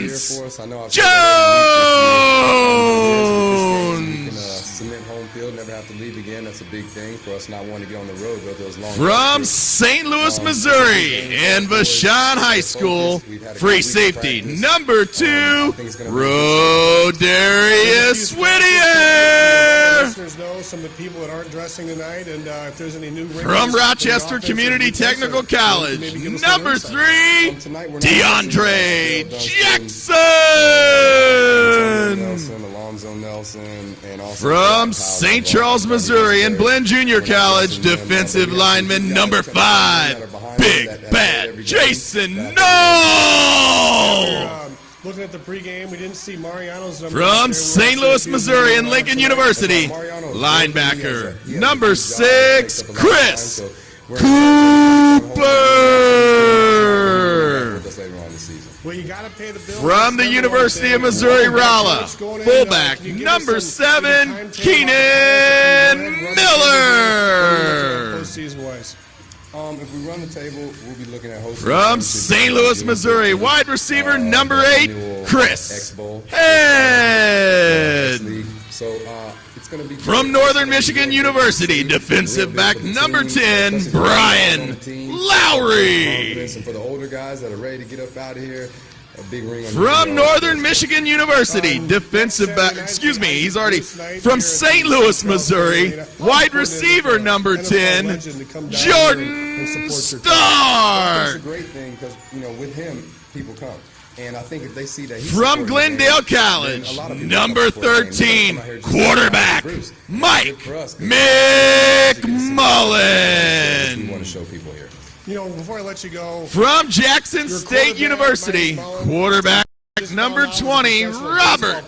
Vince Jones. Cement home field, never have to leave again. That's a big thing for us not wanting to get on the road. Go those long From St. Louis, Missouri, in Vashon High School, free safety number 2, Rodarius Whittier. Listeners know some of the people that aren't dressing tonight, and if there's any new from Rochester Community Technical College, number 3, DeAndre Jackson. From St. Charles, Missouri, in Glenn Junior College, defensive lineman number 5, Big Bad Jason Knoll. Looking at the pregame, we didn't see Mariano's number. From St. Louis, Missouri, and Lincoln University, linebacker number 6, Chris Cooper. Well, you gotta pay the bill. From the University of Missouri, Rolla, fullback number 7, Keenan Miller. If we run the table, we'll be looking at from St. Louis, Missouri, wide receiver number 8, Chris Head. From Northern Michigan University, defensive back number 10, Brian Lowry. For the older guys that are ready to get up out of here, a big ring on from Northern Michigan University, defensive back, he's already from St. Louis, Missouri, wide receiver number 10, Jordan Starr. It's a great thing because, with him, people come. And I think if they see that from Glendale College, number 13, quarterback Mike McMullen. We want to show people here. Before I let you go, from Jackson State University, quarterback number 20, Robert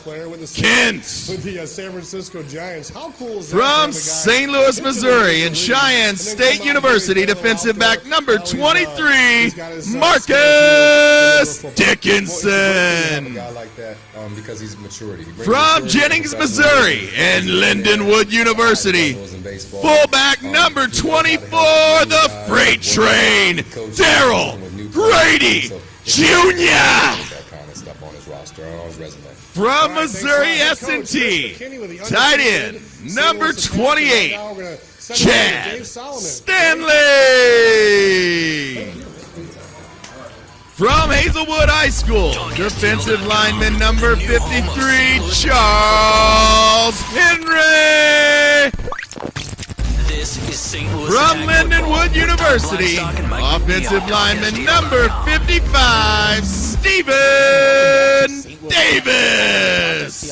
Kent. With the San Francisco Giants. How cool is that? From St. Louis, Missouri, and Cheyenne State University, defensive back number 23, Marcus Dickinson. From Jennings, Missouri, and Lindenwood University, fullback number 24, the Freight Train, Daryl Grady Jr. From Missouri S&T, tight end number 28, Chad Stanley. From Hazelwood High School, defensive lineman number 53, Charles Henry. From Lindenwood University, offensive lineman number 55, Stephen Davis.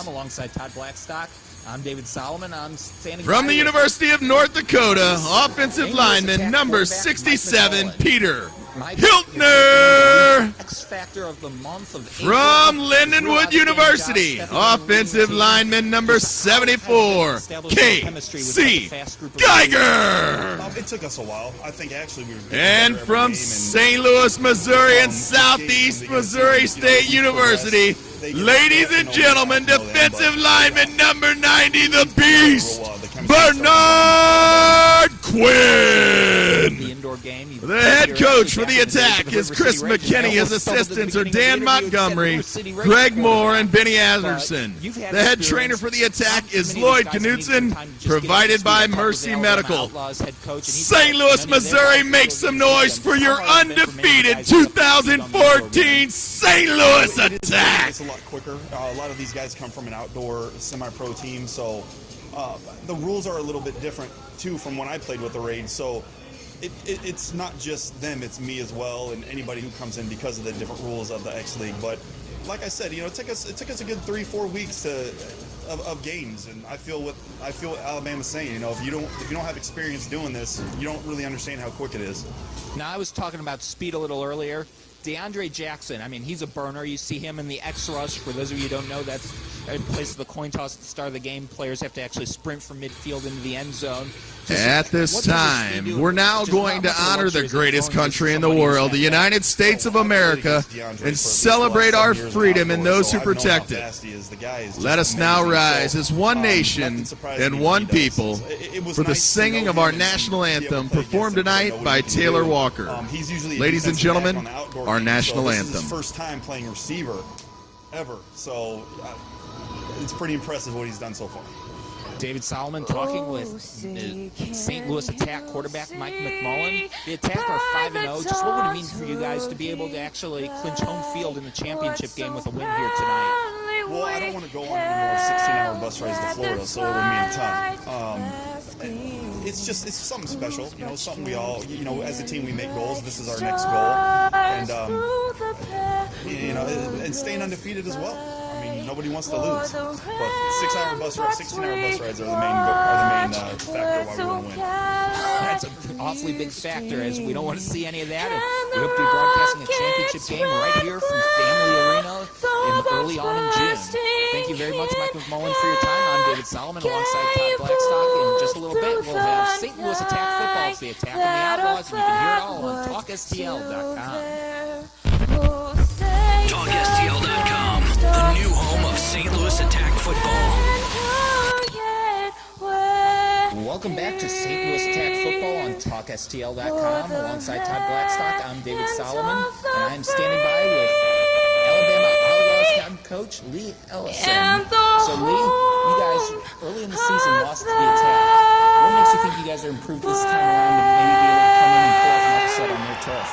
Alongside Todd Blackstock, I'm David Solomon. I'm standing from the University of North Dakota, offensive lineman number 67, Peter Hiltner. From Lindenwood University, offensive lineman number 74, K.C. Geiger. It took us a while. I think actually we were. And from St. Louis, Missouri, and Southeast Missouri State University, ladies and gentlemen, defensive lineman number 90, the Beast, Bernard Quinn. The head coach for the attack is Chris McKinney. His assistants are Dan Montgomery, Greg Moore, and Benny Anderson. The head trainer for the attack is Lloyd Knutson, provided by Mercy Medical. St. Louis, Missouri, make some noise for your undefeated 2014 St. Louis attack. It's a lot quicker. A lot of these guys come from an outdoor semi-pro team, so the rules are a little bit different too from when I played with the Raids. So it's not just them, it's me as well, and anybody who comes in because of the different rules of the X League. But like I said, it took us a good 3-4 weeks of games, and I feel what Alabama's saying. If you don't have experience doing this, you don't really understand how quick it is. Now, I was talking about speed a little earlier. DeAndre Jackson, he's a burner. You see him in the X rush. For those of you who don't know, that's in place of the coin toss at the start of the game. Players have to actually sprint from midfield into the end zone. At this time, we're now going to honor the greatest country in the world, the United States of America, and celebrate our freedom and those who protect it. Let us now rise as one nation and one people for the singing of our national anthem, performed tonight by Taylor Walker. Ladies and gentlemen, our our national so anthem. This is his first time playing receiver ever, so it's pretty impressive what he's done so far. David Solomon talking with St. Louis Attack quarterback Mike McMullen. The Attack are 5-0. Just what would it mean for you guys to be able to actually clinch home field in the championship game with a win here tonight? Well, I don't want to go on any more 16-hour bus rides to Florida, so it'll mean a ton. It's just something special, you know, something we all, you know, as a team we make goals. This is our next goal, and you know, and staying undefeated as well. I mean, nobody wants to lose, but 16-hour bus rides are the main factor why we want to win. That's an awfully big factor, as we don't want to see any of that. And we hope to be broadcasting a championship game right here from Family Arena early on in June. Thank you very much, Mike McMullen, for your time. I'm David Solomon alongside Todd Blackstock. In just a little bit, we'll have St. Louis Attack football. It's the Attack and the Outlaws, and you can hear it all on TalkSTL.com. TalkSTL.com, the new home of St. Louis Attack football. Welcome back to St. Louis Attack football on TalkSTL.com. Alongside Todd Blackstock, I'm David Solomon, and I'm standing by with Alabama Outlawz head coach Lee Ellison. So Lee, you guys early in the season lost to the Attack. What makes you think you guys are improved this time around and maybe be able to come in and pull off an upset on their turf?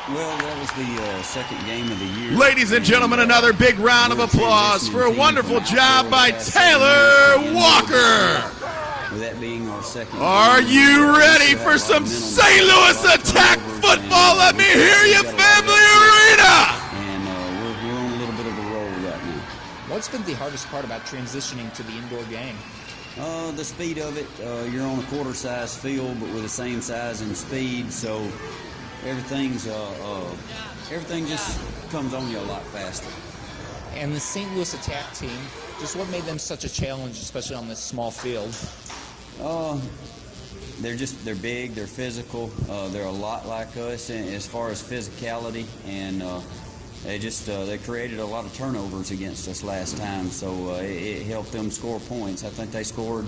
Well, that was the second game of the year. Ladies and gentlemen, another big round of applause for a wonderful job by Taylor Walker. With that being our second. Are you ready for some St. Louis Attack football? Let me hear you, Family Arena! And we're on a little bit of a roll right now. What's been the hardest part about transitioning to the indoor game? The speed of it. You're on a quarter-size field, but with the same size and speed, so everything just comes on you a lot faster. And the St. Louis Attack team, just what made them such a challenge, especially on this small field? They're big, they're physical, they're a lot like us as far as physicality, and they created a lot of turnovers against us last time, so it helped them score points. I think they scored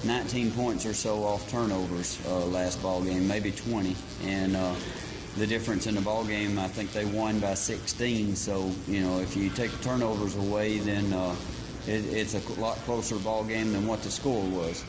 19 points or so off turnovers last ball game, maybe 20, and the difference in the ball game, I think they won by 16. So you know, if you take the turnovers away, then it's a lot closer ball game than what the score was.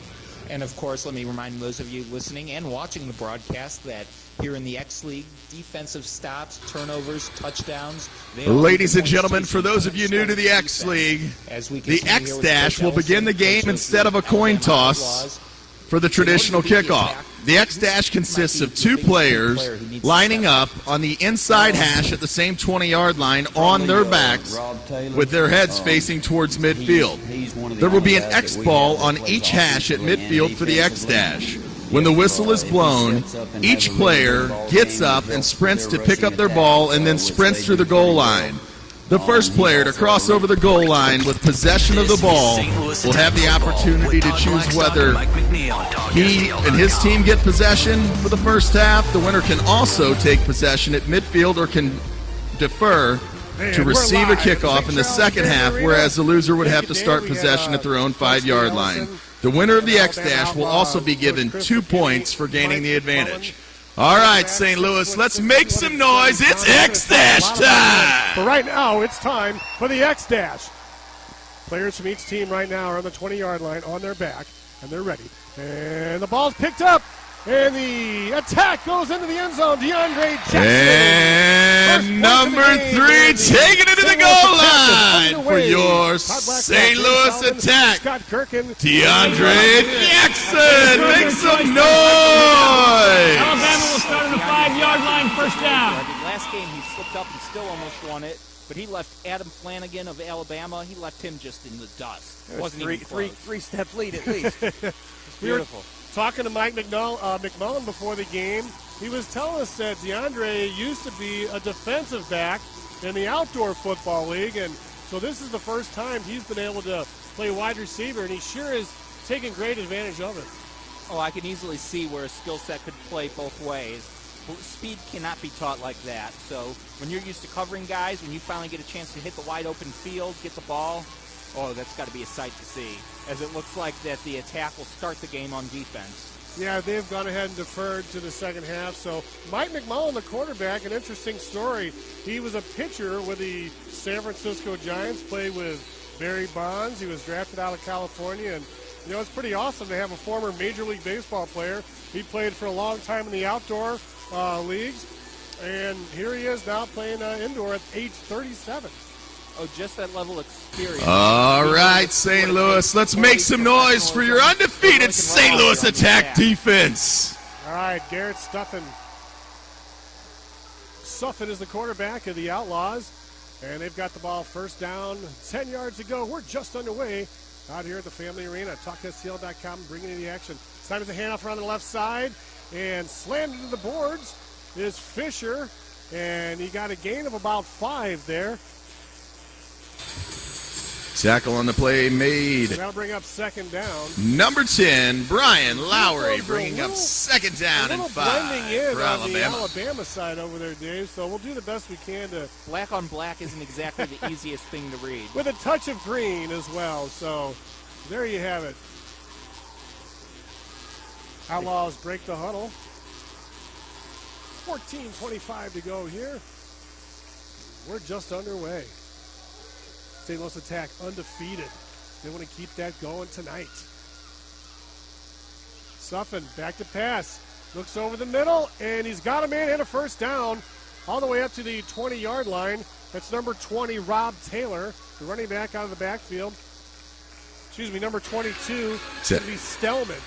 And of course, let me remind those of you listening and watching the broadcast that here in the X League, defensive stops, turnovers, touchdowns. Ladies and gentlemen, for those of you new to the X League, the X Dash will begin the game instead of a coin toss for the traditional kickoff. The X Dash consists of two players lining up on the inside hash at the same 20-yard line on their backs with their heads facing towards midfield. There will be an X ball on each hash at midfield for the X Dash. When the whistle is blown, each player gets up and sprints to pick up their ball and then sprints through the goal line. The first player to cross over the goal line with possession of the ball will have the opportunity to choose whether he and his team get possession for the first half. The winner can also take possession at midfield or can defer to receive a kickoff in the second half, whereas the loser would have to start possession at their own 5-yard line. The winner of the X Dash will also be given 2 points for gaining the advantage. All right, St. Louis, let's make some noise. It's X Dash time! But right now, it's time for the X Dash. Players from each team right now are on the 20-yard line on their back, and they're ready. And the ball's picked up, and the attack goes into the end zone. DeAndre Jackson. And number 3 taking it to the goal line for your St. Louis Attack. Scott Kirkin. DeAndre Jackson, make some noise! Alabama will start on the 5-yard line, first down. Last game he slipped up and still almost won it, but he left Adam Flanagan of Alabama, he left him just in the dust. Wasn't even close. Three-step lead at least. Beautiful. Talking to Mike McMullen before the game, he was telling us that DeAndre used to be a defensive back in the outdoor football league, and so this is the first time he's been able to play wide receiver, and he sure is taking great advantage of it. Oh, I can easily see where a skill set could play both ways. Speed cannot be taught like that, so when you're used to covering guys, when you finally get a chance to hit the wide open field, get the ball, oh, that's got to be a sight to see, as it looks like that the Attack will start the game on defense. Yeah, they've gone ahead and deferred to the second half. So Mike McMullen, the quarterback, an interesting story. He was a pitcher with the San Francisco Giants, played with Barry Bonds. He was drafted out of California. And, you know, it's pretty awesome to have a former Major League Baseball player. He played for a long time in the outdoor leagues. And here he is now playing indoor at age 37. Oh, just that level of experience. All right, St. Louis, let's make some noise for your undefeated St. Louis Attack defense. All right, Garrett Stuffin. Stuffin is the quarterback of the Outlaws, and they've got the ball first down, 10 yards to go. We're just underway out here at the Family Arena. TalkSTL.com bringing you the action. Simon's a handoff around the left side, and slammed into the boards is Fisher, and he got a gain of about 5 there. Tackle on the play made. That'll bring up second down. Number 10, Brian Lowry, bringing up second down and 5 blending in for on Alabama. the Alabama side over there, Dave. So we'll do the best we can to. Black on black isn't exactly the easiest thing to read. With a touch of green as well. So there you have it. Outlaws break the huddle. 14:25 to go here. We're just underway. St. Louis Attack undefeated. They want to keep that going tonight. Suffin back to pass. Looks over the middle, and he's got a man and a first down all the way up to the 20-yard line. That's number 20, Rob Taylor, the running back out of the backfield. Excuse me, number 22, should be Stellman.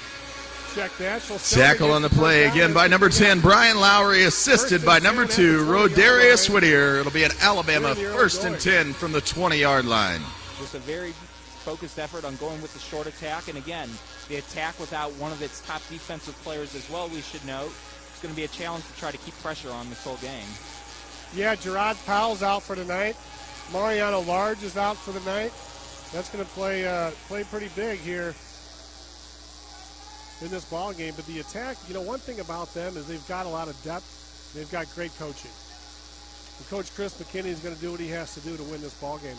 Check that. So Tackle on the play again by number 10, Brian Lowry, assisted by number 2, Rodarius Whittier. It'll be an Alabama 1st and 10 from the 20-yard line. Just a very focused effort on going with the short attack. And again, the attack without one of its top defensive players as well, we should note. It's going to be a challenge to try to keep pressure on this whole game. Yeah, Gerard Powell's out for tonight. Mariano Large is out for the night. That's going to play pretty big here in this ball game. But the attack, you know, one thing about them is they've got a lot of depth. They've got great coaching. And Coach Chris McKinney is going to do what he has to do to win this ball game.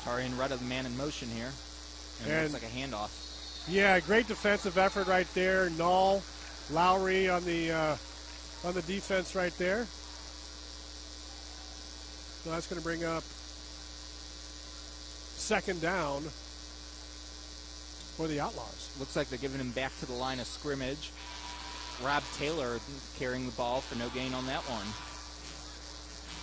Tarian Rudda, the man in motion here. And it looks like a handoff. Yeah, great defensive effort right there. Null, Lowry on the defense right there. So that's going to bring up second down for the Outlaws. Looks like they're giving him back to the line of scrimmage. Rob Taylor carrying the ball for no gain on that one.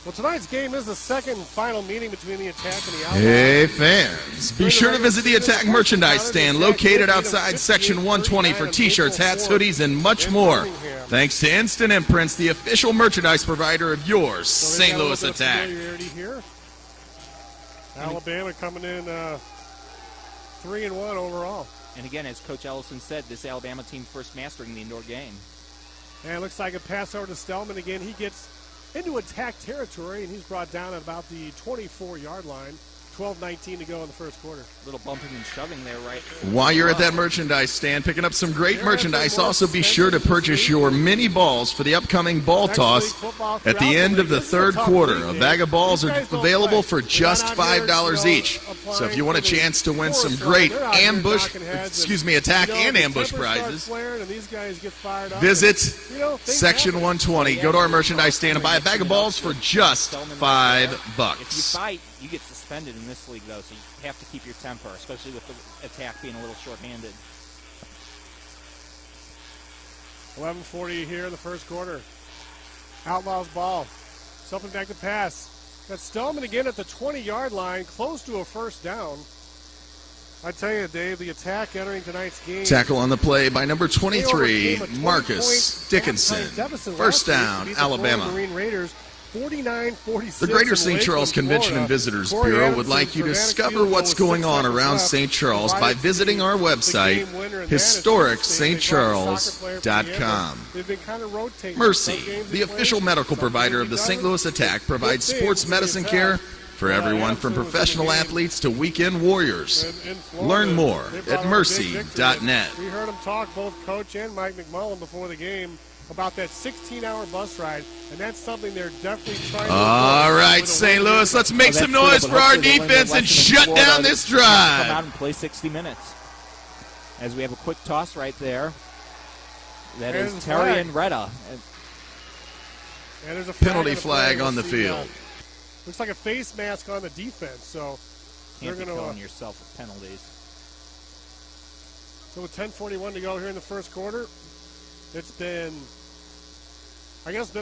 Well, tonight's game is the second and final meeting between the Attack and the Outlaws. Hey, fans, be sure to visit the Attack merchandise stand located outside Section 120 for T-shirts, hats, hoodies, and much more. Thanks to Instant Imprints, the official merchandise provider of yours, St. Louis Attack. Here. Alabama coming in 3-1 overall. And again, as Coach Ellison said, this Alabama team first mastering the indoor game. And it looks like a pass over to Stellman again. He gets into Attack territory, and he's brought down at about the 24-yard line. 12:19 to go in the first quarter. A little bumping and shoving there, right? While you're at that merchandise stand, picking up some great merchandise, also be sure to purchase your mini balls for the upcoming ball toss at the end of the third quarter. A bag of balls are available for just $5 each. So if you want a chance to win some great attack and ambush prizes, visit Section 120. Go to our merchandise stand and buy a bag of balls for just $5. If you fight, you get suspended in this league, though, so you have to keep your temper, especially with the attack being a little short-handed. 11:40 here in the first quarter. Outlaws ball. Something back to pass. Got Stellman again at the 20-yard line, close to a first down. I tell you, Dave, the Attack entering tonight's game. Tackle on the play by number 23, Marcus Dickinson. First down, Alabama. Marine Raiders. 49-46. The Greater St. Charles Convention and Visitors Bureau would like you to discover what's going on around St. Charles by visiting our website, historicstcharles.com. Mercy, the official medical provider of the St. Louis Attack, provides sports medicine care for everyone from professional athletes to weekend warriors. Learn more at mercy.net. We heard them talk, both Coach and Mike McMullen, before the game about that 16-hour bus ride, and that's something they're definitely trying to do. All right, St. Louis, let's make some noise for our defense and shut down this drive. Come out and play 60 minutes. As we have a quick toss right there. That There's is the Terry flag. and Retta. And there's a Penalty flag flag on the field. Looks like a face mask on the defense, so Can't they're be going to. killing yourself with penalties. So with 10:41 to go here in the first quarter, it's been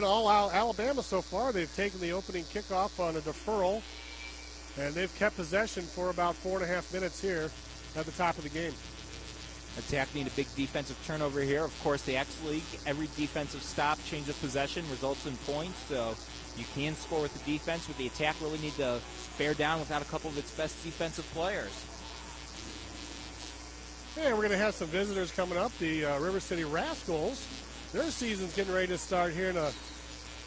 all Alabama so far. They've taken the opening kickoff on a deferral, and they've kept possession for about 4.5 minutes here at the top of the game. Attack need a big defensive turnover here. Of course, the X League, every defensive stop, change of possession results in points, so you can score with the defense. With the attack, really need to bear down without a couple of its best defensive players. And we're going to have some visitors coming up. The River City Rascals. Their season's getting ready to start here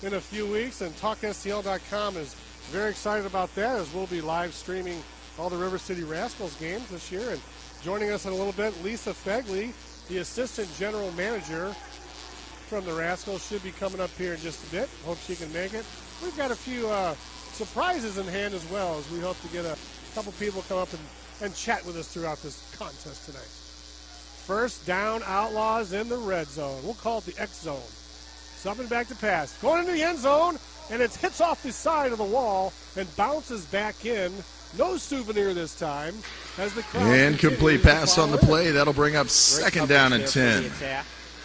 in a few weeks, and TalkSTL.com is very excited about that, as we'll be live streaming all the River City Rascals games this year. And joining us in a little bit, Lisa Fegley, the assistant general manager from the Rascals, should be coming up here in just a bit. Hope she can make it. We've got a few surprises in hand as well, as we hope to get a couple people come up and chat with us throughout this contest tonight. First down, Outlaws in the red zone. We'll call it the X zone. Something back to pass. Going into the end zone, and it hits off the side of the wall and bounces back in. No souvenir this time. As the crowd Incomplete pass on the play. That'll bring up second down and 10.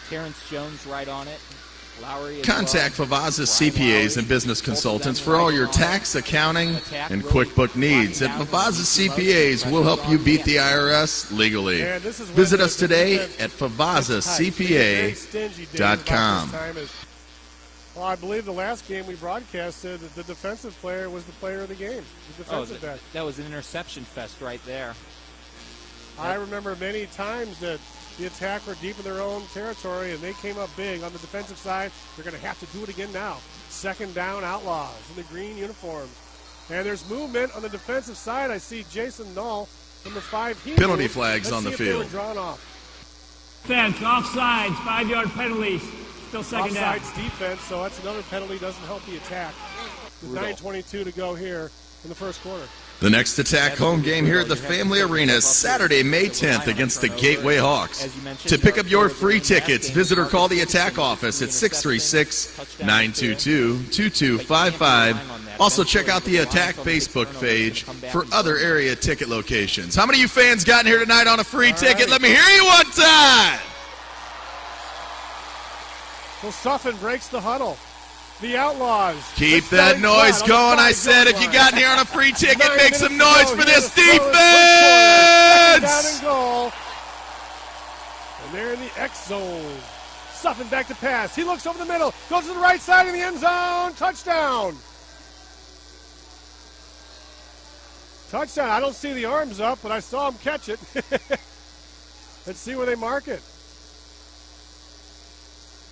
Terrence Jones right on it. Lowry Contact Favazza CPAs and business consultants for all your tax, accounting, and QuickBook needs. At Favazza CPAs, we'll help you beat the IRS legally. Visit us today at FavazzaCPA.com. Well, I believe the last game we broadcasted, the defensive player was the player of the game. The defensive back. That was an interception fest right there. I remember many times that the attack were deep in their own territory, and they came up big on the defensive side. They're going to have to do it again now. Second down, Outlaws in the green uniforms. And there's movement on the defensive side. I see Jason Null, number 5. Penalty flags on the field. They were drawn off. Defense, offsides, 5-yard penalties. Still second down. Offsides defense, so that's another penalty. Doesn't help the attack. With 9:22 to go here in the first quarter. The next attack home game here at the Family Arena is Saturday, May 10th against the Gateway Hawks. To pick up your free tickets, visit or call the attack office at 636-922-2255. Also check out the attack Facebook page for other area ticket locations. How many of you fans got in here tonight on a free ticket? Let me hear you one time! So Suffin breaks the huddle. The Outlaws. Keep that noise going. I said if you got in here on a free ticket, make some noise for this defense! Down and goal. And they're in the X zone. Suffin back to pass. He looks over the middle. Goes to the right side of the end zone. Touchdown. Touchdown. I don't see the arms up, but I saw him catch it. Let's see where they mark it.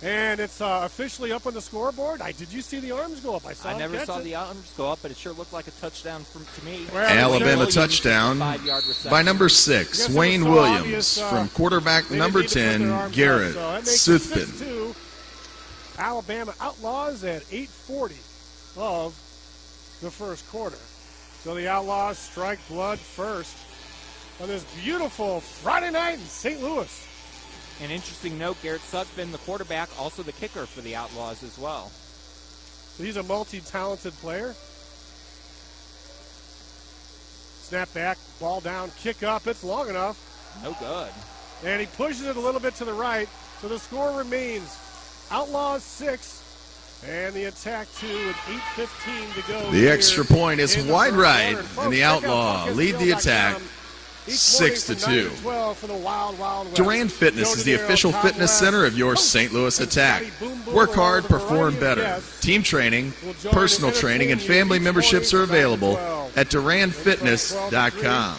And it's officially up on the scoreboard. Did you see the arms go up? I never saw the arms go up, but it sure looked like a touchdown to me. Alabama touchdown by number 6, Wayne Williams, from quarterback number 10, Garrett Soothbin. Alabama Outlaws at 8:40 of the first quarter. So the Outlaws strike blood first on this beautiful Friday night in St. Louis. An interesting note, Garrett Sutphin, the quarterback, also the kicker for the Outlaws as well. So he's a multi-talented player. Snap back, ball down, kick up. It's long enough. No good. And he pushes it a little bit to the right. So the score remains Outlaws 6 and the attack 2 with 8:15 to go. The extra point is wide right, and the Outlaw lead the attack 6-2. Durand Fitness is the official fitness center of your St. Louis Attack. Work hard, perform better. Team training, personal training, and family memberships are available at DurandFitness.com.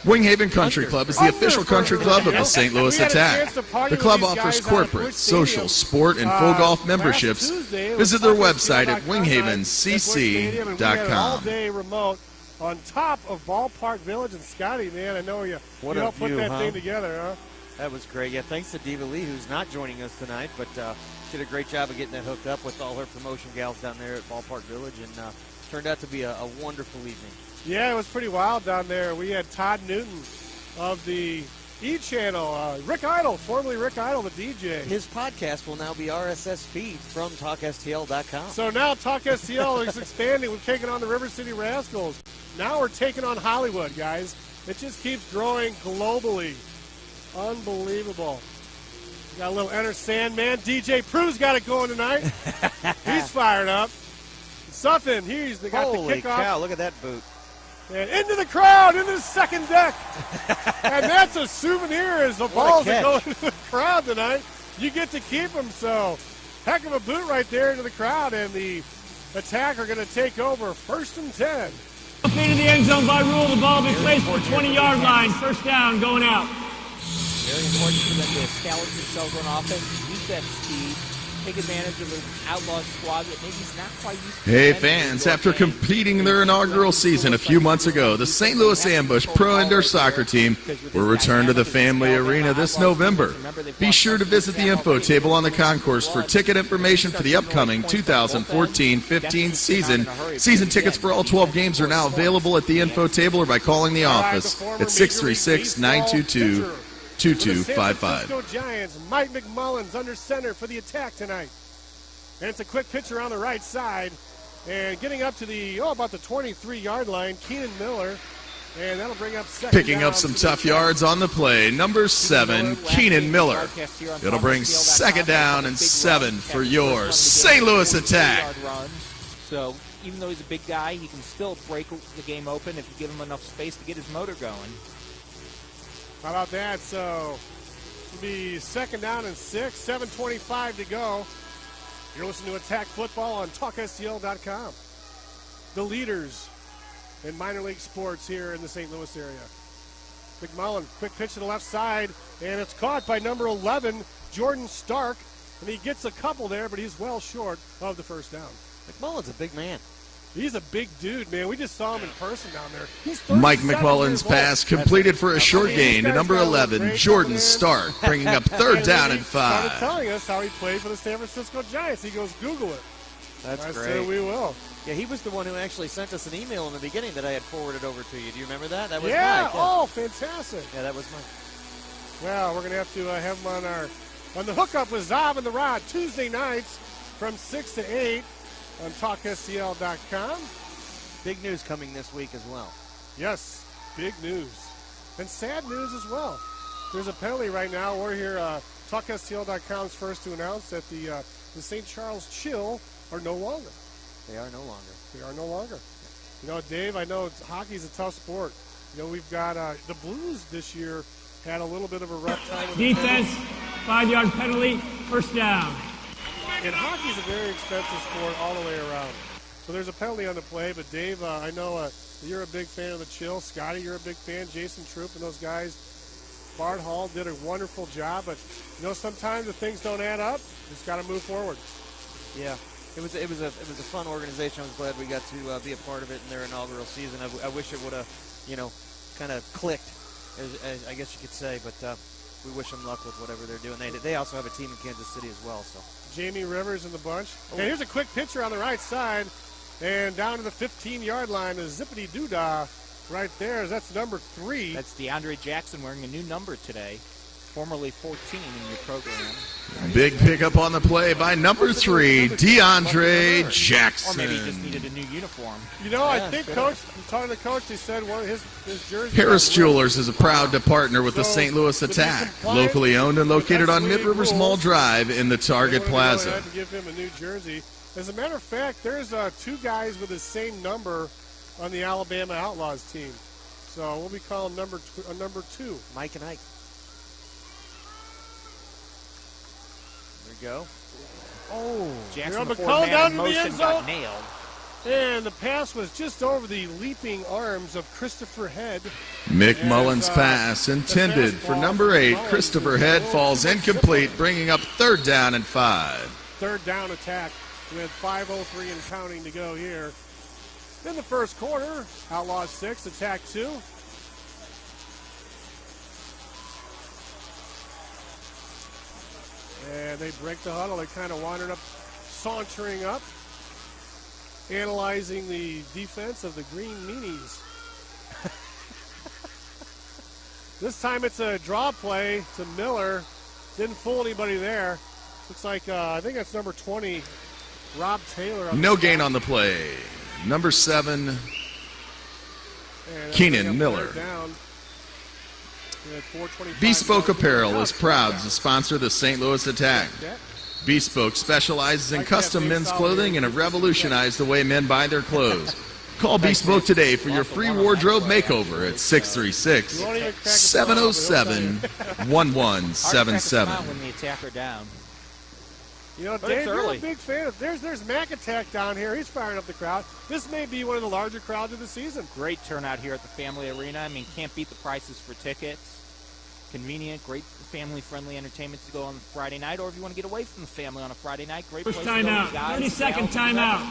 Winghaven Country Club is the official country club of the St. Louis Attack. The club offers corporate, social, sport, and full golf memberships. Visit their website at winghavencc.com. On top of Ballpark Village. And Scotty, man, I know you helped put that thing together, huh? That was great. Yeah, thanks to Diva Lee, who's not joining us tonight, but she did a great job of getting that hooked up with all her promotion gals down there at Ballpark Village, and turned out to be a wonderful evening. Yeah, it was pretty wild down there. We had Todd Newton of the E-Channel. Rick Idle, formerly Rick Idle, the DJ. His podcast will now be RSS feed from TalkSTL.com. So now Talk STL is expanding. We've taken on the River City Rascals. Now we're taking on Hollywood, guys. It just keeps growing globally. Unbelievable. Got a little Enter Sandman. DJ Prue's got it going tonight. He's fired up. Something. He's got Holy the kickoff. cow, look at that boot. And into the crowd, into the second deck. And that's a souvenir as the balls that go into the crowd tonight. You get to keep them, so heck of a boot right there into the crowd. And the Attack are going to take over 1st and 10. Feet in the end zone by rule. The ball will be placed at the 20-yard line. First down, going out. Very important for them to establish themselves on offense, use that speed, take advantage of an Outlawz squad that maybe is not quite used to. Hey fans, after completing their inaugural season a few months ago, the St. Louis Ambush Pro Indoor Soccer Team will return to the Family Arena this November. Be sure to visit the info table on the concourse for ticket information for the upcoming 2014-15 season. Season tickets for all 12 games are now available at the info table or by calling the office at 636-922-2255. For the San Francisco Giants, Mike McMullins under center for the Attack tonight. And it's a quick pitcher on the right side. And getting up to the, about the 23-yard line, Keenan Miller. And that'll bring up second Picking up some tough yards on the play, number 7, Keenan Miller. It'll bring second down and 7 for your St. Louis Attack. So even though he's a big guy, he can still break the game open if you give him enough space to get his motor going. How about that? So it'll be second down and 6, 7:25 to go. You're listening to Attack Football on TalkSTL.com. The leaders in minor league sports here in the St. Louis area. McMullen, quick pitch to the left side, and it's caught by number 11, Jordan Stark. And he gets a couple there, but he's well short of the first down. McMullen's a big man. He's a big dude, man. We just saw him in person down there. He's Mike McMullen's pass completed for a short gain to number 11, Jordan Stark, bringing up third down and 5. Started telling us how he played for the San Francisco Giants. He goes, Google it. That's great. I said we will. Yeah, he was the one who actually sent us an email in the beginning that I had forwarded over to you. Do you remember that? That was Mike. Yeah. Oh, fantastic. Yeah, that was Mike. Well, we're going to have to have him on the hookup with Zav and the Rod Tuesday nights from 6 to 8 on TalkSTL.com. Big news coming this week as well. Yes, big news. And sad news as well. There's a penalty right now. We're here, TalkSTL.com's first to announce that the St. Charles Chill are no longer. They are no longer. They are no longer. You know, Dave, I know hockey's a tough sport. You know, we've got the Blues this year had a little bit of a rough time with defense, 5-yard penalty, first down. And hockey's a very expensive sport all the way around. So there's a penalty on the play, but Dave, I know you're a big fan of the Chill. Scotty, you're a big fan. Jason Troop and those guys. Bart Hall did a wonderful job, but you know sometimes if things don't add up, just got to move forward. Yeah, it was a fun organization. I was glad we got to be a part of it in their inaugural season. I wish it would have, kind of clicked, as I guess you could say, but we wish them luck with whatever they're doing. They also have a team in Kansas City as well. So Jamie Rivers in the bunch. And here's a quick picture on the right side. And down to the 15-yard line, a zippity-doo-dah right there. That's number 3. That's DeAndre Jackson wearing a new number today, formerly 14 in your program. Big pickup on the play by number 3, DeAndre Jackson. Or maybe he just needed a new uniform. You know, I think, Coach, I'm talking to Coach, he said one of his jersey. Harris Jewelers is proud to partner with the St. Louis Attack, locally owned and located on Mid-Rivers Mall Drive in the Target Plaza. Go ahead and give him a new jersey. As a matter of fact, there's 2 guys with the same number on the Alabama Outlawz team. So we'll be calling number 2. Mike and Ike. There we go. Oh, Jackson McCullough down to the end zone. Got nailed. And the pass was just over the leaping arms of Christopher Head. McMullen's pass intended for number 8, Christopher Head, falls incomplete, bringing up third down and 5. Third down Attack. We had 5:03 and counting to go here. In the first quarter, Outlawz 6, Attack 2. And they break the huddle. They kind of wandered up, sauntering up, analyzing the defense of the Green Meanies. This time it's a draw play to Miller. Didn't fool anybody there. Looks like, I think that's number 20, Rob Taylor. No gain on the play. Number 7, Keenan Miller. Bespoke Apparel is proud to sponsor the St. Louis Attack. Bespoke specializes in custom men's clothing and have revolutionized the way men buy their clothes. Call Bespoke today for your free wardrobe makeover at 636-707-1177. When the attacker down. You know, Dave, you're a big fan of. There's Mac Attack down here. He's firing up the crowd. This may be one of the larger crowds of the season. Great turnout here at the Family Arena. I mean, can't beat the prices for tickets. Convenient, great family-friendly entertainment to go on Friday night, or if you want to get away from the family on a Friday night, great place to go. Timeout. 30-second timeout.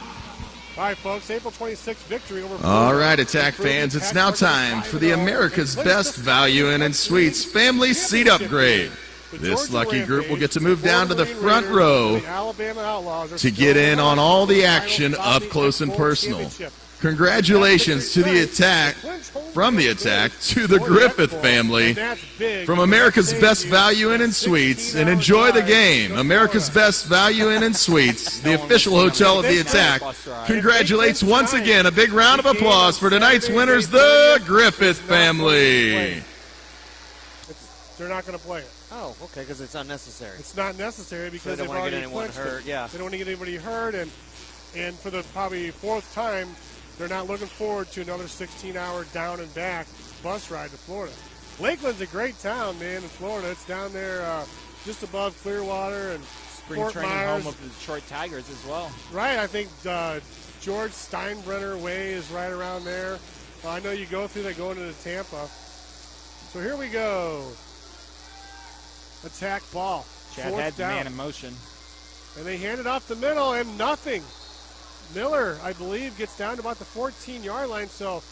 All right, folks, April 26th victory over. All right, Attack fans, it's now time for the America's Best Value Inn and Suites Family Seat Upgrade. This lucky group will get to move down to the front row to get in on all the action up close and personal. Congratulations to the Attack, from the Attack to the Griffith family, from America's Best Value Inn and Suites, and enjoy the game. America's Best Value Inn and Suites, the official hotel of the Attack, congratulates once again. A big round of applause for tonight's winners, the Griffith family. They're not going to play it. Oh, okay, because it's unnecessary. It's not necessary because they don't want to get anyone hurt. Yeah, they don't want to get anybody hurt, and for the probably fourth time, they're not looking forward to another 16-hour down and back bus ride to Florida. Lakeland's a great town, man, in Florida. It's down there just above Clearwater and spring Fort training Myers. home of the Detroit Tigers as well. Right, I think George Steinbrenner Way is right around there. I know you go through that going into Tampa. So here we go. Attack ball. Chad had man in motion. And they hand it off the middle and nothing. Miller, I believe, gets down to about the 14-yard line, so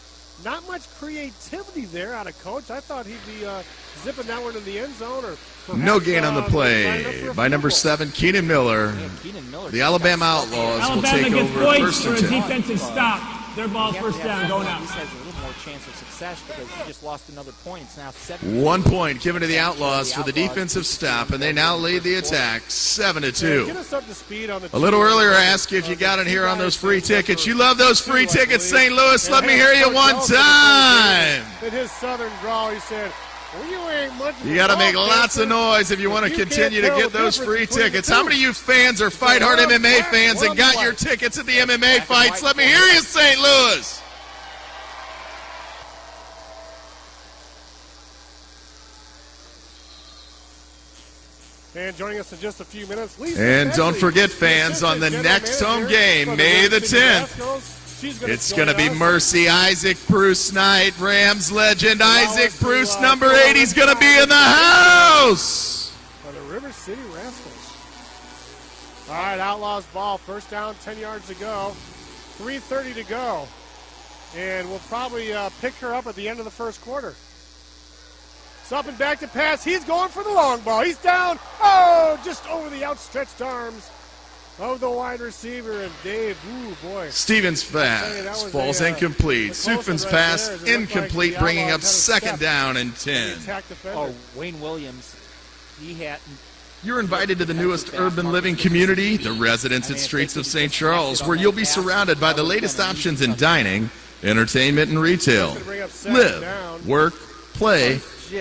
not much creativity there out of Coach. I thought he'd be zipping that one in the end zone. Or perhaps, no gain on the play by number 7, Keenan Miller. The Alabama Outlaws will take over first for and a 10. defensive stop. Their ball first down, going out. This has a little more chance of success because he just lost another point. It's now 7. 1 point given to the Outlaws for the defensive stop, and they now lead the Attack 7-2. Get us up to speed on the A little earlier, I asked you if you got in here on those free tickets. You love those free tickets, St. Louis. Let me hear you one time. In his southern drawl, he said, well, you ain't much. You got to make lots of noise if you want to continue to get those free tickets. How many of you fans are Fight Hard MMA fans and got your tickets at the MMA fights? Let me hear you, St. Louis. And joining us in just a few minutes, Lisa And Begley, don't forget, fans, on the next home game, May the 10th, it's going to be Mercy Isaac Bruce night. Rams legend Isaac Bruce, number 8, he's going to be in the house. For the River City Rascals. All right, Outlaws ball, first down, 10 yards to go, 3:30 to go. And we'll probably pick her up at the end of the first quarter. It's up and back to pass. He's going for the long ball. He's down. Oh, just over the outstretched arms of the wide receiver. And Dave, ooh, boy. Stevens' pass falls incomplete. Sufen's pass incomplete, bringing up second down and 10. Oh, Wayne Williams, he had... You're invited to the newest urban living community, the Residence Streets of St. Charles, where you'll be surrounded by the latest options in dining, entertainment, and retail. Live, work, play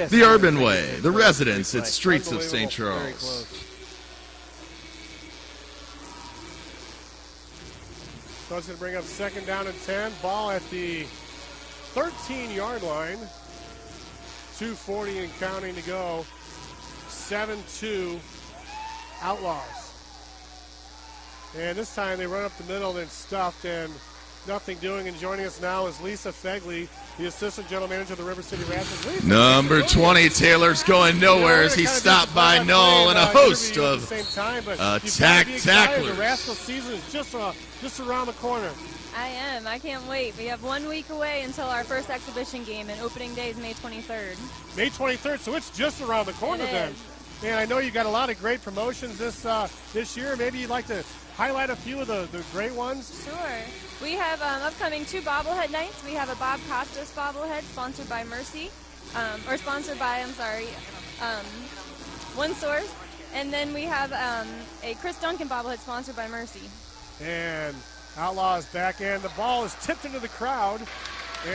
the urban way. The Residence Streets of St. Charles. So it's going to bring up second down and 10. Ball at the 13-yard line. 2:40 and counting to go. 7-2 Outlaws. And this time they run up the middle and stuffed and nothing doing. And joining us now is Lisa Begley, the assistant general manager of the River City Rascals. Lisa, number 20, Taylor's going nowhere as he stopped by Null and a host of attack tacklers. The Rascals season is just around the corner. I am. I can't wait. We have 1 week away until our first exhibition game, and opening day is May 23rd. May 23rd, so it's just around the corner then. And I know you got a lot of great promotions this year. Maybe you'd like to highlight a few of the great ones? Sure. We have upcoming 2 bobblehead nights. We have a Bob Costas bobblehead sponsored by Mercy. or sponsored by, One Source. And then we have a Chris Duncan bobblehead sponsored by Mercy. And Outlawz back end. The ball is tipped into the crowd.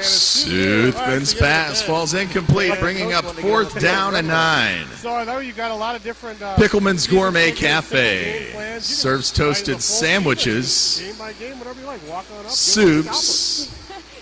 Soothman's pass falls incomplete, bringing up 4th down and 9. So I know you got a lot of different. Pickleman's Gourmet Cafe serves toasted sandwiches, Game by game, whatever you like. Walk on up. soups,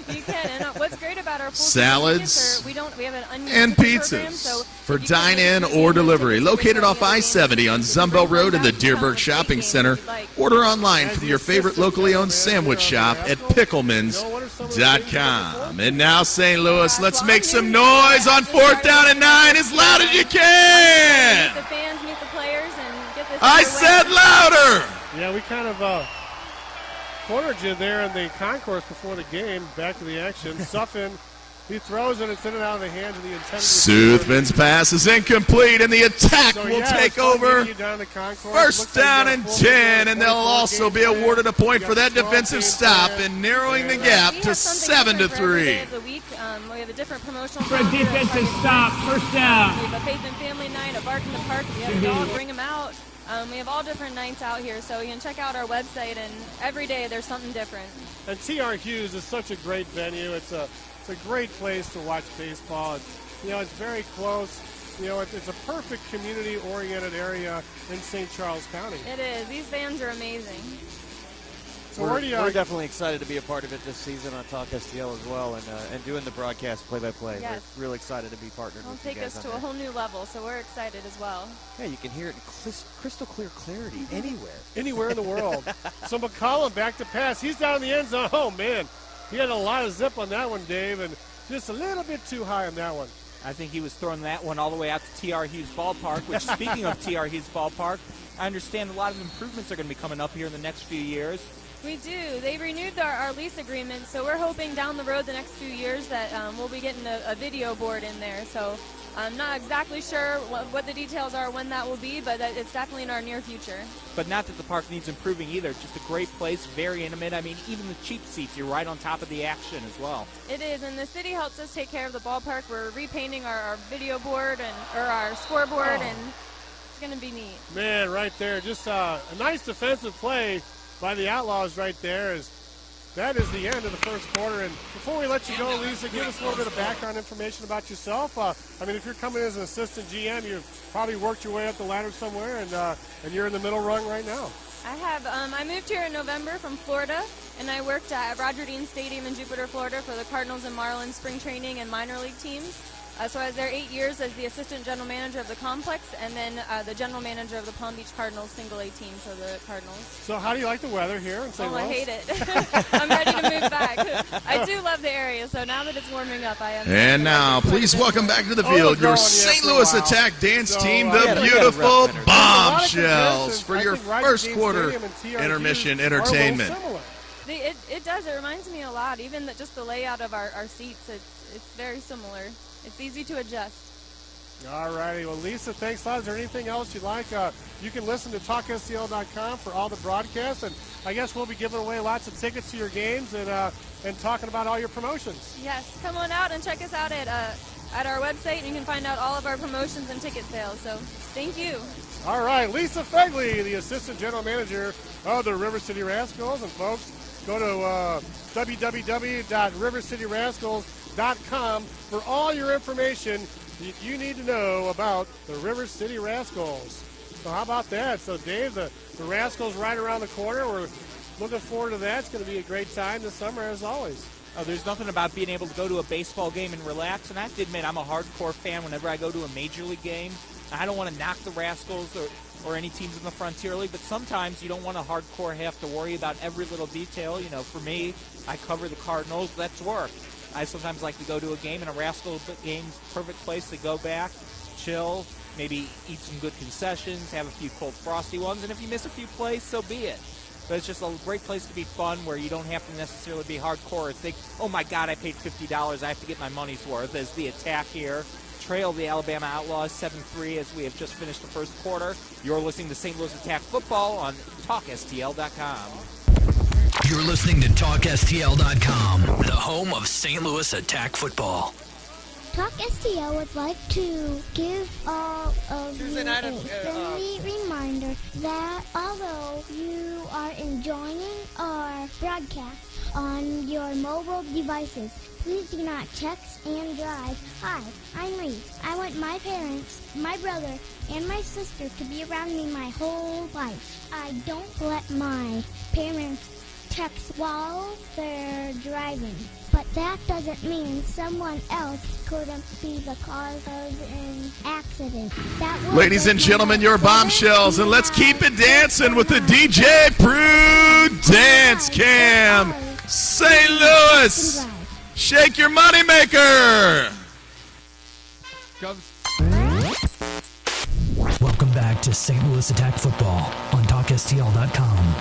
You can. And what's great about our full salads, we have an onion and program, pizzas so for dine-in or delivery. Located off I-70 on Zumbo Road in the Deerberg Shopping Center. Order online from your favorite locally owned sandwich shop at picklemans.com. And now, St. Louis, let's make some noise on 4th down and 9 as loud as you can. Meet the fans, meet the players, and get this. I underway. said louder. Yeah, we kind of cornered you there in the concourse before the game. Back to the action. Suffin, he throws it. It's in and out of the hands of the intended receiver. Soothman's pass is incomplete, and the attack will take over. First down and 10, and they'll also be awarded a point for that defensive stop and narrowing the gap to 7-3. We have a different promotional. For a defensive stop, first down. We have a Faith and Family night, a Bark in the Park. We have a dog, bring them out. We have all different nights out here, so you can check out our website, and every day there's something different. And T.R. Hughes is such a great venue. It's a great place to watch baseball. It's very close. It's a perfect community-oriented area in St. Charles County. It is. These fans are amazing. So we're definitely excited to be a part of it this season on Talk STL as well, and doing the broadcast play-by-play. Yes. We're really excited to be partnered It'll with you take guys us to on a that. whole new level, so we're excited as well. Yeah, you can hear it in crystal clear clarity anywhere. Anywhere in the world. So McCollum back to pass. He's down in the end zone. Oh, man. He had a lot of zip on that one, Dave, and just a little bit too high on that one. I think he was throwing that one all the way out to T.R. Hughes Ballpark, which, speaking of T.R. Hughes Ballpark, I understand a lot of improvements are going to be coming up here in the next few years. We do. They renewed our lease agreement, so we're hoping down the road the next few years that we'll be getting a video board in there. So I'm not exactly sure what the details are when that will be, but it's definitely in our near future. But not that the park needs improving either. Just a great place, very intimate. I mean, even the cheap seats, you're right on top of the action as well. It is, and the city helps us take care of the ballpark. We're repainting our video board or our scoreboard, and it's going to be neat. Man, right there. Just a nice defensive play by the Outlawz right there. That is the end of the first quarter. And before we let you go, Lisa, give us a little bit of background information about yourself. If you're coming as an assistant GM, you've probably worked your way up the ladder somewhere, and you're in the middle rung right now. I have. I moved here in November from Florida, and I worked at Roger Dean Stadium in Jupiter, Florida for the Cardinals and Marlins spring training and minor league teams. So I was there 8 years as the assistant general manager of the complex, and then the general manager of the Palm Beach Cardinals single A team for the Cardinals. So how do you like the weather here in St. Louis? I hate it. I'm ready to move back. I do love the area, so now that it's warming up, I am. And now, please welcome back to the field your St. Louis Attack dance team, the beautiful Bombshells, for your first quarter intermission entertainment. It does. It reminds me a lot. Even just the layout of our seats, it's very similar. It's easy to adjust. All righty. Well, Lisa, thanks a lot. Is there anything else you'd like? You can listen to TalkSTL.com for all the broadcasts, and I guess we'll be giving away lots of tickets to your games and talking about all your promotions. Yes, come on out and check us out at our website, and you can find out all of our promotions and ticket sales. So thank you. All right, Lisa Fegley, the Assistant General Manager of the River City Rascals. And folks, go to www.rivercityrascals.com for all your information that you need to know about the River City Rascals. So how about that? So Dave, the Rascals right around the corner. We're looking forward to that. It's going to be a great time this summer, as always. There's nothing about being able to go to a baseball game and relax, and I have to admit I'm a hardcore fan whenever I go to a major league game. I don't want to knock the Rascals or any teams in the Frontier League, but sometimes you don't want to hardcore have to worry about every little detail. You know, for me, I cover the Cardinals. That's work. I sometimes like to go to a game, and a Rascal game's a perfect place to go back, chill, maybe eat some good concessions, have a few cold frosty ones, and if you miss a few plays, so be it. But it's just a great place to be fun where you don't have to necessarily be hardcore or think, oh my God, I paid $50, I have to get my money's worth, as the Attack here trail the Alabama Outlaws 7-3 as we have just finished the first quarter. You're listening to St. Louis Attack Football on TalkSTL.com. You're listening to TalkSTL.com, the home of St. Louis Attack Football. Talk STL would like to give all of you a friendly reminder that although you are enjoying our broadcast on your mobile devices, please do not text and drive. Hi, I'm Reese. I want my parents, my brother, and my sister to be around me my whole life. I don't let my parents text while they're driving. But that doesn't mean someone else couldn't be the cause of an accident. Ladies and gentlemen, your bombshells, and let's keep it dancing with the DJ Prue Dance Cam. St. Louis, shake your moneymaker. Welcome back to St. Louis Attack Football on TalkSTL.com.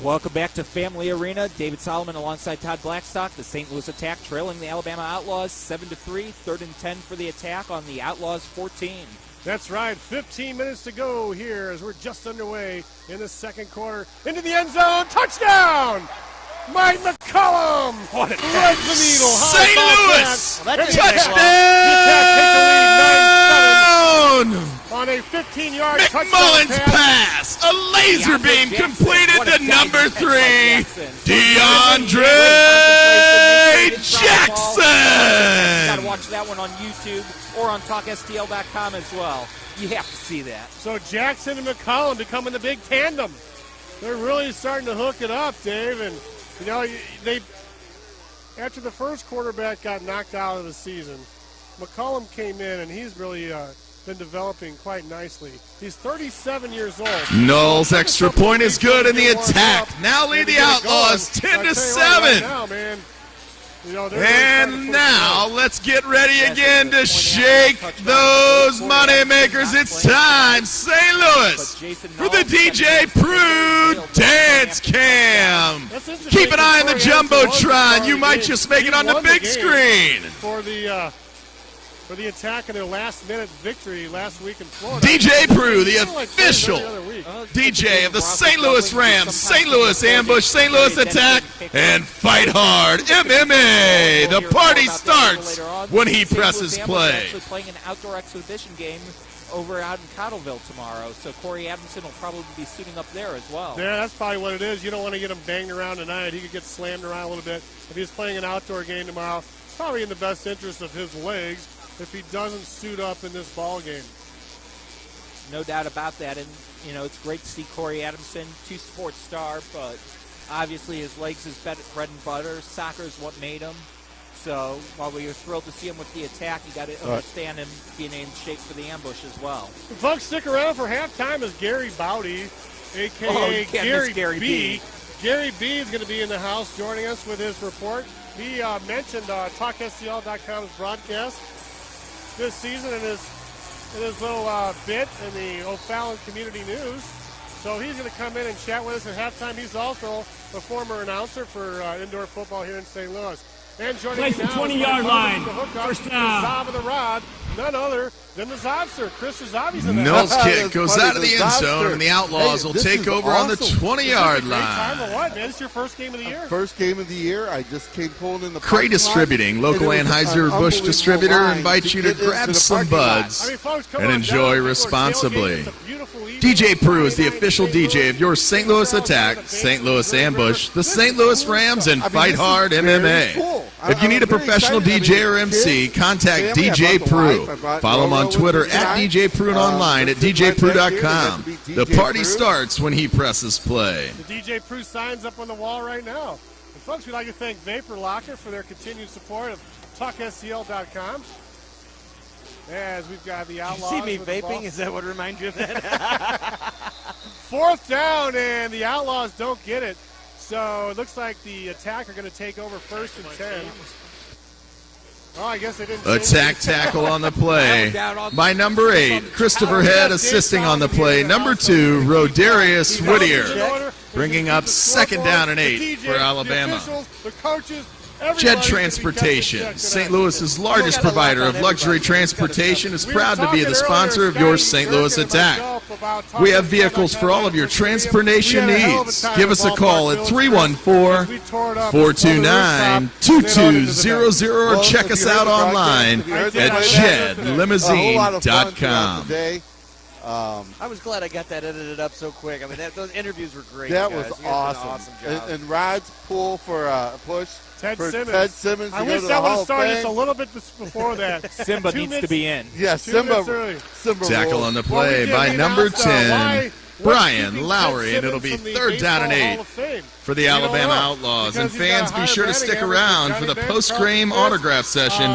Welcome back to Family Arena. David Solomon alongside Todd Blackstock. The St. Louis Attack trailing the Alabama Outlaws 7-3. 3rd and 10 for the Attack on the Outlaws 14. That's right. 15 minutes to go here as we're just underway in the second quarter. Into the end zone. Touchdown! Mike McCollum! What a threads the needle. St. Louis! Touchdown! On a 15-yard McMullen's pass. A laser beam completed to number 3, DeAndre Jackson. Got to watch that one on YouTube or on TalkSTL.com as well. You have to see that. So Jackson and McCollum becoming the big tandem. They're really starting to hook it up, Dave. And, you know, they after the first quarterback got knocked out of the season, McCollum came in, and he's really been developing quite nicely. He's 37 years old. Null's extra point is good in the Attack. Now lead the Outlaws 10-7. Now, man, you know, and now let's get ready again to shake those moneymakers. It's time, St. Louis, for the DJ Prue Dance Cam. Keep an eye on the Jumbotron. You might just make it on the big screen. For the Attack in their last-minute victory last week in Florida. DJ Prue, the official DJ of the St. Louis Rams, St. Louis Ambush, St. Louis Attack, and Fight Hard MMA. The party starts when he presses play. Actually playing an outdoor exhibition game over out in Cottleville tomorrow, so Corey Adamson will probably be suiting up there as well. Yeah, that's probably what it is. You don't want to get him banged around tonight. He could get slammed around a little bit. If he's playing an outdoor game tomorrow, it's probably in the best interest of his legs if he doesn't suit up in this ball game. No doubt about that, and you know it's great to see Corey Adamson, 2 sports star, but obviously his legs is bread and butter. Soccer is what made him. So while we were thrilled to see him with the Attack, you got to understand him being in shape for the Ambush as well. Folks, stick around for halftime as Gary Bowdy, a.k.a. Gary B. Gary B is going to be in the house joining us with his report. He mentioned TalkSTL.com's broadcast this season in his little bit in the O'Fallon Community News. So he's going to come in and chat with us at halftime. He's also a former announcer for indoor football here in St. Louis. And joining Place me the now 20-yard line. First down. Zob of the Rod, none other than the Zobster. Chris Zabi's in there. Null's kick goes out of the end zone, and the Outlaws will take over on the 20-yard line. Time or what, man? It's your first game of the year. First game of the year. I just came pulling in the Cray Distributing, local Anheuser-Busch distributor, invites you to grab some buds and enjoy responsibly. DJ Prue is the official DJ of your St. Louis Attack, St. Louis Ambush, the St. Louis Rams, and Fight Hard MMA. If you need a professional DJ or MC, contact DJ Prue. Follow him on Twitter at DJ Prue and online at DJPrue.com. The party starts when he presses play. The DJ Prue signs up on the wall right now. And folks, we'd like to thank Vapor Locker for their continued support of TalkSTL.com. As we've got the Outlaws. You see me vaping? Is that what reminds you of that? 4th down, and the Outlaws don't get it. So it looks like the Attack are going to take over 1st and 10. Oh, I guess they didn't. Attack tackle on the play by number 8, Christopher Head assisting on the play. Number 2, Rodarius Whittier, bringing up 2nd down and 8 for Alabama. The coaches, Jed Transportation, St. Louis's largest provider of luxury transportation, is proud to be the sponsor of your St. Louis Attack. about talking We have about vehicles for all of your transportation needs. Give us a call at 314-429-2200 or check us out online at jedlimousine.com. I was glad I got that edited up so quick. I mean, those interviews were great. That guys. was You guys did an awesome. job. And Rod's pull for push Ted for Simmons. Ted Simmons. I wish that would have started just a little bit before that. Simba needs to be in. Yeah, Simba Tackle rolled. on the play by number 10, Brian Lowry, and it'll be third down and 8 for the Alabama Outlaws. And fans, be sure to stick around for the post-game autograph session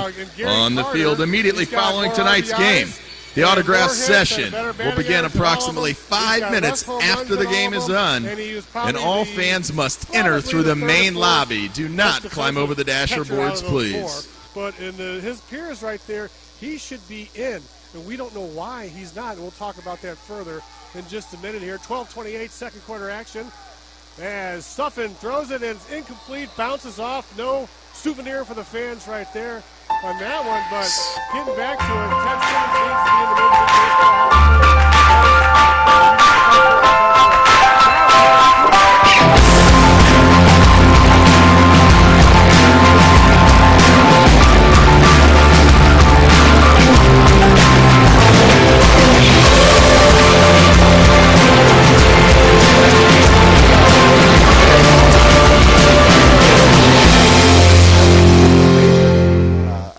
on the field immediately following tonight's game. The autograph session will begin approximately 5 minutes after the game is done, and all fans must enter through the main lobby. Do not climb over the dasher boards, please. But in his peers right there, he should be in, and we don't know why he's not, and we'll talk about that further in just a minute here. 12:28, second quarter action, as Suffin throws it and it's incomplete, bounces off. No souvenir for the fans right there on that one, but getting back to it, Ted Simmons needs to be in the Major League Baseball Hall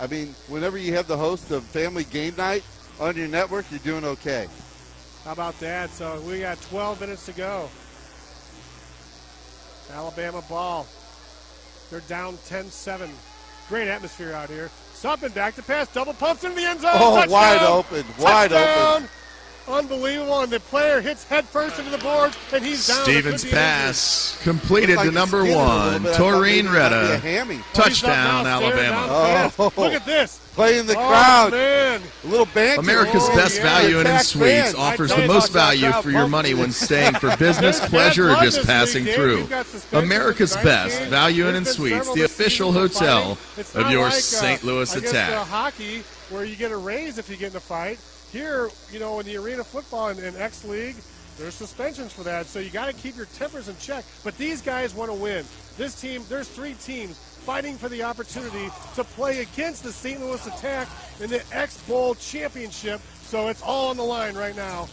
I mean, whenever you have the host of Family Game Night on your network, you're doing okay. How about that? So we got 12 minutes to go. Alabama ball. They're down 10-7. Great atmosphere out here. Suffin back to pass. Double pumps into the end zone. Oh, Touchdown. wide open. Wide open. Unbelievable. And the player hits head first into the boards, and he's down. Stevens' pass completed to number 1, Taurine Retta. Touchdown, Alabama. Look at this. Playing the crowd. Man. A little banter. America's Best Value and Suites offers the most value for your money when staying for business, pleasure, or just passing through. America's Best Value and Suites, the official hotel of your St. Louis Attack. Hockey, where you get a raise if you get in a fight. Here, in the arena football and X League, there's suspensions for that, so you got to keep your tempers in check. But these guys want to win. This team, there's 3 teams fighting for the opportunity to play against the St. Louis Attack in the X Bowl Championship, so it's all on the line right now.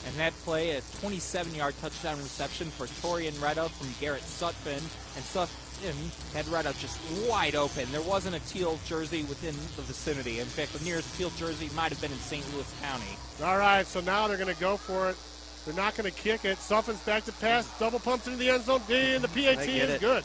And that play, a 27-yard touchdown reception for Torian Retta from Garrett Sutphin. And Sutphin had Retta just wide open. There wasn't a teal jersey within the vicinity. In fact, the nearest teal jersey might have been in St. Louis County. All right, so now they're going to go for it. They're not going to kick it. Suffin's back to pass. Double pumps into the end zone. And the PAT is good.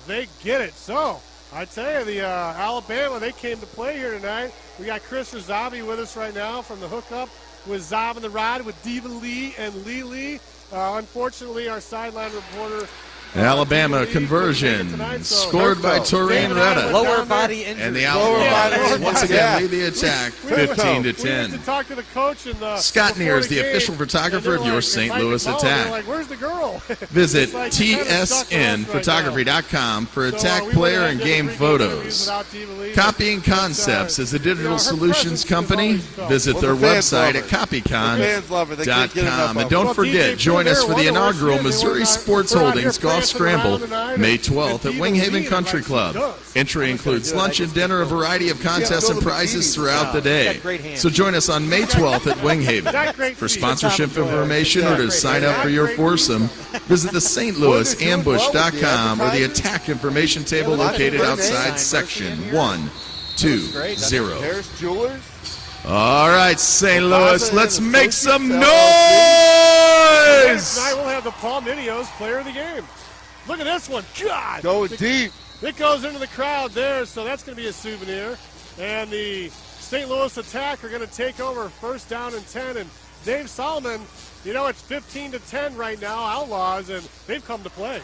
They get it. So, I tell you, the Alabama, they came to play here tonight. We got Chris Razavi with us right now from the hookup with Zav and the Rod with Diva Lee and Lee. Unfortunately, our sideline reporter Alabama conversion scored by Taurine Retta. Lower body injury. And the Outlaws once again lead the attack 15-10. We went to talk to the coach and Scott Neers, the official photographer of your St. Louis Attack. Like, where's the girl? Visit tsnphotography.com for attack player and game photos. Copying Concepts is a digital solutions company. Visit their website at copycon.com. And don't forget, join us for the inaugural Missouri Sports Holdings Golf Scramble, May 12th at Winghaven Country Club. Entry includes lunch and dinner, a variety of contests and prizes throughout the day. So join us on May 12th at Winghaven. For sponsorship information or to sign up for your foursome, visit the stlouisambush.com or the attack information table located outside section 120. Harris Jewelers. All right, St. Louis, let's make some noise! Tonight we'll have the Paul Minios player of the game. Look at this one. God! Going deep. It goes into the crowd there, so that's going to be a souvenir. And the St. Louis Attack are going to take over first down and 10. And Dave Solomon, it's 15-10 right now, Outlaws, and they've come to play.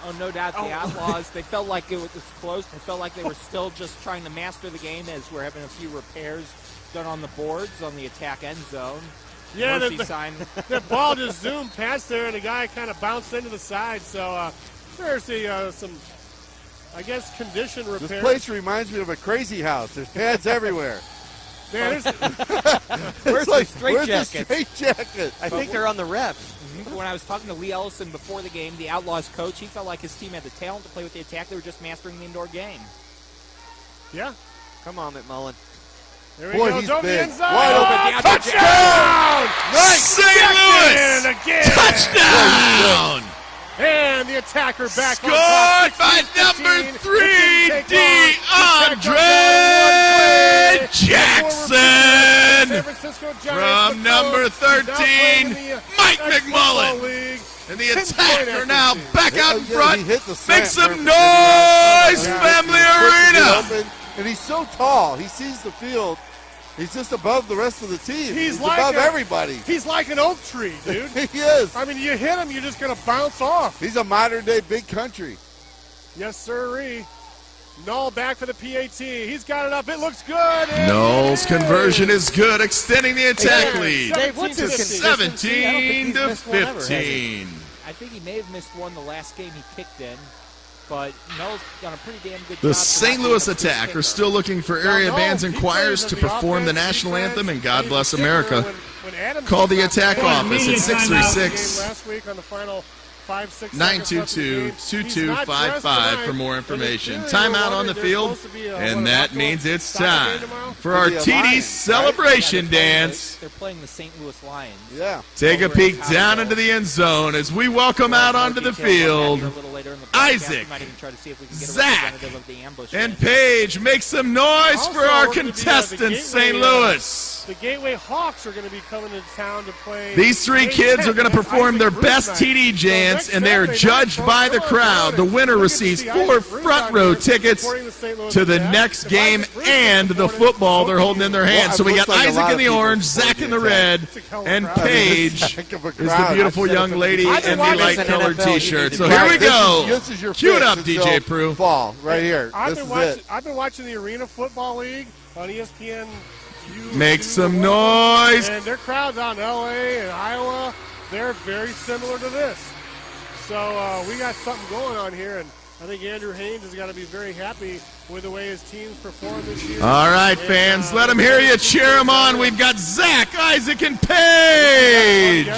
Oh, no doubt the Outlaws, they felt like it was close. They felt like they were still just trying to master the game as we're having a few repairs done on the boards on the attack end zone. Yeah, the ball just zoomed past there, and the guy kind of bounced into the side. So there's some, I guess, condition repair. This place reminds me of a crazy house. There's pads everywhere. Man, where's the straight jacket? I think they're on the refs. When I was talking to Lee Ellison before the game, the Outlaws coach, he felt like his team had the talent to play with the attack. They were just mastering the indoor game. Yeah. Come on, McMullen. There we go. He's Over big. the inside. Wide open. Touchdown! Nice. St. Louis. Again. Touchdown. And the attacker back. Scored by number 3, DeAndre Jackson. From number 13, Mike McMullen. And the attacker now back out in front. Make some noise, Family Arena. And he's so tall. He sees the field. He's just above the rest of the team. He's like above everybody. He's like an oak tree, dude. He is. I mean, you hit him, you're just going to bounce off. He's a modern-day big country. Yes, sirree. Null back for the PAT. He's got it up. It looks good. Null's conversion is good, extending the attack lead Dave, what's his 17 to 15. I think he may have missed one the last game he kicked in. But Null's done a pretty damn good job. The St. Louis Attack are still looking for area bands and choirs to perform the national anthem and God Bless America. Call the attack office at 636-922-2255 for more information. Timeout on the field, and that means it's time for our TD celebration dance. They're playing the St. Louis Lions. Yeah. Take a peek down into the end zone as we welcome out onto the field Isaac, Zach, and Paige. Make some noise for our contestants, St. Louis. The Gateway Hawks are going to be coming to town to play. These three kids are going to perform their best TD chants, and they are judged by the crowd. The winner receives 4 front row tickets to the next game and the football they're holding in their hands. So we got Isaac in the orange, Zach in the red, and Paige is the beautiful young lady in the light-colored T-shirt. So here we go. Cue it up, DJ Prue. Fall right here. I've been watching the Arena Football League on ESPN. Make some noise. And their crowds out in L.A. and Iowa, they're very similar to this. So we got something going on here, and I think Andrew Haynes has got to be very happy with the way his team's performed this year. All right, fans, let them hear you. Cheer them on. We've got Zach, Isaac, and Paige.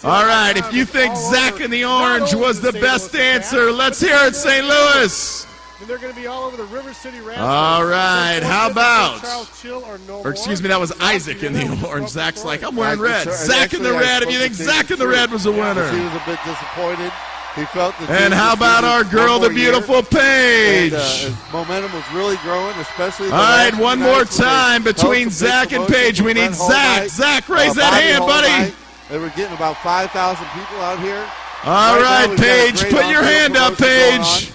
All right, if you think Zach in the orange was the best answer, let's hear it, St. Louis. And they're going to be all over the River City Rapids. All right, how about, or excuse me, that was Isaac in the orange. Zach's like, I'm wearing red. Zach in the red, if you think Zach in the red was a winner. He was a bit disappointed. He felt the and how about our girl, the beautiful Paige? His momentum was really growing, especially. All right, one more time between Zach and Paige. We need Zach. Zach, raise that hand, buddy. They were getting about 5,000 people out here. All right, Paige, put your hand up, Paige.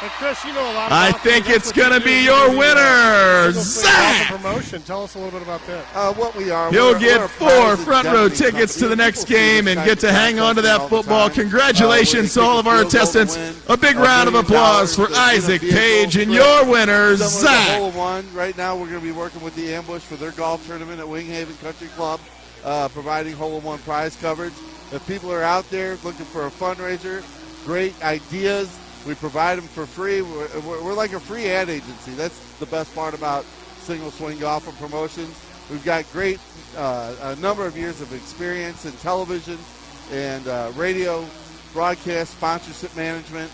And Chris, you know a lot I about think it's going to be your winner, Zach. Promotion. Tell us a little bit about that. What we are. He'll get 4 front row tickets to the next game and get to hang on to that football. Congratulations to all of our contestants. A big round of applause for Isaac, Paige, and your winner, Zach. Right now, we're going to be working with the Ambush for their golf tournament at Winghaven Country Club, providing hole-in-one prize coverage. If people are out there looking for a fundraiser, great ideas, we provide them for free. We're like a free ad agency. That's the best part about Single Swing Golf and Promotions. We've got great, a number of years of experience in television and radio, broadcast, sponsorship management.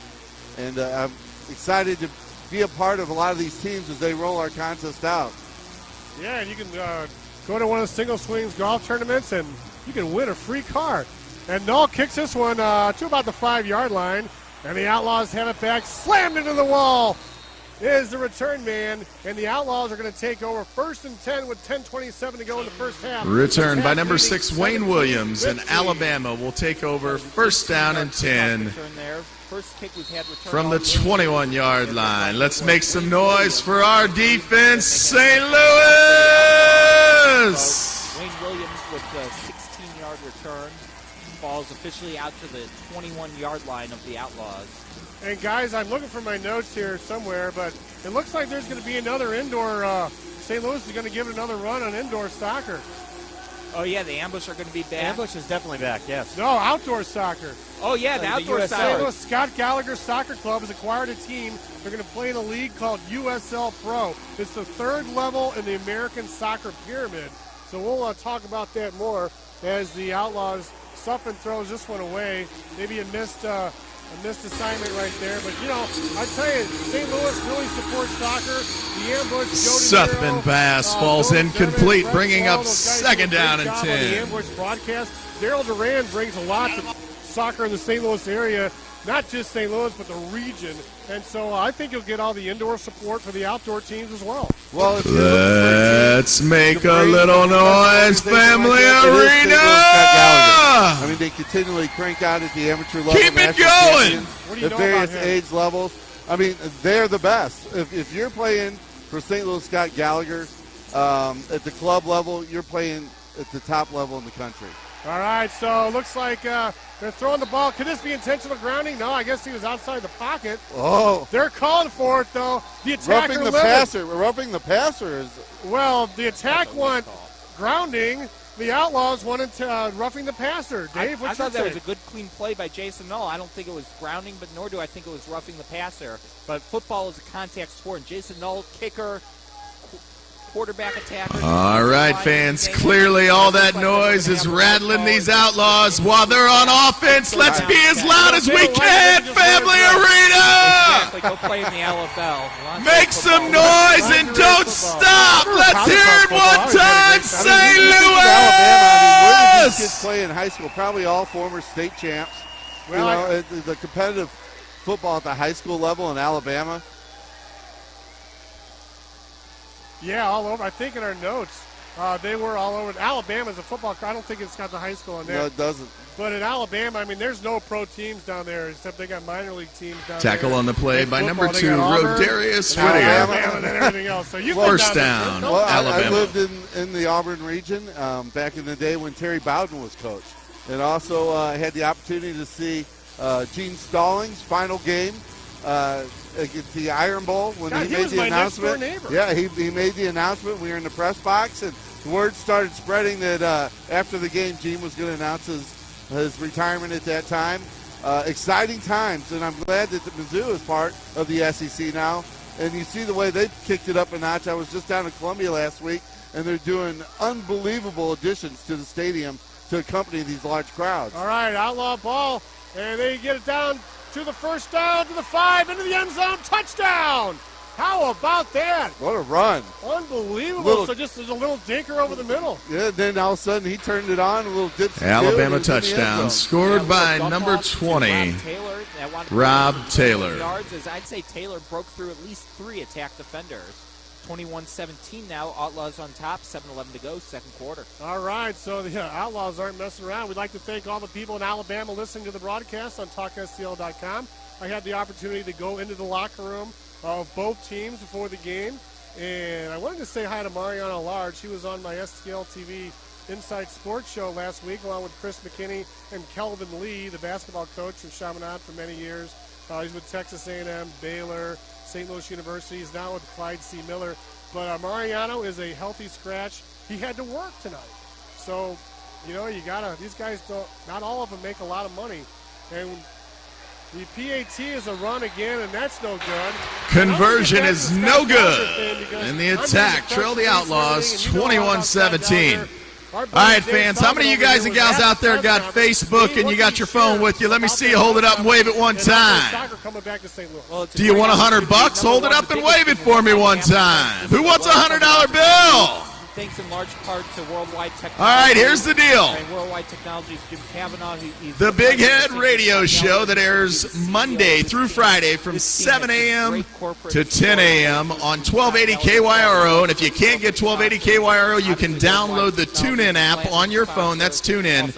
And I'm excited to be a part of a lot of these teams as they roll our contest out. Yeah, and you can go to one of the Single Swings golf tournaments and you can win a free car. And Null kicks this one to about the 5-yard line. And the Outlaws have it back, slammed into the wall. Is the return man, and the Outlaws are going to take over 1st and 10 with 10:27 to go in the first half. Return by number 6, Wayne Williams, and Alabama will take over 1st down and 10 from the 21-yard line. Let's make some noise for our defense, St. Louis. Wayne Williams with the 16-yard return. Falls officially out to the 21-yard line of the Outlaws. And guys, I'm looking for my notes here somewhere, but it looks like there's going to be another indoor. St. Louis is going to give it another run on indoor soccer. Oh yeah, the Ambush are going to be back. Ambush is definitely back. Yes. No, outdoor soccer. Oh yeah, the outdoor soccer. St. Louis Scott Gallagher Soccer Club has acquired a team They're going to play in a league called USL Pro. It's the third level in the American soccer pyramid. So we'll talk about that more as the Outlaws. Suffin throws this one away. Maybe a missed assignment right there. But, you know, I tell you, St. Louis really supports soccer. The ambush, Suffin pass falls incomplete, bringing up second down and 10. The ambush broadcast. Daryl Duran brings a lot to soccer in the St. Louis area. Not just St. Louis, but the region. And so I think you'll get all the indoor support for the outdoor teams as well. Well, let's make a little noise, Family Arena! I mean, they continually crank out at the amateur level. Keep it going! At various age levels. I mean, they're the best. If you're playing for St. Louis Scott Gallagher at the club level, you're playing at the top level in the country. All right, so looks like they're throwing the ball. Could this be intentional grounding? No, I guess he was outside the pocket. Oh. They're calling for it, though. The attacker Roughing the passer is... Well, the attack went grounding. The Outlaws wanted to roughing the passer. Dave, I thought that was a good, clean play by Jason Null. I don't think it was grounding, but nor do I think it was roughing the passer. But football is a contact sport, and Jason Null, kicker, quarterback attacker. All right, fans, clearly all that noise is rattling these Outlaws while they're on offense. Let's be as loud as we can, Family Arena! Exactly, go play in the LFL. Make some noise and don't stop! Let's hear it one time, St. Louis! Where did these kids play in high school? Probably all former state champs. Well, the competitive football at the high school level in Alabama. Yeah, all over. I think in our notes, they were all over. Alabama's a football. I don't think it's got the high school in there. No, it doesn't. But in Alabama, I mean, there's no pro teams down there except they got minor league teams down Tackle there. on the play by number 2, Rodarius Whittier. Alabama and everything else. So you First down, well, Alabama. I lived in the Auburn region back in the day when Terry Bowden was coach. And also had the opportunity to see Gene Stallings' final game against the Iron Bowl when he made the announcement. Yeah, he made the announcement. We were in the press box, and the word started spreading that after the game, Gene was going to announce his retirement at that time. Exciting times, and I'm glad that the Mizzou is part of the SEC now. And you see the way they've kicked it up a notch. I was just down in Columbia last week, and they're doing unbelievable additions to the stadium to accompany these large crowds. All right, Outlaw ball, and they get it down to the first down, to the 5, into the end zone, touchdown! How about that? What a run. Unbelievable. So just there's a little dinker over the middle. Yeah, then all of a sudden he turned it on, a little dip. Alabama touchdown, scored by number 20, Rob Taylor. Yards, as I'd say Taylor broke through at least 3 attack defenders. 21-17 now, Outlaws on top, 7:11 to go, second quarter. All right, so the Outlaws aren't messing around. We'd like to thank all the people in Alabama listening to the broadcast on TalkSTL.com. I had the opportunity to go into the locker room of both teams before the game, and I wanted to say hi to Mariano Large. He was on my STL TV Inside Sports show last week along with Chris McKinney and Kelvin Lee, the basketball coach from Chaminade for many years. He's with Texas A&M, Baylor, St. Louis University. He's now with Clyde C. Miller. But Mariano is a healthy scratch. He had to work tonight. So, you know, you got to, these guys don't, not all of them make a lot of money. And the PAT is a run again, and that's no good. Conversion is no good. And the attack trail the Outlaws 21-17. All right, fans, how many of you guys and gals out there got Facebook and you got your phone with you? Let me see you hold it up and wave it one time. Do you want $100? Hold it up and wave it for me one time. Who wants a $100 bill? Thanks in large part to Worldwide Technology. All right, here's the deal. Worldwide Technology's Jim Cavanaugh. The Big Head radio show that airs Monday through Friday from 7 a.m. to 10 a.m. on 1280 KYRO. And if you can't get 1280 KYRO, you can download the TuneIn app on your phone. That's TuneIn.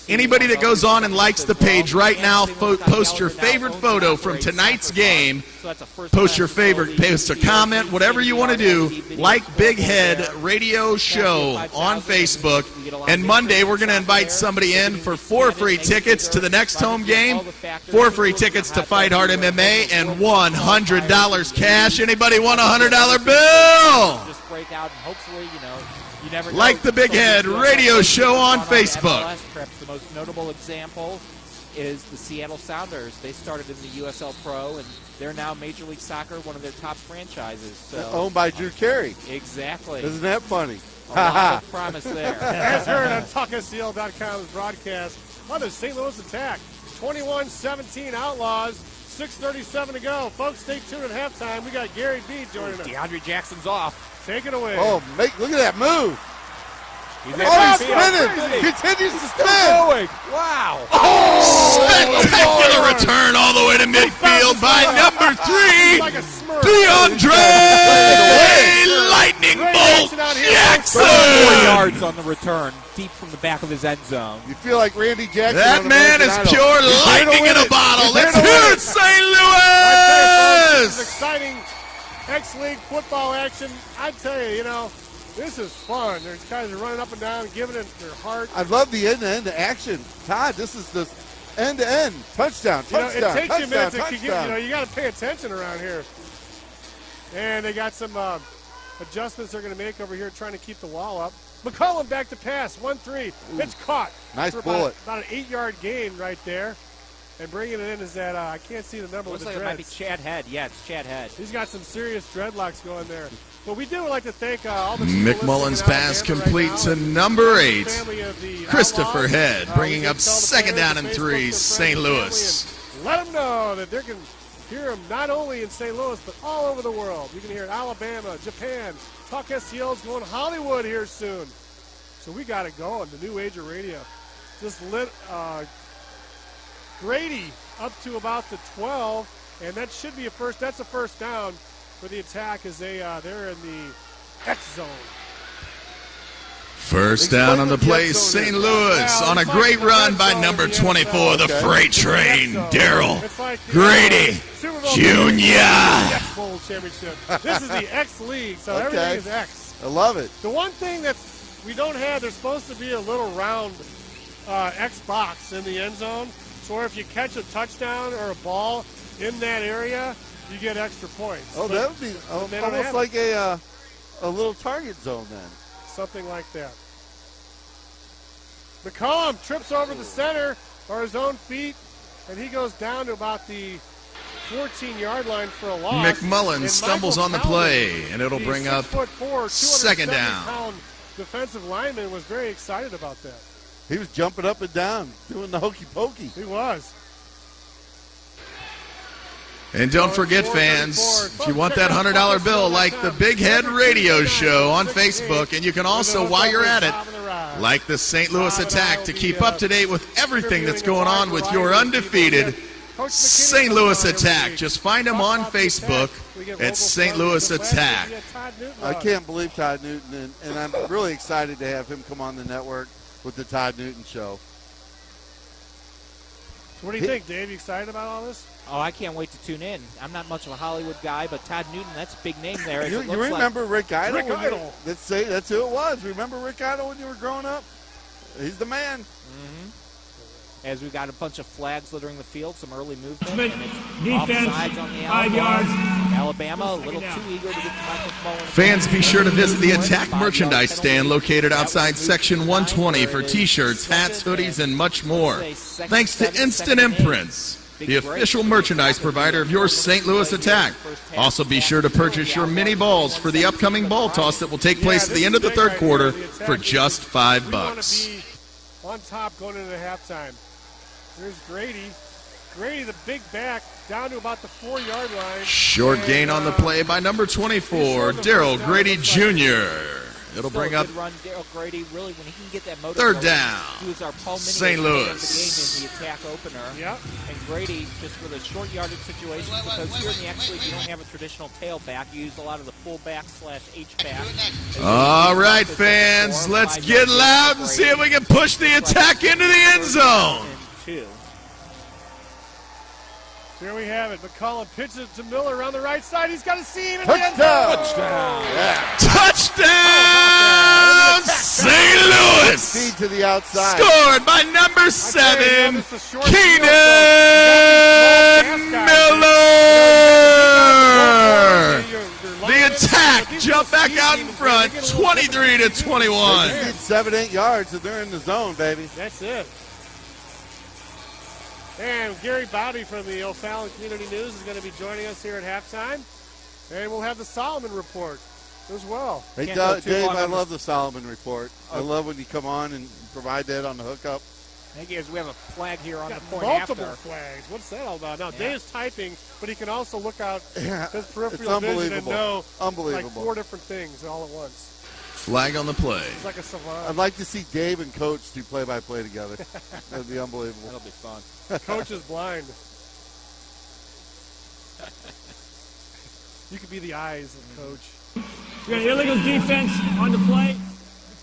Anybody that goes on and likes the page right now, post your favorite photo from tonight's game. Post your favorite, post a comment, whatever you want to do. Like Big Head Radio Show on Facebook. And Monday, we're going to invite somebody in for 4 free tickets to the next home game, 4 free tickets to Fight Hard MMA, and $100 cash. Anybody want a $100 bill? Just break out and hopefully, you never know. Like the Big Head Radio Show on Facebook. Perhaps the most notable example is the Seattle Sounders. They started in the USL Pro, and they're now Major League Soccer, one of their top franchises. So, owned by Drew Carey. Exactly. Isn't that funny? A lot of promise there. As heard on TalkSCL.com's broadcast on the St. Louis Attack. 21-17 Outlaws. 6:37 to go. Folks, stay tuned at halftime. We got Gary B joining us. DeAndre Jackson's off. Take it away. Oh, look at that move. He's spinning. Continues to spin. Going. Wow. Spectacular return all the way to midfield by number 3, Like a smurf. DeAndre Lightning Bolt Jackson. 4 yards on the return, deep from the back of his end zone. You feel like Randy Jackson. That man is pure lightning in a bottle. Let's hear it, St. This is Louis. exciting X-League football action. I tell you, this is fun. There's guys are running up and down, giving it their heart. I love the end-to-end action. Todd, this is the end-to-end touchdown. It takes you a minute to you got to pay attention around here. And they got some adjustments they're going to make over here, trying to keep the wall up. McCollum back to pass, 1-3. It's caught. Nice for bullet. About an 8-yard gain right there. And bringing it in is that I can't see the number with Looks the like it might be dreads. Chad Head. Yeah, it's Chad Head. He's got some serious dreadlocks going there. But we do like to thank all the McMullen's pass complete to number 8. Christopher Head bringing up second down and 3, St. Louis. Let them know that they can hear him not only in St. Louis, but all over the world. You can hear it in Alabama, Japan. Talk SCL's going Hollywood here soon. So we got it going, the new age of radio. Just lit Grady up to about the 12, and that should be that's a first down for the Attack as they're in the X zone. First down on the play, St. Louis on a great run by number 24, the freight train, Daryl Grady Jr. X Bowl Championship. This is the X League, so everything is X. I love it. The one thing that we don't have, there's supposed to be a little round X box in the end zone. So if you catch a touchdown or a ball in that area, you get extra points. Oh, that would be almost like a little target zone then. Something like that. McCollum trips over the center or his own feet, and he goes down to about the 14-yard line for a loss. McMullen and stumbles Michael on the play, and it'll bring up 6'4", second down. 270-pound defensive lineman was very excited about that. He was jumping up and down, doing the hokey pokey. He was. And don't forget, fans, if you want that $100 bill, like the Big Head Radio Show on Facebook, and you can also, while you're at it, like the St. Louis Attack to keep up to date with everything that's going on with your undefeated St. Louis Attack. Just find them on Facebook at St. Louis Attack. I can't believe Todd Newton, and I'm really excited to have him come on the network with the Todd Newton Show. So what do you think, Dave? You excited about all this? Oh, I can't wait to tune in. I'm not much of a Hollywood guy, but Todd Newton, that's a big name there. You remember Rick Idle? Rick Idle. That's who it was. Remember Rick Idle when you were growing up? He's the man. Mm-hmm. As we got a bunch of flags littering the field, some early movement. Defense, Offsides on the 5 yards. Alabama, a little too eager to get to Michael McMullen. Fans, be sure to visit the Attack merchandise stand located outside Section 120 for T-shirts, hats, hoodies, and much more. Thanks to Instant Imprints, the official merchandise provider of your St. Louis Attack. Also be sure to purchase your mini balls for the upcoming ball toss that will take place at the end of the third quarter for just $5. We want to be on top going into halftime. There's Grady. Grady, the big back, down to about the 4-yard line. Short gain on the play by number 24, Daryl Grady Jr. It'll bring up run. Daryl Grady, really, when he can get that motor third going, down. He was our Paul Mini St. Louis. of the game in the attack opener. Yep. And Grady, just with a short yardage situation, because here in the X League you don't have a traditional tailback. You use a lot of the fullback / H-back. All right, fans, let's get loud and see if we can push the Attack into the end zone. Here we have it. McCollum pitches it to Miller around the right side. He's got a seam in Touchdown! the end zone. Touchdown! St. Louis! Feed to the outside. Scored by number 7, Keenan Miller! The Attack jump back out in front, 23-21. They need 7-8 yards, and they're in the zone, baby. That's it. And Gary Bowdy from the O'Fallon Community News is going to be joining us here at halftime. And we'll have the Solomon Report as well. Hey, Dave, I love the Solomon Report. I love when you come on and provide that on the hookup. Thank you. We have a flag here on the point multiple after. flags. What's that all about? Now, Dave's typing, but he can also look out Yeah, his it's peripheral vision and know Unbelievable. like 4 different things all at once. Flag on the play. It's like a savant. I'd like to see Dave and Coach do play-by-play together. That'd be unbelievable. That'll be fun. Coach is blind. You could be the eyes of Coach. We got illegal defense on the play.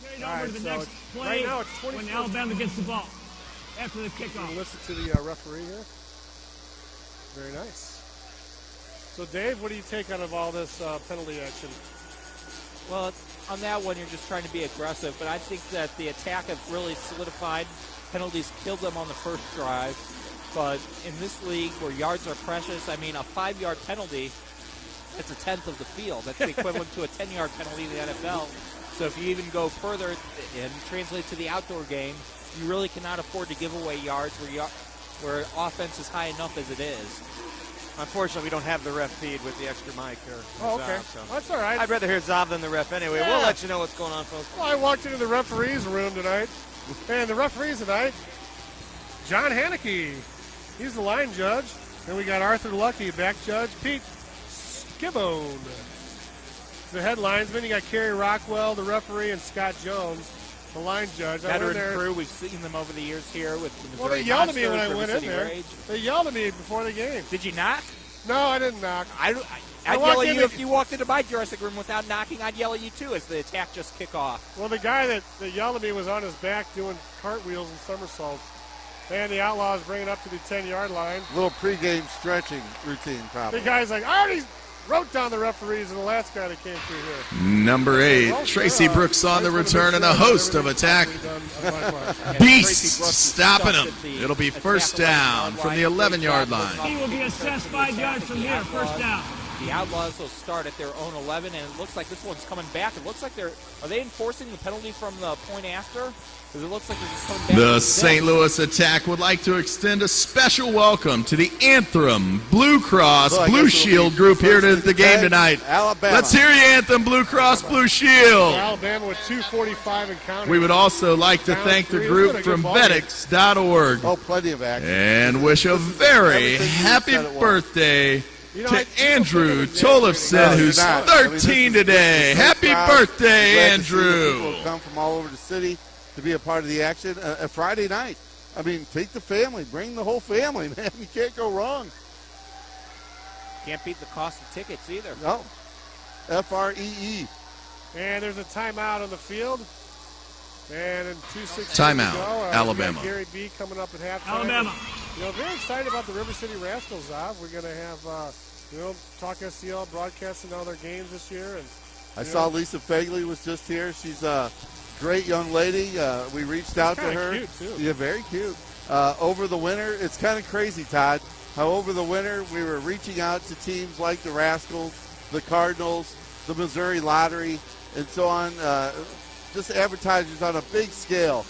Carried All over right, to the so next play right now it's 24. when Alabama gets the ball after the kickoff. Listen to the referee here. Very nice. So, Dave, what do you take out of all this penalty action? Well, on that one, you're just trying to be aggressive, but I think that the attack have really solidified. Penalties killed them on the first drive. But in this league where yards are precious, I mean, a 5-yard penalty, it's a tenth of the field. That's the equivalent to a 10-yard penalty in the NFL. So if you even go further and translate to the outdoor game, you really cannot afford to give away yards where offense is high enough as it is. Unfortunately, we don't have the ref feed with the extra mic here. Oh, okay. So. That's all right. I'd rather hear Zav than the ref anyway. Yeah. We'll let you know what's going on, folks. Well, I walked into the referee's room tonight, and the referees tonight, John Haneke, he's the line judge, and we got Arthur Lucky, back judge, Pete Skibone, the head linesman. You got Kerry Rockwell, the referee, and Scott Jones, the line judge. Veteran crew, we've seen them over the years here with the Missouri Well, they yelled at me Monsters, when I River went City in there. Rage. They yelled at me before the game. Did you knock? No, I didn't knock. I'd yell at you if you walked into my dressing room without knocking. I'd yell at you too as the attack just kick off. Well, the guy that yelled at me was on his back doing cartwheels and somersaults. And the Outlaws bring it up to the 10-yard line. Little pregame stretching routine, probably. The guy's like, I already wrote down the referees and the last guy that came through here. Number 8, Tracy Brooks on the return and a host of attack. Beasts stopping them. It'll be first down from the 11-yard line. He will be assessed 5 yards from here, first down. The Outlaws will start at their own 11, and it looks like this one's coming back. It looks like are they enforcing the penalty from the point after? Because it looks like they're just coming back. The St. Louis Attack would like to extend a special welcome to the Anthem Blue Cross Blue Shield group here at the game tonight. Alabama. Let's hear you, Anthem Blue Cross Blue Shield. Alabama with 2:45 and counting. We would also like to thank the group from Medics.org. Oh, plenty of action. And wish a very happy birthday to Andrew Tollefson, who's 13 today. Happy birthday, Andrew. People come from all over the city to be a part of the action. A Friday night. I mean, take the family. Bring the whole family, man. You can't go wrong. Can't beat the cost of tickets either. No. FREE. And there's a timeout on the field. And in 2:16 Timeout, to go, Alabama. we got Gary B coming up at halftime. Alabama. You know, very excited about the River City Rascals, Zav. We're going to have, Talk SCL broadcasting all their games this year. And I saw Lisa Fagley was just here. She's a great young lady. We reached out to her. Cute, too. Yeah, very cute. Over the winter, it's kind of crazy, Todd, how over the winter we were reaching out to teams like the Rascals, the Cardinals, the Missouri Lottery, and so on, just advertisers on a big scale.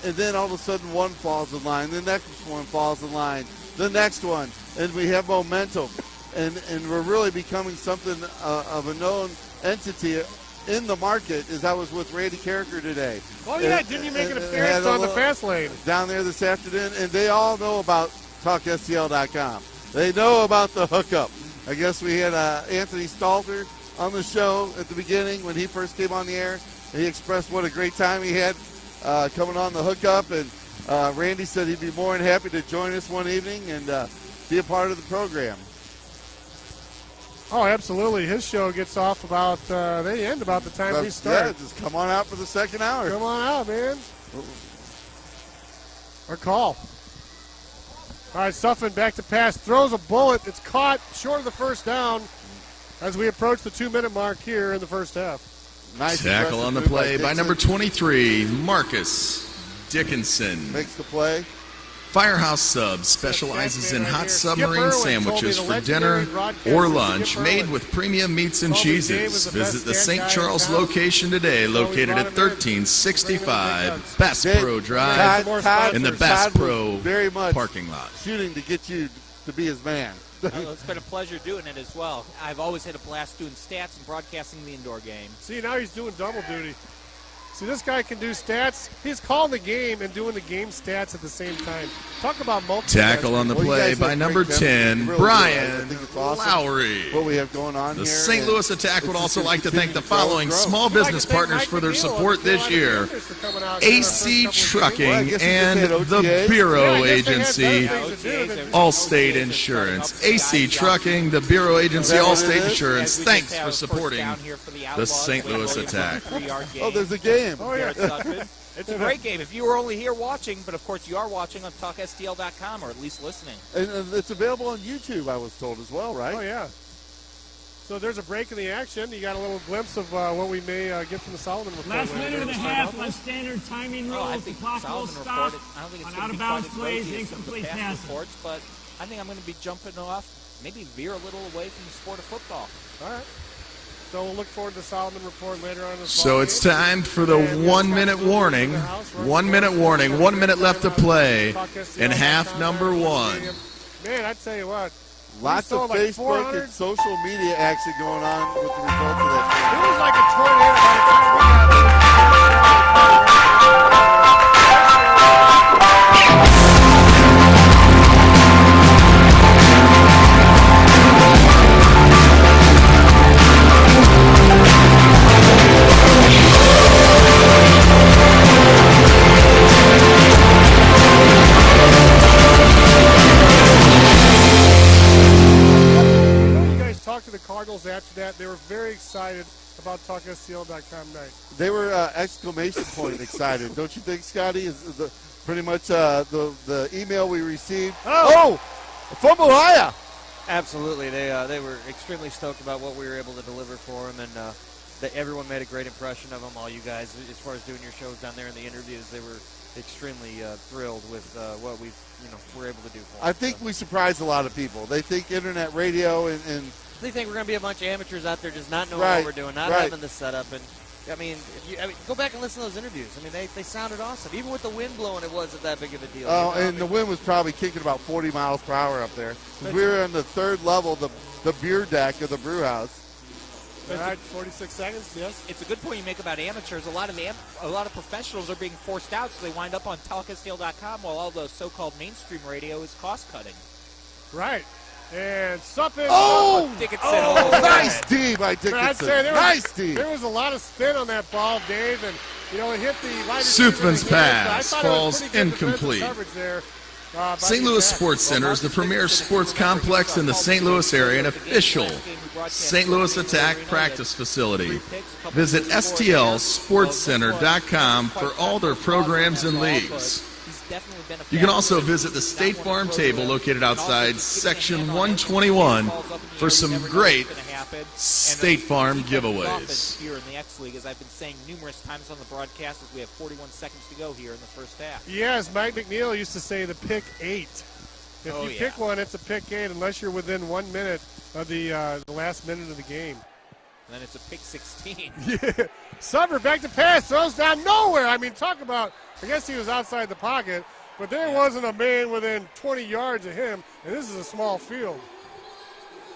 And then all of a sudden one falls in line, the next one falls in line, the next one, and we have momentum. And we're really becoming something of a known entity in the market. As I was with Randy Carricker today. Oh, yeah, didn't you make an appearance on the fast lane? Down there this afternoon, and they all know about TalkSCL.com. They know about the hookup. I guess we had Anthony Stalter on the show at the beginning when he first came on the air. He expressed what a great time he had coming on the hookup, and Randy said he'd be more than happy to join us one evening and be a part of the program. Oh, absolutely. His show gets off about, they end about the time we start. Yeah, just come on out for the second hour. Come on out, man. Or call. All right, Suffin back to pass. Throws a bullet. It's caught short of the first down as we approach the 2-minute mark here in the first half. Nice tackle on the play by number 23, Marcus Dickinson. Makes the play. Firehouse Subs specializes in hot submarine sandwiches for dinner or lunch made with premium meats and cheeses. Visit the St. Charles location today, located at 1365 Bass Pro Drive in the Bass Pro very much parking lot. Shooting to get you to be his man. Well, it's been a pleasure doing it as well. I've always had a blast doing stats and broadcasting the indoor game. See, now he's doing double duty. See, this guy can do stats. He's calling the game and doing the game stats at the same time. Talk about multitasking. Tackle on the play by number 10, Brian Lowry. What we have going on The here. St. Louis Attack would also like to thank the following small business partners for their support this year: AC Trucking and the Bureau Agency, Allstate Insurance. AC Trucking, the Bureau Agency, Allstate Insurance, thanks for supporting the St. Louis Attack. Oh, there's a game. Oh, yeah. It's a great game. If you were only here watching, but of course you are watching on TalkSTL.com or at least listening. And it's available on YouTube, I was told, as well, right? Oh, yeah. So there's a break in the action. You got a little glimpse of what we may get from the Solomon report. Last minute and a half on standard timing rules. The clock will stop on out-of-bounds plays, incomplete passes. Reports, but I think I'm going to be jumping off, maybe veer a little away from the sport of football. All right. So we'll look forward to the Solomon report later on in this So it's time for the 1 minute warning. 1 minute warning. 1 minute left to play in half number one. Man, I tell you what. Lots of Facebook and social media action going on with the results of that. It was like a tornado by the time we got to the Cardinals after that. They were very excited about TalkSTL.com night. They were exclamation point excited. Don't you think, Scotty? Is pretty much the email we received. Oh, from Ohio. Absolutely. They were extremely stoked about what we were able to deliver for them, and everyone made a great impression of them. All you guys, as far as doing your shows down there in the interviews, they were extremely thrilled with what we were able to do for them. I think we surprised a lot of people. They think internet radio and they think we're going to be a bunch of amateurs out there just not knowing what we're doing, not having the setup. And I mean, go back and listen to those interviews. I mean, they sounded awesome. Even with the wind blowing, it wasn't that big of a deal. Oh, and the wind was probably kicking about 40 miles per hour up there. We were on the third level, the beer deck of the brew house. All right, 46 seconds, yes. It's a good point you make about amateurs. A lot of professionals are being forced out, so they wind up on TalkSTL.com while all the so-called mainstream radio is cost-cutting. Right. And something. Oh! Dickinson. Nice D by Dickinson. Nice D. There was a lot of spin on that ball, Dave, and it hit the wide Soothman's receiver. pass falls incomplete. There, St. Louis Sports Center is the premier sports complex in the St. Louis area and official St. Louis Attack practice facility. Visit STLSportsCenter.com for all their programs and leagues. You can also visit the State Farm table located outside Section 121 for some great State Farm giveaways. Here in the X League, as I've been saying numerous times on the broadcast, as we have 41 seconds to go here in the first half. Yes, Mike McNeil used to say the pick 8. If you pick one, it's a pick 8 unless you're within 1 minute of the last minute of the game. And then it's a pick 16. Yeah. Sumner back to pass, throws down nowhere. I mean, talk about, I guess he was outside the pocket, but there wasn't a man within 20 yards of him, and this is a small field.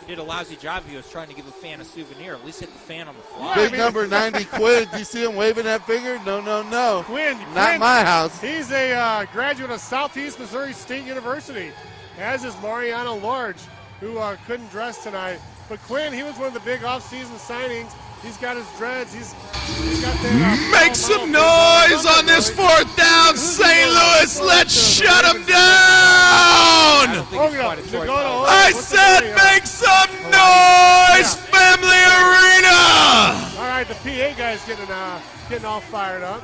He did a lousy job. He was trying to give a fan a souvenir. At least hit the fan on the fly. Big number 90, Quinn. Do you see him waving that finger? No. Quinn. Not my house. He's a graduate of Southeast Missouri State University, as is Mariano Large, who couldn't dress tonight. But Quinn, he was one of the big off-season signings. He's got his dreads. He's got that. Make some noise on this fourth down, St. Louis. Let's shut them down. I said make some noise, Family Arena. All right, the PA guy's getting all fired up.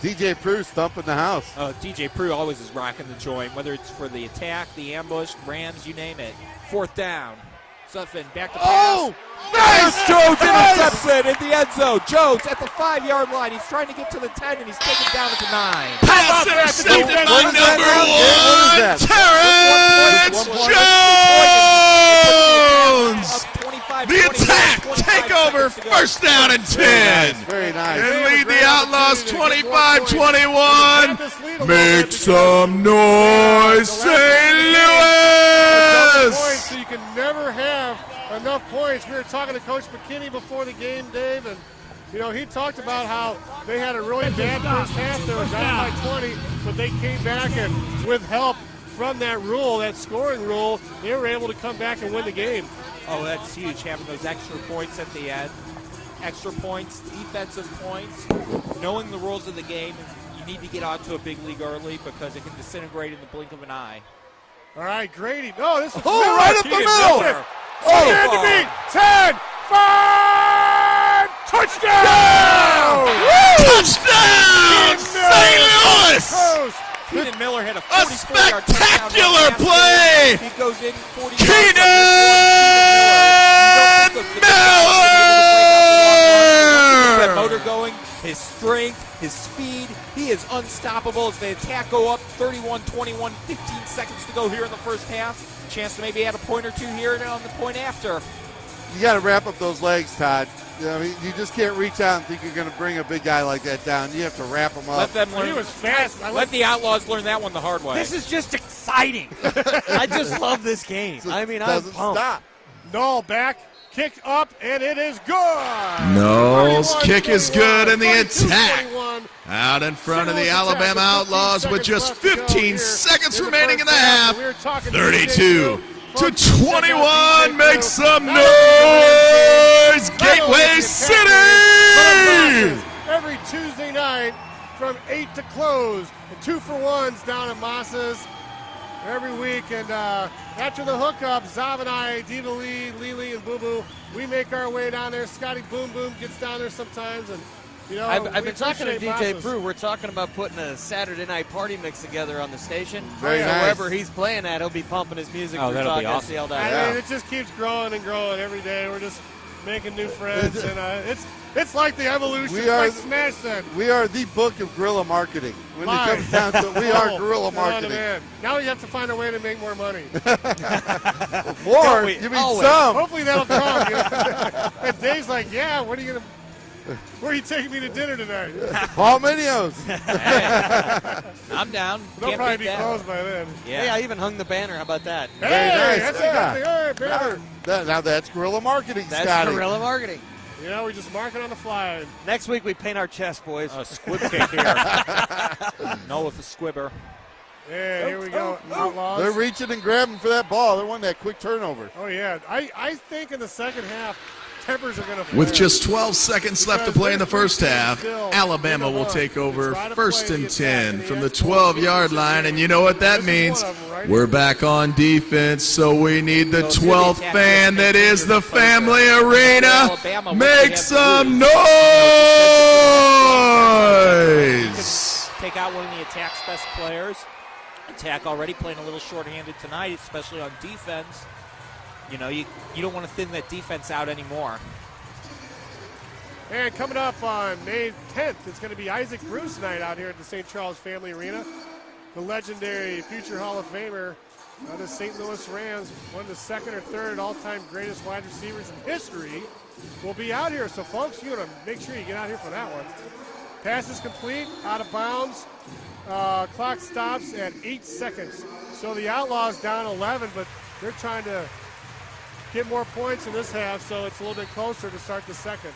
DJ Prue thumping the house. DJ Prue always is rocking the joint, whether it's for the attack, the ambush, Rams, you name it. Fourth down. Sutphin back to Oh! pass. Nice! Jones intercepts it in the end zone. Jones at the 5-yard line. He's trying to get to the 10, and he's taken down at the 9. Pass intercepted by What is that number now? What is that? 1, Terrence Jones. The attack, take over, first down and 10. Very nice. And lead the Outlaws 25-21. Make some noise, St. Louis! So you can never have enough points. We were talking to Coach McKinney before the game, Dave, and he talked about how they had a really bad first half. They were down by 20, but they came back and with help from that rule, that scoring rule, they were able to come back and win the game. Oh, that's huge, having those extra points at the end. Extra points, defensive points, knowing the rules of the game. You need to get onto a big league early because it can disintegrate in the blink of an eye. All right, Grady. No, this is right up the middle. Oh, 10, 5, touchdown! Touchdown, St. Louis! Keenan Miller had a spectacular play! He goes in 40 Keenan Miller! That motor going, his strength, his speed, he is unstoppable as the attack go up 31-21, 15 seconds to go here in the first half. Chance to maybe add a point or two here and on the point after. You got to wrap up those legs, Todd. You just can't reach out and think you're going to bring a big guy like that down. You have to wrap him up. Let them learn. He was fast. Let the Outlaws learn that one the hard way. This is just exciting. I just love this game. I'm doesn't pumped. stop. Null back, kick up, and it is good. Knowles' kick is good, and the attack 21. out in front of the Alabama Outlaws with just 15 seconds remaining in the half. 32-21. Make some noise, Gateway City! Every Tuesday night from 8 to close. And 2-for-1s down at Massa's every week. And after the hookup, Zav and I, Diva Lee, Lily, and Boo Boo, we make our way down there. Scotty Boom Boom gets down there sometimes. And I've been talking to DJ Massa's. Prue. We're talking about putting a Saturday night party mix together on the station. Very so nice. wherever he's playing at, he'll be pumping his music through that'll Talk be awesome. SCL. I mean, it just keeps growing and growing every day. We're just making new friends, and it's like the evolution. It's like Smash said. We are the book of guerrilla marketing. When it comes down to it, we are guerrilla marketing. Man. Now we have to find a way to make more money. More? You mean some? Hopefully that'll come. And Dave's like, yeah, where are you taking me to dinner tonight? Paul Minios. I'm down. They'll Can't probably beat be that. closed by then. Yeah. Hey, I even hung the banner. How about that? Hey, Very nice. that's a good thing. All right, banner. Now that's guerrilla marketing, That's Scotty. guerrilla marketing. We're just marking on the fly. Next week we paint our chest, boys. Squib kick here. No with the squibber. Yeah, here we go. Outlaws. They're reaching and grabbing for that ball. They're wanting that quick turnover. Oh, yeah. I think in the second half, tempers are going to With just 12 seconds left to play in the first half, Alabama will take over first and 10 from the 12-yard line, and you know what that means. We're back on defense, so we need the 12th fan that is the Family Arena. Make some noise! Take out one of the attack's best players. Attack already playing a little shorthanded tonight, especially on defense. You don't want to thin that defense out anymore. And coming up on May 10th, it's going to be Isaac Bruce night out here at the St. Charles Family Arena. The legendary future Hall of Famer of the St. Louis Rams, one of the second or third all-time greatest wide receivers in history, will be out here. So, folks, you want to make sure you get out here for that one. Pass is complete, out of bounds. Clock stops at 8 seconds. So the Outlaws down 11, but they're trying to get more points in this half, so it's a little bit closer to start the second.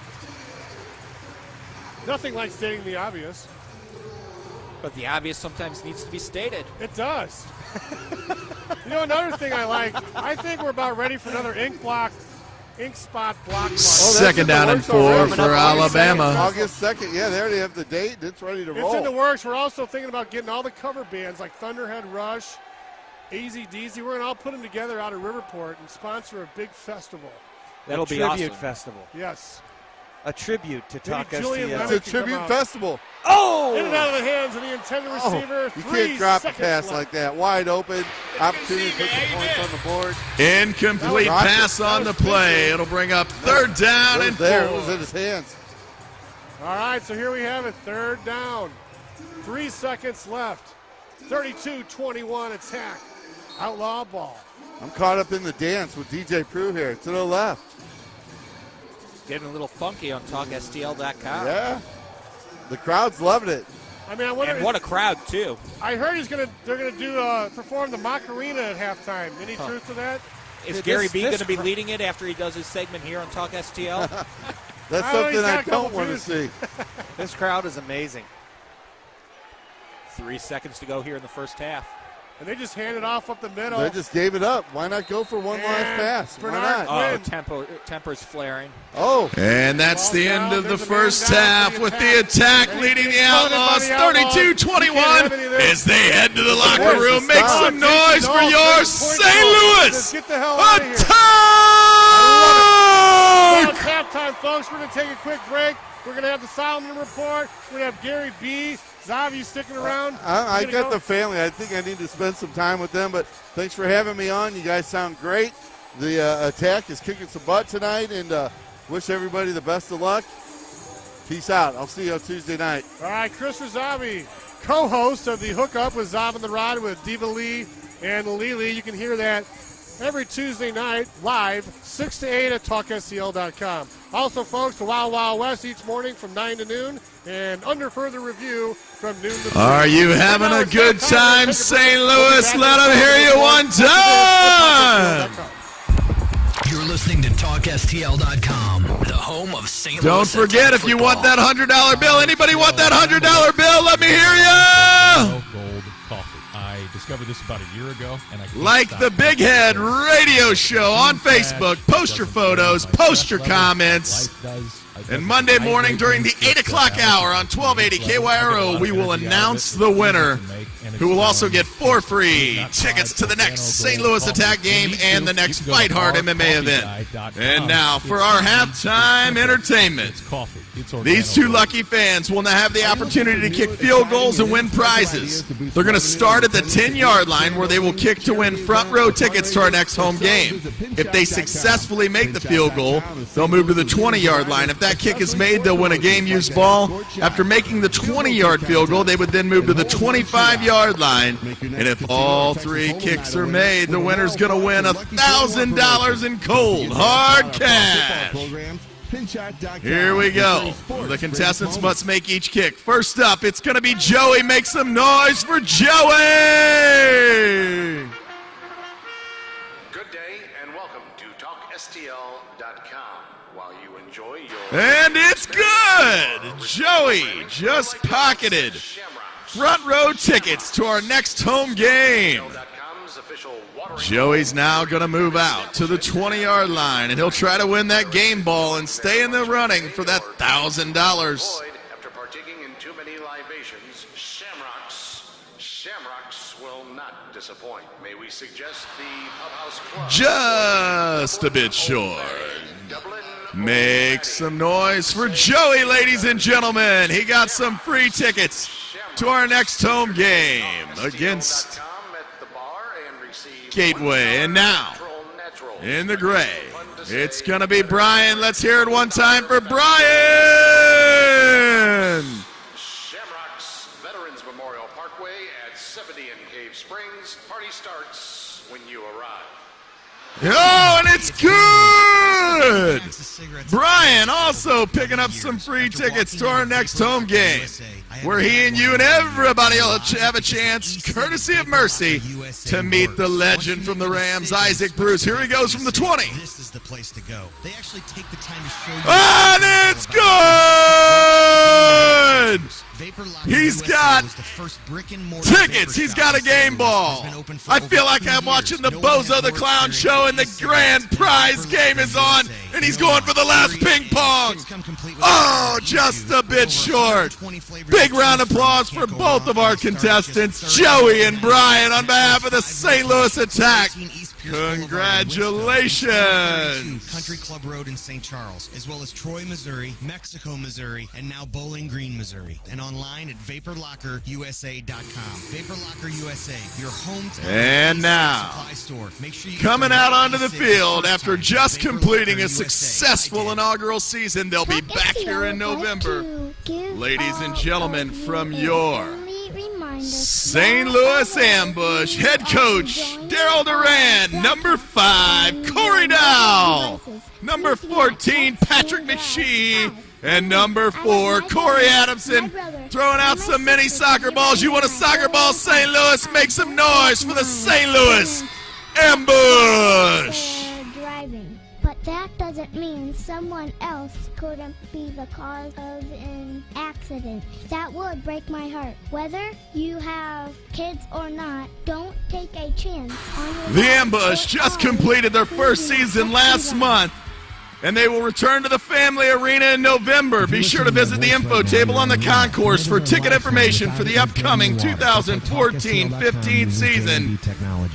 Nothing like stating the obvious. But the obvious sometimes needs to be stated. It does. Another thing I like, I think we're about ready for another ink spot block. Second down and 4 for Alabama. August 2nd. Yeah, they already have the date. It's ready to roll. It's in the works. We're also thinking about getting all the cover bands like Thunderhead Rush, Easy Deasy. We're going to all put them together out of Riverport and sponsor a big festival. That'll be tribute awesome. festival. Yes. a tribute to Talk Julian STL. It's a tribute festival. Oh! In and out of the hands of the intended receiver. You 3 can't drop a seconds pass left. like that. Wide open. Opportunity to put some points on the board. Incomplete pass on the play. It'll bring up third down and 4. It was in his hands. All right, so here we have it, third down. 3 seconds left. 32-21 attack. Outlaw ball. I'm caught up in the dance with DJ Prue here to the left. Getting a little funky on TalkSTL.com. Yeah. The crowd's loving it. I mean, I wonder. And what a crowd, too. I heard they're gonna do perform the Macarena at halftime. Any truth to that? Is Gary B going to be leading it after he does his segment here on Talk STL? That's something I don't want to see. This crowd is amazing. 3 seconds to go here in the first half. And they just handed off up the middle. They just gave it up. Why not go for one last pass? Why not? Oh, temper's flaring. Oh. And that's the end of the first half with the attack leading the Outlaws 32-21 as they head to the locker room. Make some noise for your St. Louis Attack! Well, it's halftime, folks. We're going to take a quick break. We're going to have the Solomon Report. We're going to have Gary B. Zavi sticking around. I got the family. I think I need to spend some time with them, but thanks for having me on. You guys sound great. The attack is kicking some butt tonight, and wish everybody the best of luck. Peace out. I'll see you on Tuesday night. All right, Chris Zavi, co-host of the Hookup with Zav and the Rod with Diva Lee and Lily. You can hear that every Tuesday night live, 6 to 8 at TalkSTL.com. Also, folks, the Wild Wild West each morning from 9 to noon, and under further review from noon to 3. Are you having a good time, St. Louis? Let them hear you one time. You're listening to TalkSTL.com, the home of St. Louis. Don't forget, if you want that $100 bill, anybody want that $100 bill? Let me hear you. Gold coffee. I discovered this about a year ago, and I can't Like stop. the Big Head Radio Show on Facebook. Post your photos, post your comments. And Monday morning during the 8 o'clock hour on 1280 KYRO, we will announce the winner, who will also get 4 free tickets to the next St. Louis Attack game and the next Fight Hard MMA event. And now for our halftime entertainment. These 2 lucky fans will now have the opportunity to kick field goals and win prizes. They're going to start at the 10-yard line, where they will kick to win front row tickets to our next home game. If they successfully make the field goal, they'll move to the 20-yard line. If that kick is made, they'll win a game-used ball. After making the 20-yard field goal, they would then move to the 25-yard line. And if all 3 kicks are made, the winner's going to win $1,000 in cold, hard cash. Here we go. The contestants must make each kick. First up, it's going to be Joey. Make some noise for Joey! Good day and welcome to TalkSTL.com. While you enjoy your... And it's good! Joey just pocketed front row tickets to our next home game. Joey's now going to move out to the 20-yard line, and he'll try to win that game ball and stay in the running for that $1,000. After partaking in too many libations, Shamrocks will not disappoint. May we suggest the Clubhouse Club? Just a bit short. Make some noise for Joey, ladies and gentlemen. He got some free tickets to our next home game against Gateway. And now, in the gray, it's going to be Brian. Let's hear it one time for Brian. Shamrocks Veterans Memorial Parkway at 70 in Cave Springs. Party starts when you arrive. Oh, and it's good! Brian also picking up some free tickets to our next home game, where he and you and everybody will have a chance, courtesy of Mercy, to meet the legend from the Rams, Isaac Bruce. Here he goes from the 20. This is the place to go. They actually take the time to show you. And it's good! He's got tickets. He's got a game ball. I feel like I'm watching the Bozo the Clown show and the grand prize game is on, and he's going for the last ping pong. Oh, just a bit short. Big round of applause for both of our contestants, Joey and Brian, on behalf of the St. Louis Attack. Congratulations! Country Club Road in St. Charles, as well as Troy, Missouri, Mexico, Missouri, and now Bowling Green, Missouri. And online at VaporLockerUSA.com. Vapor Locker USA, your hometown and now, supply store. Make sure you coming out onto the field after just completing a successful inaugural season, they'll be back here in November. Ladies and gentlemen, from your St. Louis Ambush, head coach Daryl Duran, number 5, Corey Dow, number 14, Patrick McShee, and number 4, Corey Adamson, throwing out some mini soccer balls. You want a soccer ball, St. Louis? Make some noise for the St. Louis Ambush. But that doesn't mean someone else couldn't be the cause of an accident. That would break my heart. Whether you have kids or not, don't take a chance on your The Ambush just completed their first season last month, and they will return to the Family Arena in November. Be sure to visit the info table on the concourse for ticket information for the upcoming 2014-15 season.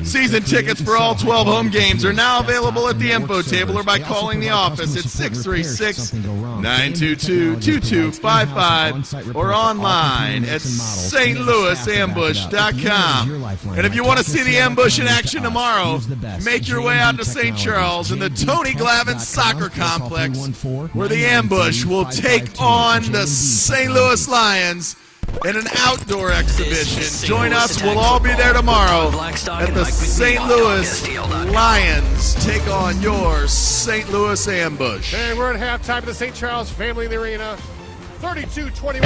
Season tickets for all 12 home games are now available at the info table or by calling the office at 636-922-2255 or online at stlouisambush.com. And if you want to see the Ambush in action tomorrow, make your way out to St. Charles in the Tony Glavin Soccer Complex, where the Ambush will take on the St. Louis Lions in an outdoor exhibition. Join us. We'll all be there tomorrow at the St. Louis Lions take on your St. Louis Ambush. Hey, we're at halftime of the St. Charles Family Arena. 32-21.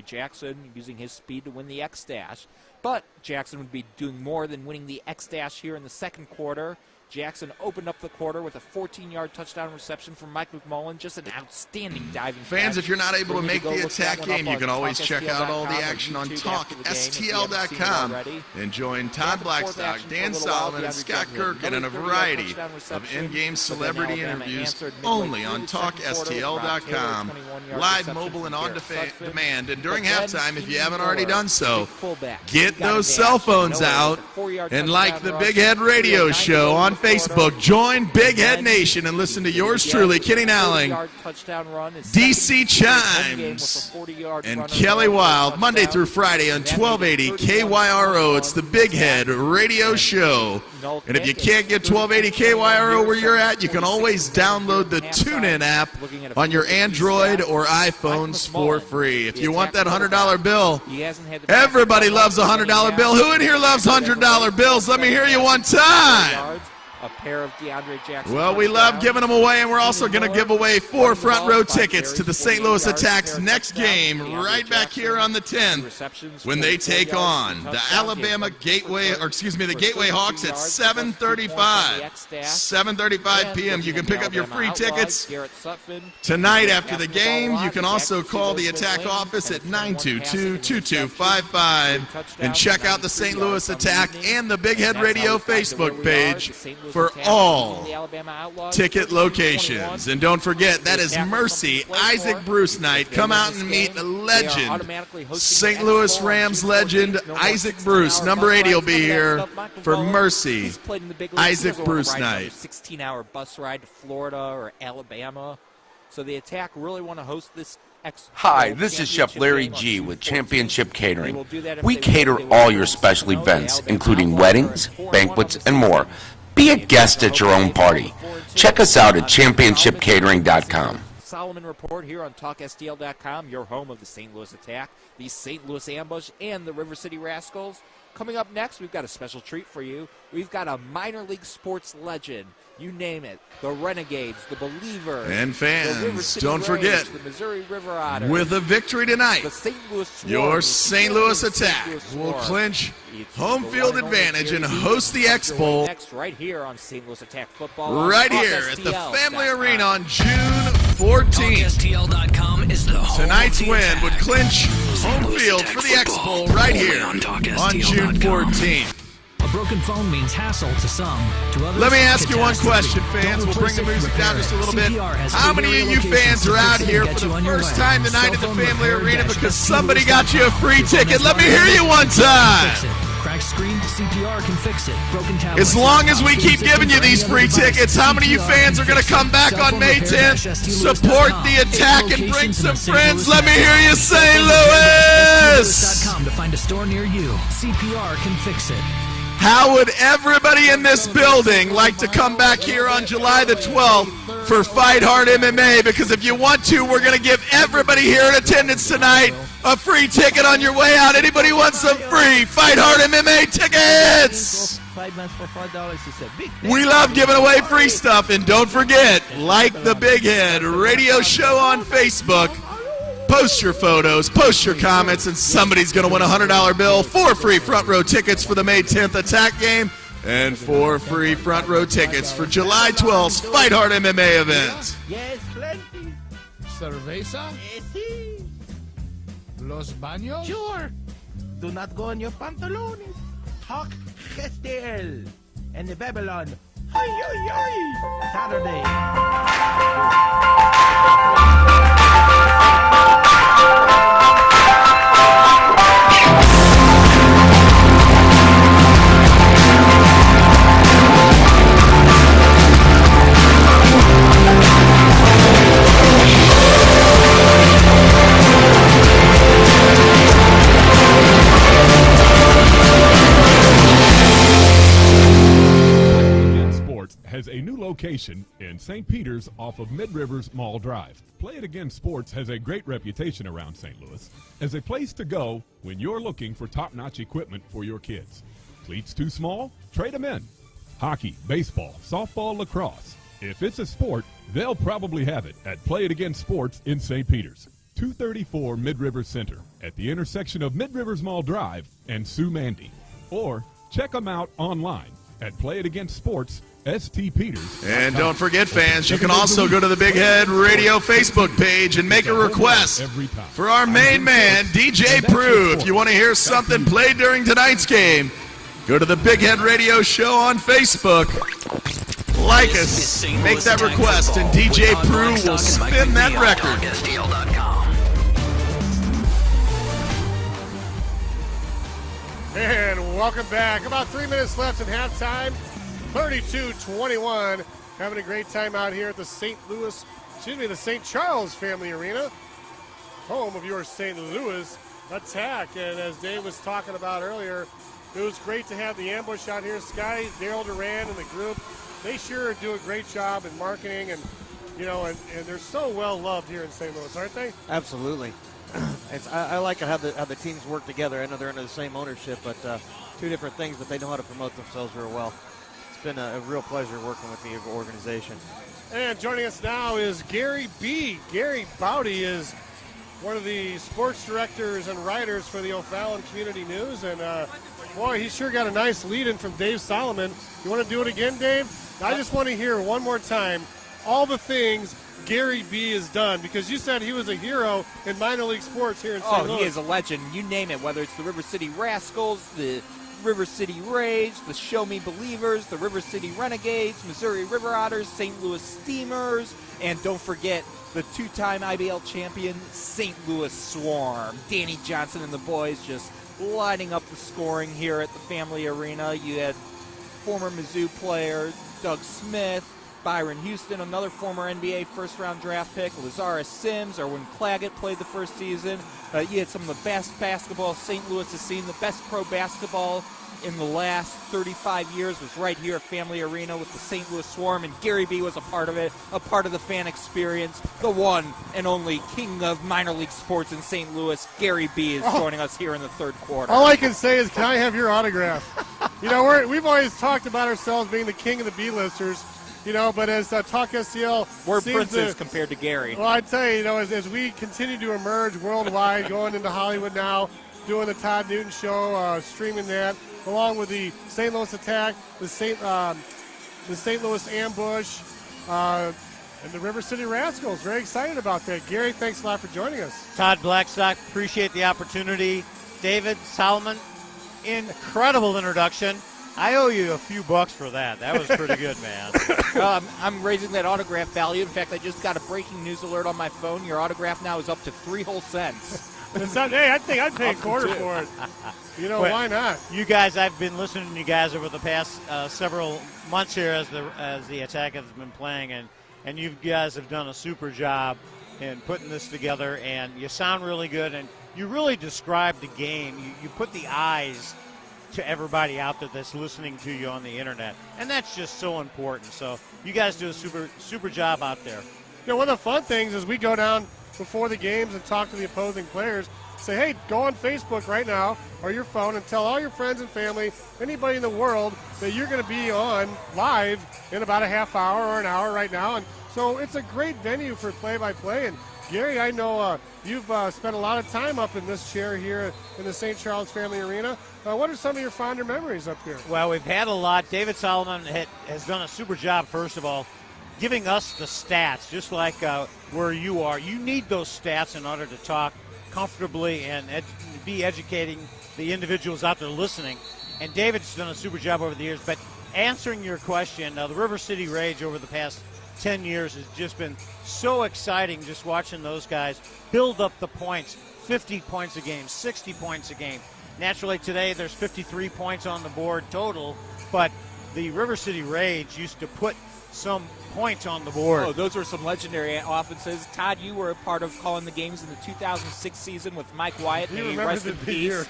Jackson using his speed to win the X-Dash. But Jackson would be doing more than winning the X-Dash here in the second quarter. Jackson opened up the quarter with a 14-yard touchdown reception from Mike McMullen. Just an outstanding diving Fans, catch. if you're not able to make the attack game, you can always check out all the TalkSTL.com action on YouTube after the game if you haven't seen it TalkSTL.com already. and join Todd Blackstock, Dan Solomon, and Scott Kirkin in a variety of in-game celebrity interviews only on TalkSTL.com. Live, mobile, and on demand. And during halftime, if you haven't already done so, get those cell phones out and like the Big Head Radio Show on Facebook. Join Big Head Nation and listen to yours truly, Kenny Nowling, DC Chimes, and Kelly Wild, Monday through Friday on 1280 KYRO. It's the Big Head Radio Show. And if you can't get 1280 KYRO where you're at, you can always download the TuneIn app on your Android or iPhones for free. If you want that $100 bill, everybody loves a $100 bill. Who in here loves $100 bills? Let me hear you one time. a pair of DeAndre Jackson. Well, we love giving them away, and we're also going to give away 4 front row tickets to the St. Louis Attack's next game right back here on the 10th when they take on the the Gateway Hawks at 7:35 p.m. You can pick up your free tickets tonight after the game. You can also call the Attack office at 922-2255 and check out the St. Louis Attack and the Big Head Radio Facebook page for all ticket locations. And don't forget, that is Mercy Isaac Bruce night. Come out and meet the legend, St. Louis Rams legend Isaac Bruce. Number 80 will be here for Mercy Isaac Bruce night. 16-hour bus ride to Florida or Alabama. So the Attack really want to host this. Hi, this is Chef Larry G. with Championship Catering. We cater all your special events, including weddings, banquets, and more. Be a guest at your own party. Check us out at championshipcatering.com. Solomon Report here on TalkSTL.com, your home of the St. Louis Attack, the St. Louis Ambush, and the River City Rascals. Coming up next, we've got a special treat for you. We've got a minor league sports legend. You name it. The Renegades, the Believers. And fans, don't forget, the Missouri River Otters, with a victory tonight, the St. Louis Swarm, your St. Louis Attack will clinch home field advantage and host the X-Bowl next right here on St. Louis Attack Football. Right here at the Family Arena on June 14th. TalkSTL.com is the home Tonight's of the win Attack. would clinch home Louis field Attack for the football, X-Bowl right only here on on TalkSTL.com. June 14th. A broken phone means hassle to some. To others, Let me ask you one catastrophe. question, fans. Don't We'll bring the replace it, music down repair just a it. little bit. CPR has How many of you locations fans to are out fix it here and for get you the on your first way. time tonight at the Cell phone Family repair Arena dash because ST somebody got you a free Louis ticket? Let me Fix hear it. you one time. Fix it. Cracked screen, CPR can fix it. Broken tablets. As long as we laptops, keep food giving you systems, these or free any other device, tickets, how many of you CPR fans can are going to fix come it. back Cell on phone May repair 10th, dash support STLouis.com. the Attack, and bring Locations in some the St. friends? Louis Let me hear you say Cell phone repair dash Louis! STLouis.com to find a store near you. CPR can fix it. How would everybody in this building like to come back here on July the 12th for Fight Hard MMA? Because if you want to, we're going to give everybody here in attendance tonight a free ticket on your way out. Anybody want some free Fight Hard MMA tickets? 5 months for $5 is a big thing. We love giving away free stuff. And don't forget, like the Big Head Radio Show on Facebook. Post your photos, post your comments, and somebody's going to win a $100 bill, 4 free front row tickets for the May 10th Attack game, and 4 free front row tickets for July 12th's Fight Hard MMA event. Yes, plenty. Cerveza? Yes, sí. Los baños? Sure. Do not go on your pantalones. Talk Gestel. And the Babylon. Ay, ay, ay. Saturday. Has a new location in St. Peter's off of Mid-Rivers Mall Drive. Play It Again Sports has a great reputation around St. Louis as a place to go when you're looking for top-notch equipment for your kids. Cleats too small? Trade them in. Hockey, baseball, softball, lacrosse. If it's a sport, they'll probably have it at Play It Again Sports in St. Peter's. 234 Mid-Rivers Center at the intersection of Mid-Rivers Mall Drive and Sue Mandy. Or check them out online at Play It Again Sports St. Peters. And don't forget, fans, you can also go to the Big Head Radio Facebook page and make a request for our main man, DJ Prue. If you want to hear something played during tonight's game, go to the Big Head Radio Show on Facebook. Like us, make that request, and DJ Prue will spin that record. And welcome back. About 3 minutes left in halftime. 32-21. Having a great time out here at the St. Charles Family Arena, home of your St. Louis Attack. And as Dave was talking about earlier, it was great to have the ambush out here. Scotty, Daryl Duran, and the group, they sure do a great job in marketing, and and they're so well loved here in St. Louis, aren't they? Absolutely. I like how the teams work together. I know they're under the same ownership, but two different things, but they know how to promote themselves real well. been a real pleasure working with the organization. And joining us now is Gary B. Gary Bowdy is one of the sports directors and writers for the O'Fallon Community News. And, boy, he sure got a nice lead-in from Dave Solomon. You want to do it again, Dave? I just want to hear one more time all the things Gary B. has done, because you said he was a hero in minor league sports here in St. Louis. He is a legend. You name it, whether it's the River City Rascals, the River City Rage, the Show Me Believers, the River City Renegades, Missouri River Otters, St. Louis Steamers, and don't forget the two-time IBL champion St. Louis Swarm. Danny Johnson and the boys just lighting up the scoring here at the Family Arena. You had former Mizzou player Doug Smith, Byron Houston, another former NBA first-round draft pick, Lazarus Sims, Erwin Claggett played the first season. You had some of the best basketball St. Louis has seen. The best pro basketball in the last 35 years was right here at Family Arena with the St. Louis Swarm, and Gary B. was a part of it, a part of the fan experience. The one and only king of minor league sports in St. Louis, Gary B. is joining us here in the third quarter. All I can say is, can I have your autograph? You know, we've always talked about ourselves being the king of the B-listers. You know, but as Talk SCL we're princes compared to Gary. Well, I'd tell you, you know, as we continue to emerge worldwide, going into Hollywood now, doing the Todd Newton Show, streaming that, along with the St. Louis Attack, the St. Louis Ambush, and the River City Rascals. Very excited about that. Gary, thanks a lot for joining us. Todd Blackstock, appreciate the opportunity. David Solomon, incredible introduction. I owe you a few bucks for that. That was pretty good, man. Well, I'm raising that autograph value. In fact, I just got a breaking news alert on my phone. Your autograph now is up to 3 whole cents. Hey, I think I'd pay a quarter for it. You know, why not? You guys, I've been listening to you guys over the past several months here as the Attack has been playing, and you guys have done a super job in putting this together, and you sound really good, and you really describe the game. You put the eyes to everybody out there that's listening to you on the internet, and that's just so important. So you guys do a super job out there. You know, one of the fun things is we go down before the games and talk to the opposing players. Say, hey, go on Facebook right now or your phone and tell all your friends and family, anybody in the world, that you're going to be on live in about a half hour or an hour right now. And so it's a great venue for play-by-play. And Gary, I know you've spent a lot of time up in this chair here in the St. Charles Family Arena. What are some of your fonder memories up here? Well, we've had a lot. David Solomon has done a super job, first of all, giving us the stats, just like where you are. You need those stats in order to talk comfortably and be educating the individuals out there listening. And David's done a super job over the years. But answering your question, the River City Rage over the past 10 years has just been so exciting, just watching those guys build up the points, 50 points a game, 60 points a game. Naturally, today there's 53 points on the board total, but the River City Rage used to put some points on the board. Oh, those were some legendary offenses. Todd, you were a part of calling the games in the 2006 season with Mike Wyatt. May he rest in peace.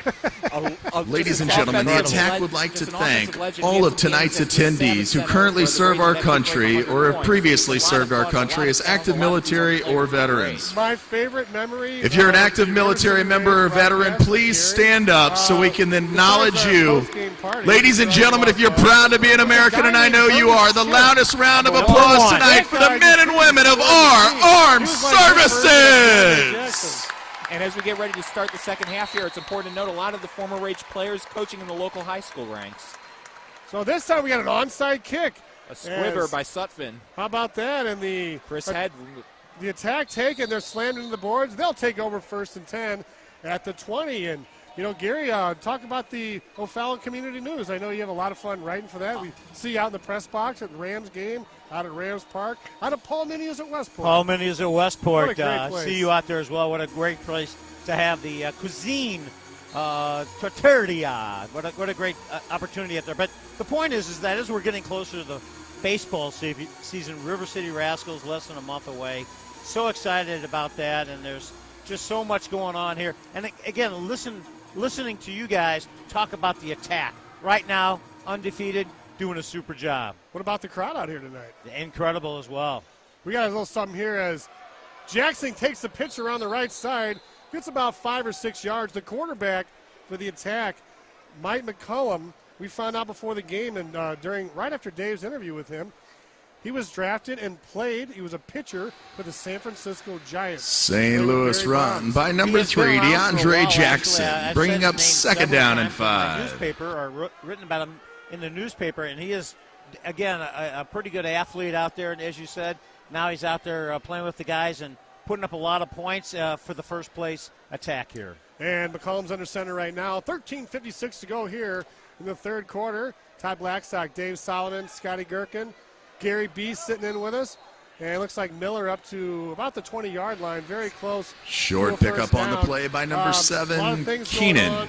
Ladies and gentlemen, the Attack would like to thank all of tonight's attendees who currently serve our country or have previously served our country as active military or veterans. My favorite memory. If you're an active military member or veteran, please stand up so we can acknowledge you. Ladies and gentlemen, if you're proud to be an American, and I know you are, the loudest round of applause tonight for the men and women of our armed services. And as we get ready to start the second half here, it's important to note a lot of the former Rage players coaching in the local high school ranks. So this time we got an onside kick. A squibber by Sutphin. How about that? And the Chris Head. The Attack take, and they're slammed into the boards. They'll take over 1st and 10 at the 20. And you know, Gary, talk about the O'Fallon Community News. I know you have a lot of fun writing for that. We see you out in the press box at the Rams game, out at Rams Park, out of Paul Mini's at Westport. Paul Mini's at Westport. What a great place. See you out there as well. What a great place to have the cuisine trattoria. What a great opportunity out there. But the point is that as we're getting closer to the baseball season, River City Rascals less than a month away. So excited about that, and there's just so much going on here. And again, listening to you guys talk about the Attack. Right now, undefeated, doing a super job. What about the crowd out here tonight? Incredible as well. We got a little something here as Jackson takes the pitch around the right side, gets about 5 or 6 yards. The quarterback for the Attack, Mike McCollum, we found out before the game and right after Dave's interview with him, he was drafted and played. He was a pitcher for the San Francisco Giants. St. Louis run by number 3, DeAndre Jackson, bringing up second down and 5. Newspaper or written about him in the newspaper, and he is, again, a pretty good athlete out there. And as you said, now he's out there playing with the guys and putting up a lot of points for the first place attack here. And McCollum's under center right now. 13:56 to go here in the third quarter. Todd Blackstock, Dave Solomon, Scotty Gherkin, Gary B sitting in with us. And it looks like Miller up to about the 20-yard line, very close. Short pickup on the play by number 7, Keenan.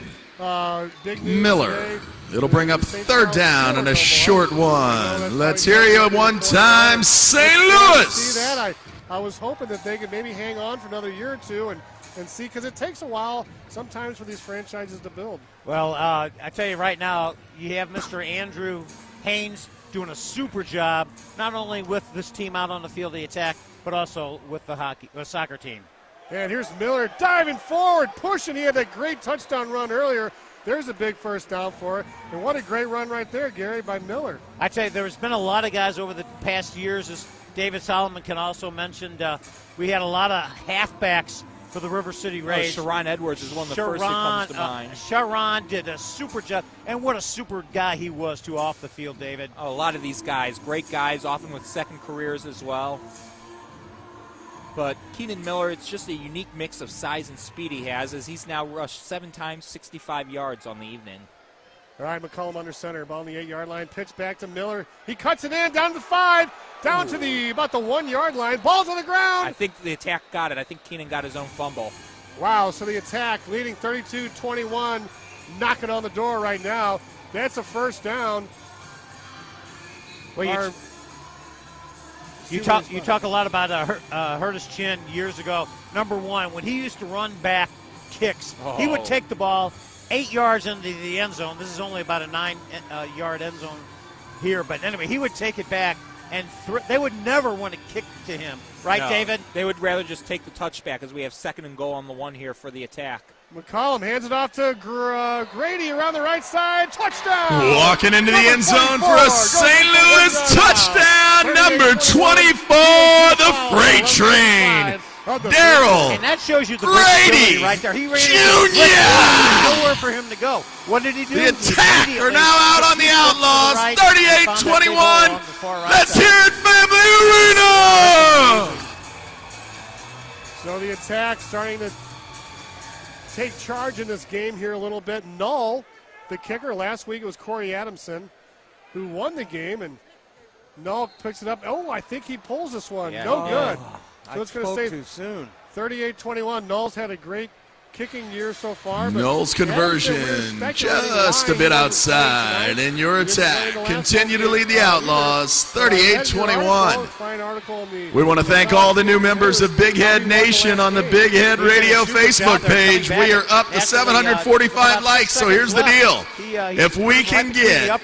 Miller. It'll bring up third down and a short one. Let's hear you one time, St. Louis. See that? I was hoping that they could maybe hang on for another year or two and see, because it takes a while sometimes for these franchises to build. Well, I tell you right now, you have Mr. Andrew Haynes doing a super job, not only with this team out on the field of the attack, but also with the soccer team. And here's Miller diving forward, pushing. He had that great touchdown run earlier. There's a big first down for it. And what a great run right there, Gary, by Miller. I tell you, there's been a lot of guys over the past years, as David Solomon can also mention. We had a lot of halfbacks for the River City Rays. Sharon Edwards is one of the first that comes to mind. Sharon did a super job, and what a super guy he was, too, off the field, David. A lot of these guys, great guys, often with second careers as well. But Keenan Miller, it's just a unique mix of size and speed he has, as he's now rushed 7 times, 65 yards on the evening. All right, McCollum under center, ball on the 8-yard line, pitch back to Miller. He cuts it in, down to the 5, down to about the 1-yard line. Ball's on the ground. I think the attack got it. I think Keenan got his own fumble. Wow, so the attack leading 32-21, knocking on the door right now. That's a first down. Well, you talk a lot about Curtis Chin years ago. Number one, when he used to run back kicks, he would take the ball 8 yards into the end zone. This is only about a 9-yard end zone here. But anyway, he would take it back, and they would never want to kick to him. Right, no, David? They would rather just take the touchback, as we have 2nd and goal on the 1 here for the attack. McCollum hands it off to Grady around the right side. Touchdown! Walking into the end zone for a St. Louis touchdown, number 24, the Freight Train. Daryl And that shows you the Grady right there. He ran Jr. nowhere for him to go. What did he do? The attack are now out on the Outlaws, 38-21. Let's hear it, Family Arena! So the attack starting to take charge in this game here a little bit. Null, the kicker, last week it was Corey Adamson who won the game, and Null picks it up. Oh, I think he pulls this one. Yeah. No good. So it's going to stay too soon. 38-21. Null's had a great kicking year so far. But Knowles conversion just a bit outside, and your attack continue to lead the Outlaws 38-21. We want to thank all the new members of Big Head Nation on the Big Head Radio Facebook page. We are up to 745 likes, so here's the deal. If we can get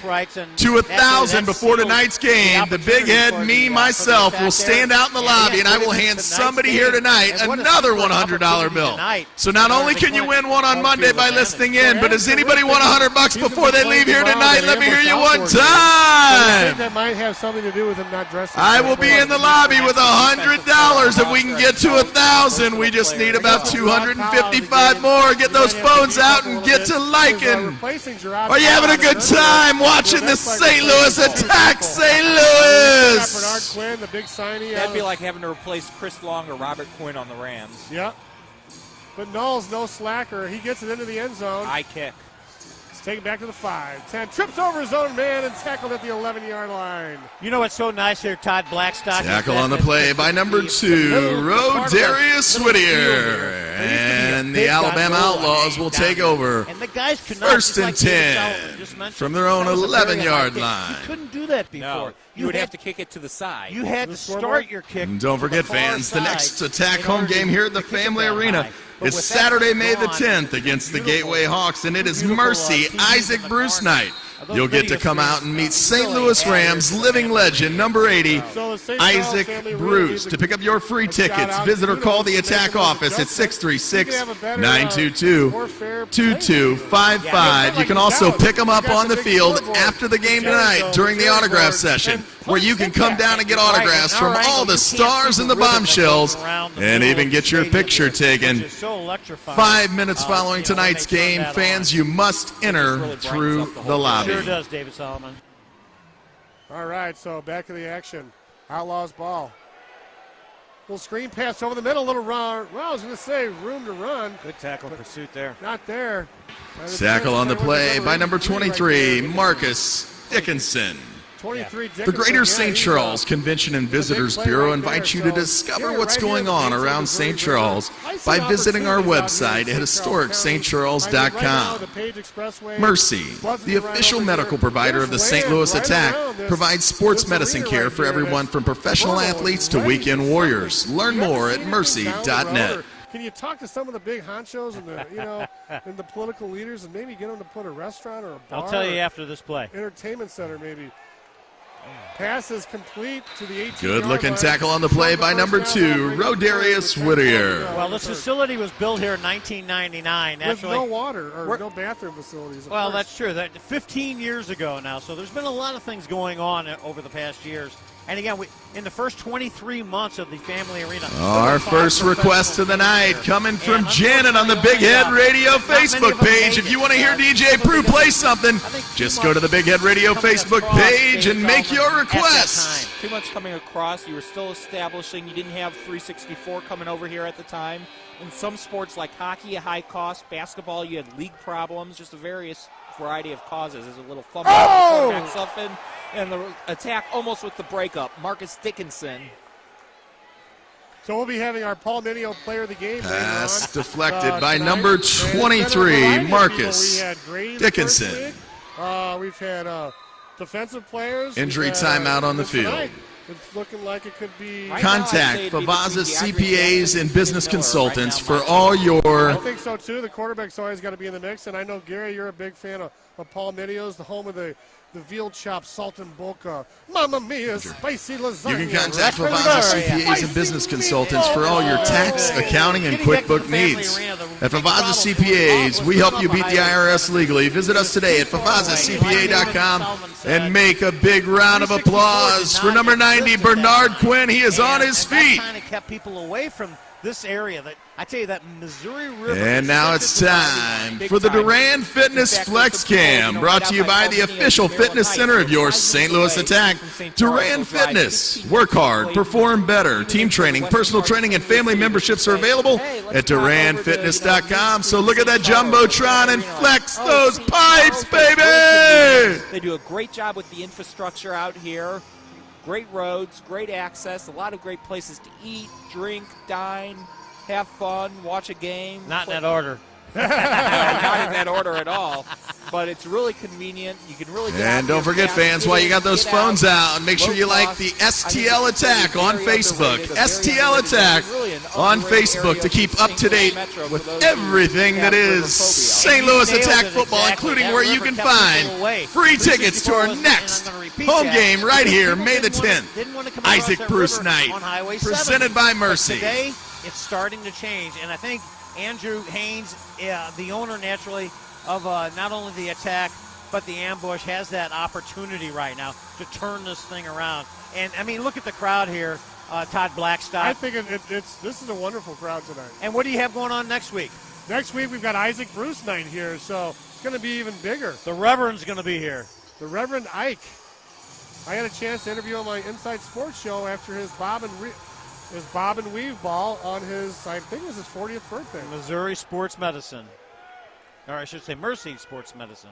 to 1,000 before tonight's game, the Big Head, me, myself, will stand out in the lobby, and I will hand somebody here tonight another $100 bill. So not only can you win one on Monday by listening in, but has anybody won $100 before they leave here tonight? Let me hear you one time. I think that might have something to do with him not dressing. I will be in the lobby with $100 if we can get to 1,000. We just need about 255 more. Get those phones out and get to liking. Are you having a good time watching the St. Louis attack, St. Louis? Bernard Quinn, the big signee. That'd be like having to replace Chris Long or Robert Quinn on the Rams. Yeah. But Null's no slacker. He gets it into the end zone. High kick. It's taken back to the 5. 10 trips over his own man and tackled at the 11-yard line. You know what's so nice here, Todd Blackstock? Tackle on the play by number 2, Rodarius Whittier. And the Alabama Outlaws will take over. And the guys could not, 1st and 10 from their own 11-yard line. You couldn't do that before. No, you would have to kick it to the side. You had to start your kick. And don't forget, fans, the next attack home game here at the Family Arena is Saturday, May the 10th against the Gateway Hawks, and it is Mercy Isaac Bruce night. You'll get to come out and meet St. Louis Rams living legend number 80, Isaac Bruce. To pick up your free tickets, visit or call the Attack office at 636-922-2255. You can also pick them up on the field after the game tonight during the autograph session, where you can come down and get autographs from all the stars and the bombshells and even get your picture taken. 5 minutes following tonight's game, fans, you must enter through the lobby. Sure does, David Solomon. All right, so back to the action. Outlaws ball. Little screen pass over the middle, little run. Well, I was going to say room to run. Good tackle pursuit there. Not there. Tackle on the play by number 23, Marcus Dickinson. 23 The Greater St. Charles Convention and Visitors Bureau invites you to discover what's going on around St. Charles by visiting our website at historicstcharles.com. Mercy, the official medical provider of the St. Louis Attack, provides sports medicine care for everyone from professional athletes to weekend warriors. Learn more at mercy.net. Can you talk to some of the big honchos and the and the political leaders and maybe get them to put a restaurant or a bar? I'll tell you after this play. Entertainment center maybe. Pass is complete to the 18-yard Good looking line. tackle on the play by number 2, Rodarius Whittier. Well, this facility was built here in 1999. With no water or no bathroom facilities. Well, that's true. That 15 years ago now. So there's been a lot of things going on over the past years. And again, in the first 23 months of the Family Arena. Our first request of the night coming from Janet on the Big Head Radio Facebook page. If you want to hear DJ Prue play something, just go to the Big Head Radio Facebook page and make your request. Too much coming across. You were still establishing. You didn't have 364 coming over here at the time. In some sports like hockey, a high cost. Basketball, you had league problems. Just a various variety of causes. There's a little fumble. Quarterback Suffin. And the Attack almost with the breakup. Marcus Dickinson. So we'll be having our Paul Minio player of the game. Pass deflected by number 23, Marcus Dickinson. We've had defensive players. Injury timeout on the field. Tonight, it's looking like it could be. Contact Favazza CPAs and business consultants for all your. I think so too. The quarterback's always got to be in the mix. And I know, Gary, you're a big fan of Paul Minio's, the home of the veal chop, salt and boca, Mamma Mia, spicy lasagna. You can contact Favazza CPAs and business consultants for all your tax, accounting, and QuickBook needs. At Favazza CPAs, we help you beat the IRS legally. Visit us today at FavazzaCPA.com and make a big round of applause for number 90, Bernard Quinn. He is on his feet. That kind of kept people away from this area. That I tell you, that Missouri River. And now it's time for the Duran Fitness Flex Cam, brought to you by the official fitness center of your St. Louis Attack. Duran Fitness. Work hard, perform better. Team training, personal training, and family memberships are available at DuranFitness.com. So look at that Jumbotron and flex those pipes, baby! They do a great job with the infrastructure out here. Great roads, great access, a lot of great places to eat, drink, dine, have fun, watch a game. Not in that order. No, not in that order at all. But it's really convenient. You can really get And don't forget, fans, while you got those phones out, make sure you like the STL Attack on Facebook. STL Attack on Facebook to keep up to date with everything that is St. Louis Attack football, including where you can find free tickets to our next home game right here, May the 10th. Isaac Bruce Night, presented by Mercy. Today, it's starting to change, and I think Andrew Haynes, the owner naturally of not only the Attack but the Ambush, has that opportunity right now to turn this thing around. And I mean, look at the crowd here. Todd Blackstock. I think this is a wonderful crowd tonight. And what do you have going on next week? Next week we've got Isaac Bruce Night here, so it's going to be even bigger. The Reverend's going to be here. The Reverend Ike. I had a chance to interview him on my Inside Sports show after his Bob and Weave ball on his, I think it was his 40th birthday. Missouri Sports Medicine. Or I should say Mercy Sports Medicine.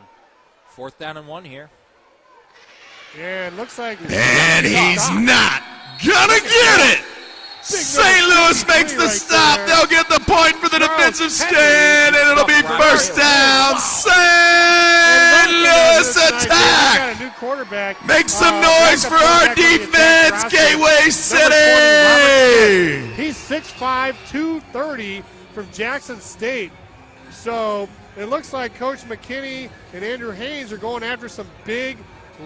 4th down and 1 here. Yeah, it looks like. And he's not gonna get it. St. Louis makes the stop. They'll get the point for the defensive stand, and it'll be first down. St. Louis Attack. Make some noise for our defense, Gateway City. He's 6'5", 230 from Jackson State. So it looks like Coach McKinney and Andrew Haynes are going after some big,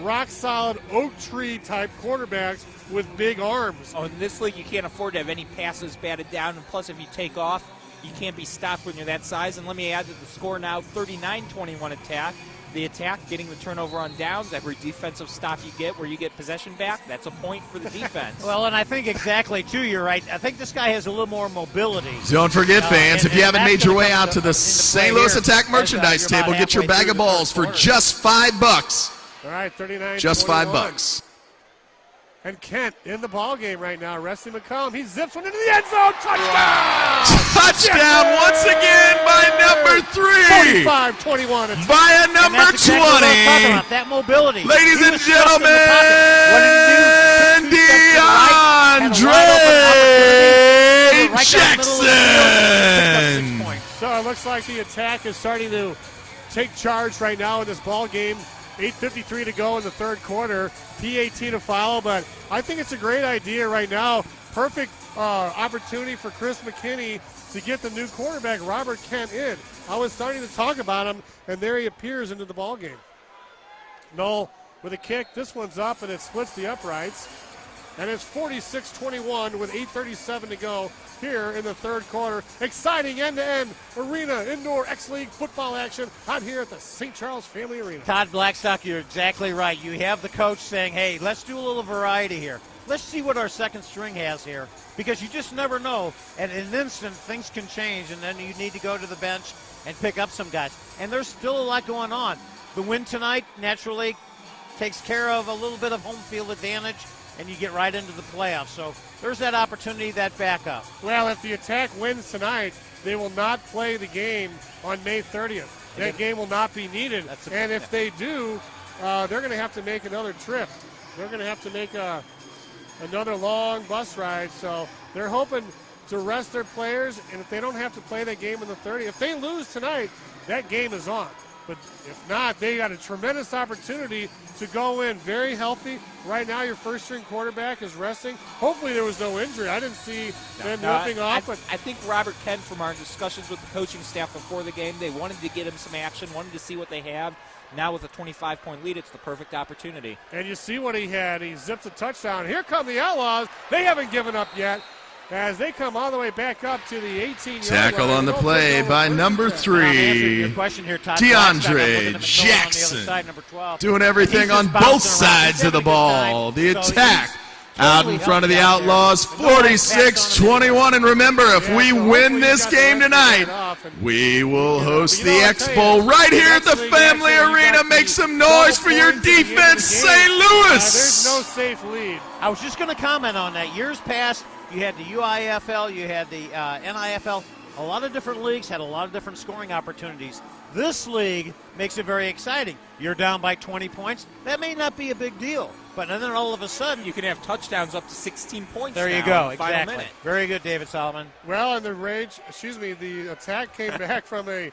rock-solid oak tree-type quarterbacks with big arms. Oh, in this league, you can't afford to have any passes batted down, and plus if you take off, you can't be stopped when you're that size. And let me add that the score now, 39-21 attack. The attack getting the turnover on downs. Every defensive stop you get where you get possession back, that's a point for the defense. Well, and I think exactly, too, you're right. I think this guy has a little more mobility. Don't forget, fans, if you haven't made your way out to the St. Louis Attack merchandise table, get your bag of balls for just $5. All right, 39-21. Just $5. And Kent in the ball game right now. Resty McCollum. He zips one into the end zone. Touchdown! Touchdown once again by number 3. 45-21. By a number 20. Exactly that mobility. Ladies and gentlemen, DeAndre Jackson. So it looks like the attack is starting to take charge right now in this ball game. 8:53 to go in the third quarter. PAT to follow, but I think it's a great idea right now. Perfect opportunity for Chris McKinney to get the new quarterback, Robert Kent, in. I was starting to talk about him, and there he appears into the ball game. Knoll with a kick. This one's up, and it splits the uprights. And it's 46-21 with 8:37 to go here in the third quarter. Exciting end-to-end arena indoor X-League football action out here at the St. Charles Family Arena. Todd Blackstock, you're exactly right. You have the coach saying, hey, let's do a little variety here. Let's see what our second string has here, because you just never know. And in an instant, things can change, and then you need to go to the bench and pick up some guys. And there's still a lot going on. The win tonight naturally takes care of a little bit of home field advantage, and you get right into the playoffs. So there's that opportunity, that backup. Well, if the attack wins tonight, they will not play the game on May 30th. That game will not be needed. And if they do, they're going to have to make another trip. They're going to have to make another long bus ride. So they're hoping to rest their players, and if they don't have to play that game in the 30th, if they lose tonight, that game is on. But if not, they got a tremendous opportunity to go in very healthy. Right now, your first-string quarterback is resting. Hopefully there was no injury. I didn't see them ripping off. I think Robert Kent, from our discussions with the coaching staff before the game, they wanted to get him some action, wanted to see what they have. Now with a 25-point lead, it's the perfect opportunity. And you see what he had. He zips a touchdown. Here come the Outlaws. They haven't given up yet, as they come all the way back up to the 18-yard Tackle on the play by number 3, DeAndre Jackson. Doing everything on both sides of the ball. The attack out in front of the Outlaws, 46-21. And remember, if we win this game tonight, we will host the Expo right here at the Family Arena. Make some noise for your defense, St. Louis. There's no safe lead. I was just going to comment on that. Years past, you had the UIFL, you had the NIFL. A lot of different leagues had a lot of different scoring opportunities. This league makes it very exciting. You're down by 20 points. That may not be a big deal, but then all of a sudden you can have touchdowns up to 16 points. There you go. Exactly. Very good, David Solomon. Well, and the attack came back from I'm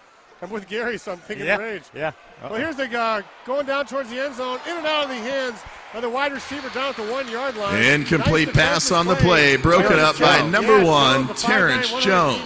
with Gary, so I'm thinking rage. Yeah. Well, here's the guy going down towards the end zone, in and out of the hands of the wide receiver down at the 1-yard line. Incomplete pass on the play, broken up by number 1, Terrence Jones.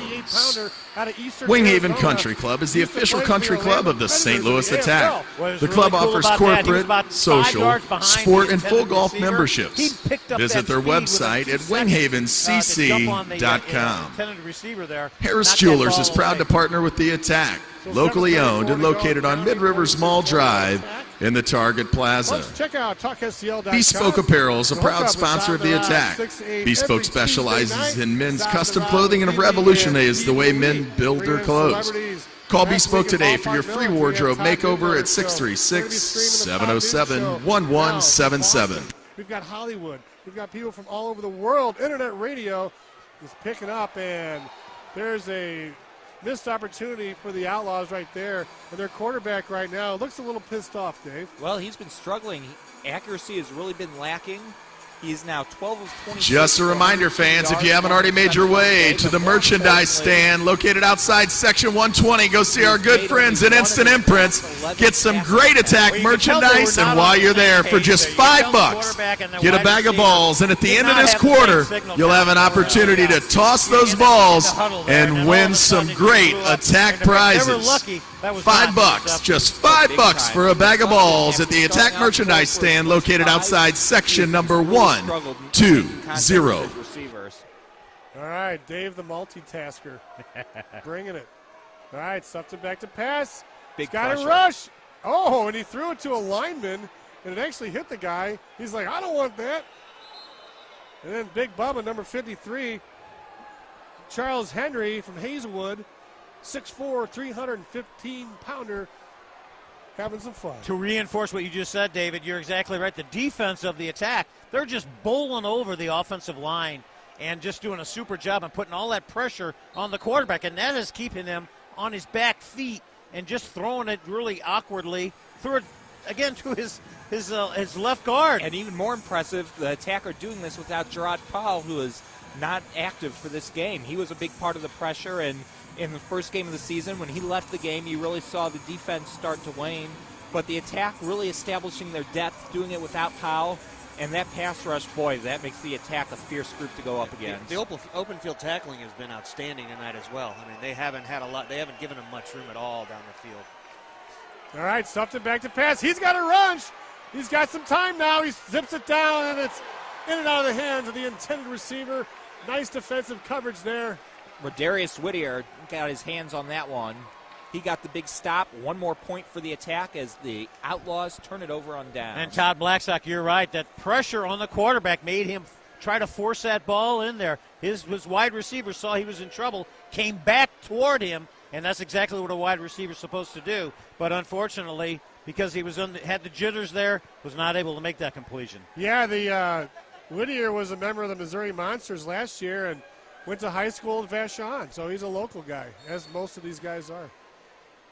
Winghaven Country Club is the official country club of the St. Louis Attack. The club offers corporate, social, sport, and full golf memberships. Visit their website at winghavencc.com. Harris Jewelers is proud to partner with the Attack, locally owned and located on Mid-Rivers Mall Drive in the Target Plaza. Check out TalkSCL.com. Bespoke Apparel is a proud sponsor of the Attack. Bespoke specializes in men's custom clothing and revolutionizes the way men build their clothes. Call Bespoke today for your free wardrobe makeover at 636-707-1177. We've got Hollywood. We've got people from all over the world. Internet radio is picking up, and there's a missed opportunity for the Outlaws right there. And their quarterback right now looks a little pissed off, Dave. Well, he's been struggling. Accuracy has really been lacking. He's now 12 of 20. Just a reminder, fans, if you haven't already made your way to the merchandise stand located outside Section 120, go see our good friends at Instant Imprints. Get some great Attack merchandise, and while you're there, for just $5, get a bag of balls. And at the end of this quarter, you'll have an opportunity to toss those balls and win some great Attack prizes. $5, just $5 for a bag of balls at the Attack merchandise stand located outside section number 120. All right, Dave the multitasker, bringing it. All right, stuffed it back to pass. He's got a rush. Oh, and he threw it to a lineman, and it actually hit the guy. He's like, I don't want that. And then Big Bubba, number 53, Charles Henry from Hazelwood, 6'4", 315-pounder, having some fun. To reinforce what you just said, David, you're exactly right. The defense of the Attack, they're just bowling over the offensive line and just doing a super job and putting all that pressure on the quarterback, and that is keeping him on his back feet and just throwing it really awkwardly. Threw it again to his left guard. And even more impressive, the Attack are doing this without Gerard Powell, who is not active for this game. He was a big part of the pressure, and in the first game of the season, when he left the game, you really saw the defense start to wane. But the Attack really establishing their depth, doing it without Powell. And that pass rush, boy, that makes the Attack a fierce group to go up against. The open field tackling has been outstanding tonight as well. I mean, they haven't had a lot. They haven't given him much room at all down the field. All right, stuffed it back to pass. He's got a rush. He's got some time now. He zips it down, and it's in and out of the hands of the intended receiver. Nice defensive coverage there. Rodarius Whittier got his hands on that one. He got the big stop. One more point for the Attack as the Outlaws turn it over on down. And Todd Blackstock, you're right. That pressure on the quarterback made him try to force that ball in there. His wide receiver saw he was in trouble, came back toward him, and that's exactly what a wide receiver is supposed to do. But unfortunately, because he was had the jitters there, was not able to make that completion. Yeah, the Whittier was a member of the Missouri Monsters last year and went to high school at Vashon, so he's a local guy, as most of these guys are.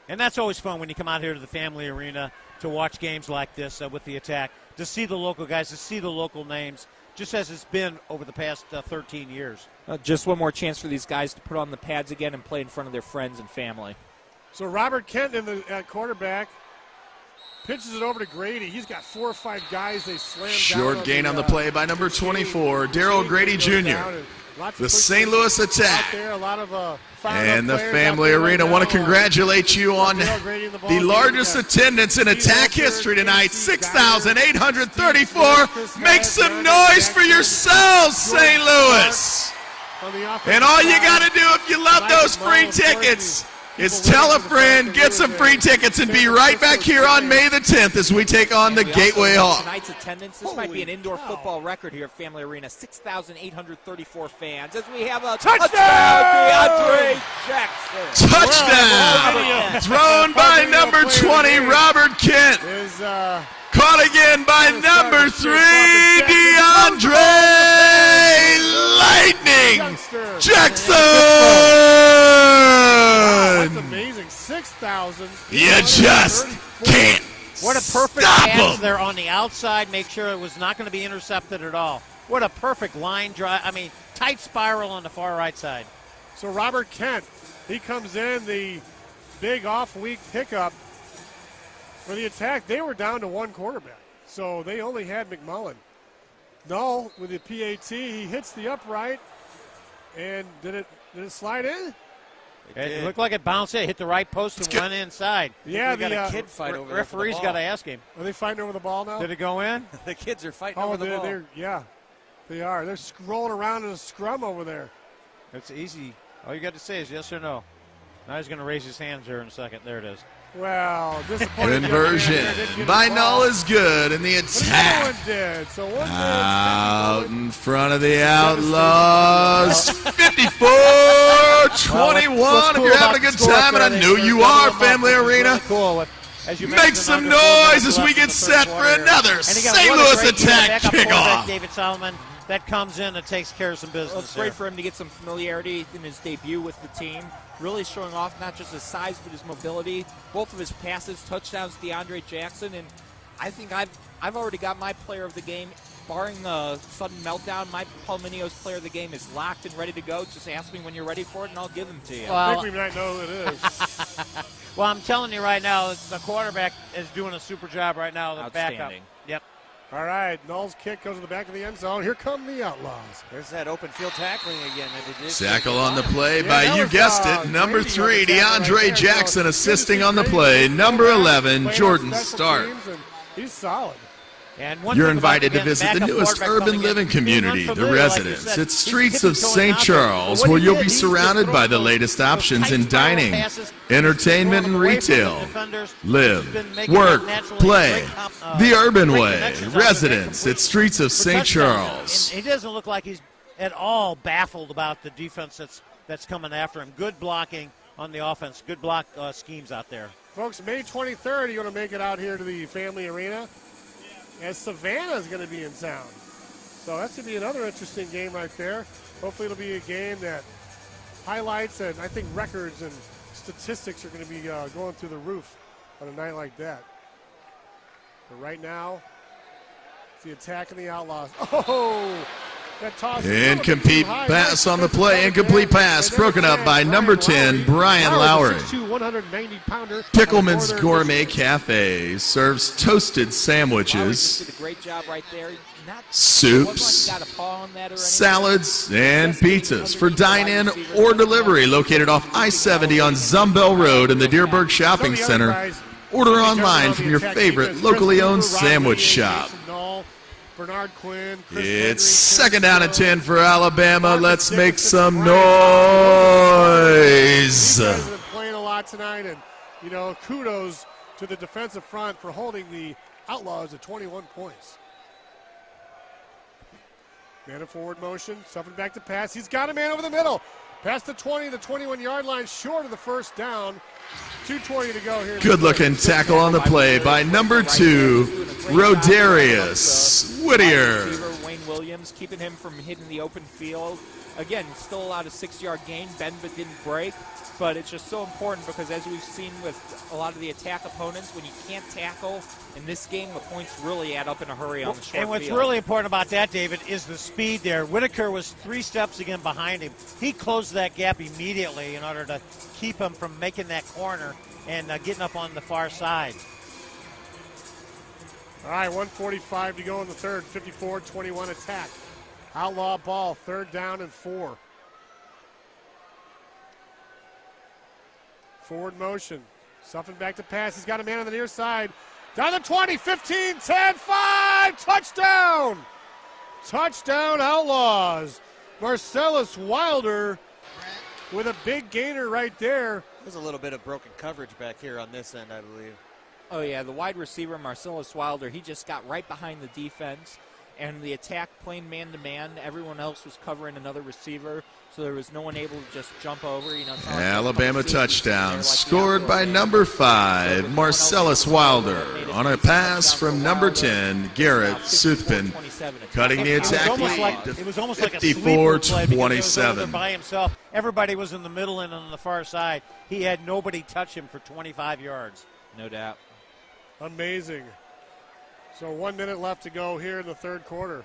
And that's always fun when you come out here to the family arena to watch games like this with the Attack, to see the local guys, to see the local names, just as it's been over the past 13 years. Just one more chance for these guys to put on the pads again and play in front of their friends and family. So Robert Kent in the quarterback pitches it over to Grady. He's got 4 or 5 guys they slam down. Short gain on the play by number 24, Darrell Grady Jr. The St. Louis Attack and the family arena want to congratulate you on the largest attendance in Attack history tonight, 6,834. Make some noise for yourselves, St. Louis. And all you got to do if you love those free tickets is tell a friend, get some free tickets, and be right back here on May the 10th as we take on the Gateway Hawk. Tonight's attendance, this might be an indoor football record here at Family Arena. 6,834 fans as we have a touchdown, DeAndre Jackson. Touchdown! Thrown by number 20, Robert Kent. Caught again by number 3, DeAndre Lightning Jackson. That's amazing. 6,000. You just can't. What a perfect pass there on the outside. Make sure it was not going to be intercepted at all. What a perfect line drive. I mean, tight spiral on the far right side. So Robert Kent, he comes in, the big off-week pickup for the Attack. They were down to 1 quarterback, so they only had McMullen. Null with the PAT. He hits the upright, and did it slide in? It looked like it bounced in, hit the right post, and went inside. Yeah, we got a kid fight over there. Referee's got to ask him. Are they fighting over the ball now? Did it go in? The kids are fighting over the ball. Yeah, they are. They're rolling around in a scrum over there. It's easy. All you got to say is yes or no. Now he's going to raise his hands there in a second. There it is. Well, disappointing. Conversion by Null is good, and the Attack no one did. So one out in front of the Outlaws. 54-21. If you're having a good time, and I know you are, Family Arena, make some noise as we get set for another St. Louis Attack kickoff. David Solomon that comes in and takes care of some business. Well, it's great for him to get some familiarity in his debut with the team. Really showing off not just his size but his mobility. Both of his passes, touchdowns, DeAndre Jackson, and I think I've already got my player of the game barring a sudden meltdown, my Palomino's player of the game is locked and ready to go. Just ask me when you're ready for it, and I'll give them to you. I think we might know who it is. Well, I'm telling you right now, the quarterback is doing a super job right now. The backup. Outstanding. Yep. All right, Null's kick goes to the back of the end zone. Here come the Outlaws. There's that open field tackling again. Tackle on the play by, you guessed it, number 3, DeAndre Jackson assisting on the play. Number 11, Jordan Stark. He's solid. And one You're thing about, invited to again, visit the backup newest quarterback urban coming living in, being community, the unfamiliar, like you Residence. said. It's He's streets tipping of toeing St. out there. Charles, What where he you'll did, be he was surrounded by throwing the those latest options tight in spiral dining, passes, entertainment, and throwing them away from the retail. defenders. Live, Been making work, that naturally play. great The Urban great Way, connections out there, Residence. great It's streets of for St. touchdowns. Charles. And he doesn't look like he's at all baffled about the defense that's coming after him. Good blocking on the offense. Good block schemes out there. Folks, May 23rd, you're going to make it out here to the Family Arena, as Savannah is going to be in town. So that's going to be another interesting game right there. Hopefully it'll be a game that highlights and I think records and statistics are going to be going through the roof on a night like that. But right now, it's the attack of the Outlaws. Oh! That toss Incomplete pass on the play. Incomplete pass broken up by number 10, Brian Lowry. 190-pounder. Pickleman's Gourmet Cafe serves toasted Did sandwiches, a great job right there. soups, salads, and pizzas for dine-in or delivery. Located off I-70 on Zumbell Road in the Deerberg Shopping Center. Order online from your favorite locally owned sandwich shop. Bernard Quinn. It's second down and 10 for Alabama. Let's make some noise. These guys have been playing a lot tonight, and kudos to the defensive front for holding the Outlaws at 21 points. Man in forward motion, stuffing back to pass. He's got a man over the middle. Past the 20, the 21-yard line, short of the first down. 2:20 to go here. Good looking tackle on the play by number 2, Rodarius Whittier. Wayne Williams, keeping him from hitting the open field. Again, still allowed a 6-yard gain. Benva didn't break, but it's just so important because as we've seen with a lot of the attack opponents, when you can't tackle in this game, the points really add up in a hurry on the short And what's field. really important about that, David, is the speed there. Whitaker was 3 steps again behind him. He closed that gap immediately in order to keep him from making that corner and getting up on the far side. All right, 1:45 to go in the third. 54-21 attack. Outlaw ball, third down and 4. Forward motion. Stuffing back to pass. He's got a man on the near side. Down the 20, 15, 10, 5. Touchdown! Touchdown, Outlaws. Marcellus Wilder with a big gainer right there. There's a little bit of broken coverage back here on this end, I believe. Oh, yeah, the wide receiver, Marcellus Wilder, he just got right behind the defense, and the attack playing man-to-man. Everyone else was covering another receiver, so there was no one able to just jump over. Alabama touchdown scored by number 5, Marcellus Wilder, on a pass from number 10, Garrett Soothpin, cutting the attack lead to 54-27. By himself. Everybody was in the middle and on the far side. He had nobody touch him for 25 yards. No doubt. Amazing. So 1 minute left to go here in the third quarter.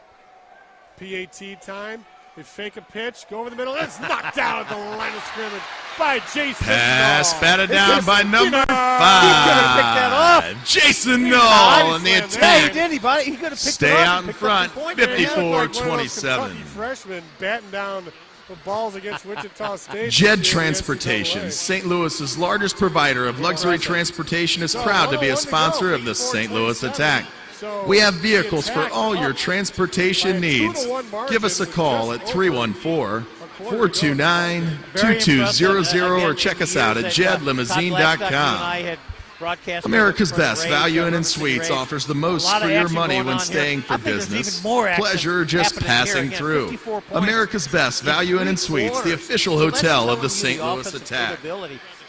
PAT time. They fake a pitch, go over the middle. It's knocked down at the line of scrimmage by Jason Pass Null. batted down by number 5. He could have picked that up. Jason Null in the Yeah, attack. he did. He could have picked Stay it up. out in front, 54-27. Freshman batting down the balls against Wichita State. Jed Transportation, St. Louis's largest provider of luxury transportation, is proud to be a sponsor of the St. Louis Attack. We have vehicles for all your transportation needs. Give us a call at 314-429-2200 or check us out at jedlimousine.com. America's Best Value Inn and Suites offers the most for your money when staying for business, pleasure, or just passing through. America's Best Value Inn and Suites, the official hotel of the St. Louis Attack.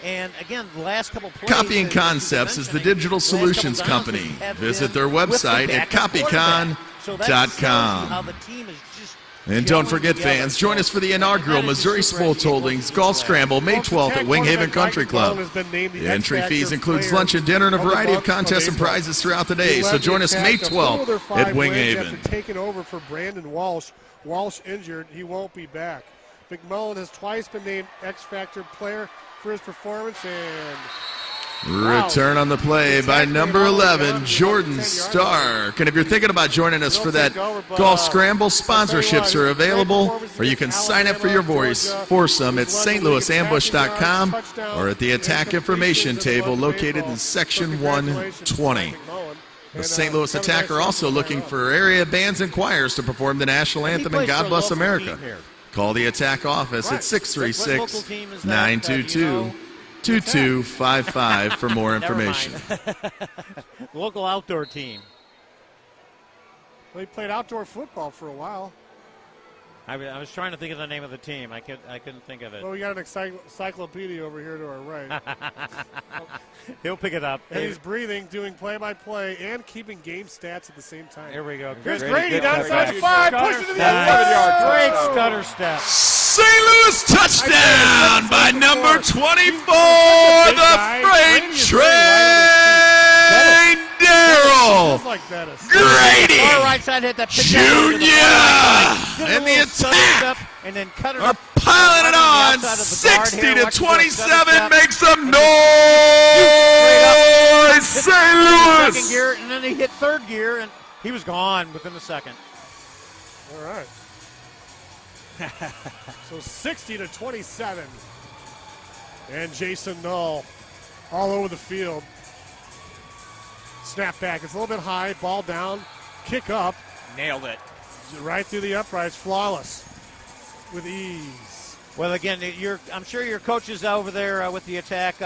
And again, the last couple plays, Copying Concepts is the digital solutions company. Visit their website at copycon.com. How the team is just And don't forget, fans, join us for the inaugural Missouri Sports Holdings Golf Scramble May 12th at Winghaven Country Club. The entry fees includes lunch and dinner and a variety of contests and prizes throughout the day. So join us May 12th at Winghaven. After taking over for Brandon Walsh. Walsh injured. He won't be back. McMullen has twice been named X-Factor player for his performance. And return on the play by number 11, Jordan Stark. And if you're thinking about joining us for that golf scramble, sponsorships are available, or you can sign up for your foursome at stlouisambush.com or at the attack information table located in section 120. The St. Louis Attack are also looking for area bands and choirs to perform the national anthem and God Bless America. Call the Attack office at 636-922-2255 for more information. Local outdoor team. Well, he played outdoor football for a while. I was trying to think of the name of the team. I couldn't think of it. Well, we got an encyclopedia over here to our right. He'll pick it up. And he's breathing, doing play-by-play, and keeping game stats at the same time. Here we go. Here's Grady downside 5, push it to the end zone. Great stutter step. St. Louis touchdown by number 24, the freight train, Daryl Grady Jr. And the attack and then cut it are piling it on. 60-27 makes some noise. St. Louis. Second gear, and then he hit third gear, and he was gone within the second. All right. So 60-27. And Jason Null all over the field. Snap back. It's a little bit high. Ball down. Kick up. Nailed it. Right through the uprights. Flawless. With ease. Well, again, I'm sure your coaches over there with the Attack,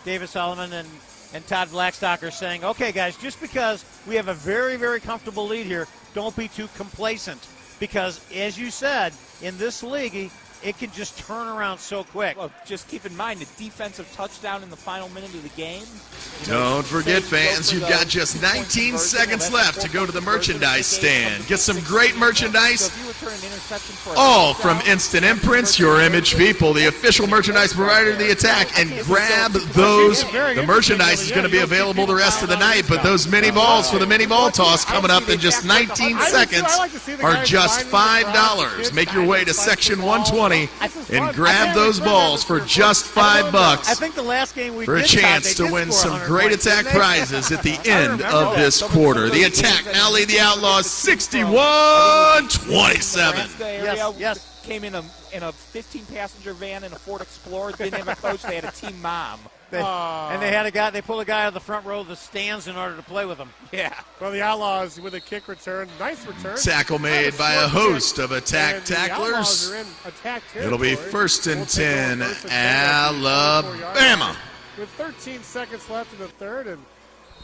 David Solomon and Todd Blackstock, are saying, okay, guys, just because we have a very, very comfortable lead here, don't be too complacent. Because, as you said, in this league, it can just turn around so quick. Well, just keep in mind the defensive touchdown in the final minute of the game. Don't forget, fans, you've got just 19 seconds left to go to the merchandise stand. Get some great merchandise, all from Instant Imprints, Your Image People, the official merchandise provider of the Attack, and grab those. The merchandise is going to be available the rest of the night, but those mini balls for the mini ball toss coming up in just 19 seconds are just $5. Make your way to section 120 and grab those balls for just $5 I think the last game we for a chance to win some great Attack prizes at the end of this quarter. The Attack now lead the Outlaws 61-27. Yes. Came in a 15-passenger van in a Ford Explorer. Didn't have a coach. They had a team mom. And they had a guy. They pulled a guy out of the front row of the stands in order to play with him. Yeah. Well, the Outlaws with a kick return. Nice return. Tackle made by a host of Attack tacklers. It'll be 1st and 10, Alabama. With 13 seconds left in the third. And,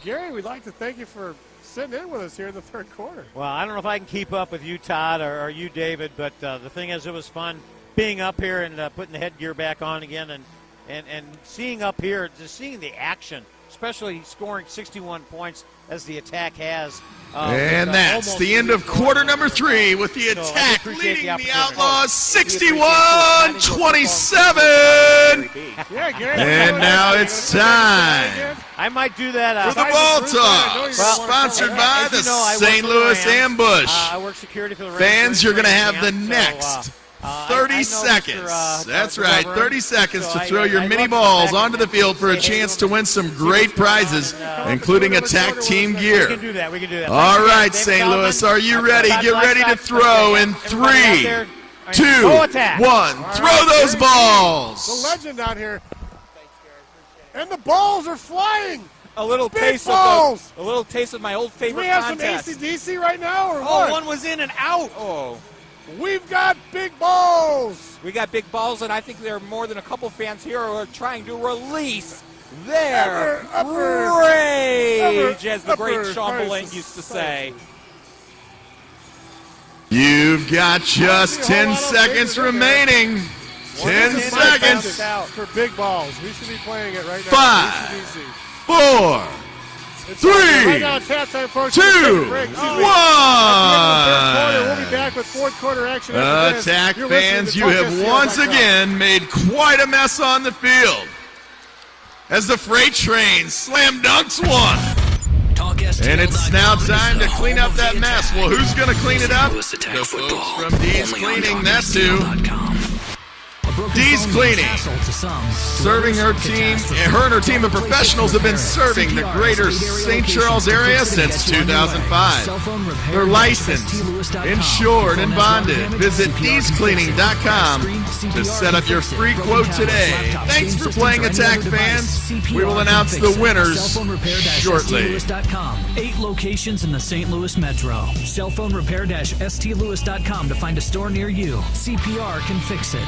Gary, we'd like to thank you for sitting in with us here in the third quarter. Well, I don't know if I can keep up with you, Todd, or you, David, but the thing is, it was fun being up here and putting the headgear back on again and seeing up here, just seeing the action, especially scoring 61 points as the Attack has. And that's the end of quarter number 3 with the Attack leading the Outlaws 61-27. And now it's time I might do that for the ball toss, sponsored by the St. Louis Ambush. I work security for the Fans, you're going to have the next 30 seconds. That's right, 30 seconds to throw your mini balls onto the field for a chance to win some great prizes, including Attack team gear. We can do that. All right, St. Louis, are you ready? Get ready to throw in 3, 2, 1. Throw those balls. The legend out here. And the balls are flying. A little Big taste balls. of a little taste of my old favorite Do we have contest. some AC/DC right now, or what? One was in and out. Oh. We've got big balls. We got big balls, and I think there are more than a couple fans here who are trying to release their rage, as the great Sean Boulain used to say. You've got just 10 seconds remaining. 10 seconds. For big balls. We should be playing it right now. 5, 4, 3, right now it's halftime, folks. 2, 1. We'll be back with fourth quarter action after this. Attack You're fans, you listening to have once again made quite a mess on the field as the freight train slam dunks one. And it's now time to clean up that mess. Well, who's going to clean it up? The folks from D's Cleaning, that's who. D's Cleaning, serving her team, her and her team of professionals have been serving the greater St. Charles area since 2005. They're licensed, insured, and bonded. Visit D'sCleaning.com to set up your free quote today. Thanks for playing Attack, fans. We will announce the winners shortly. 8 locations in the St. Louis Metro. Cellphone-repair-stlewis.com to find a store near you. CPR can fix it.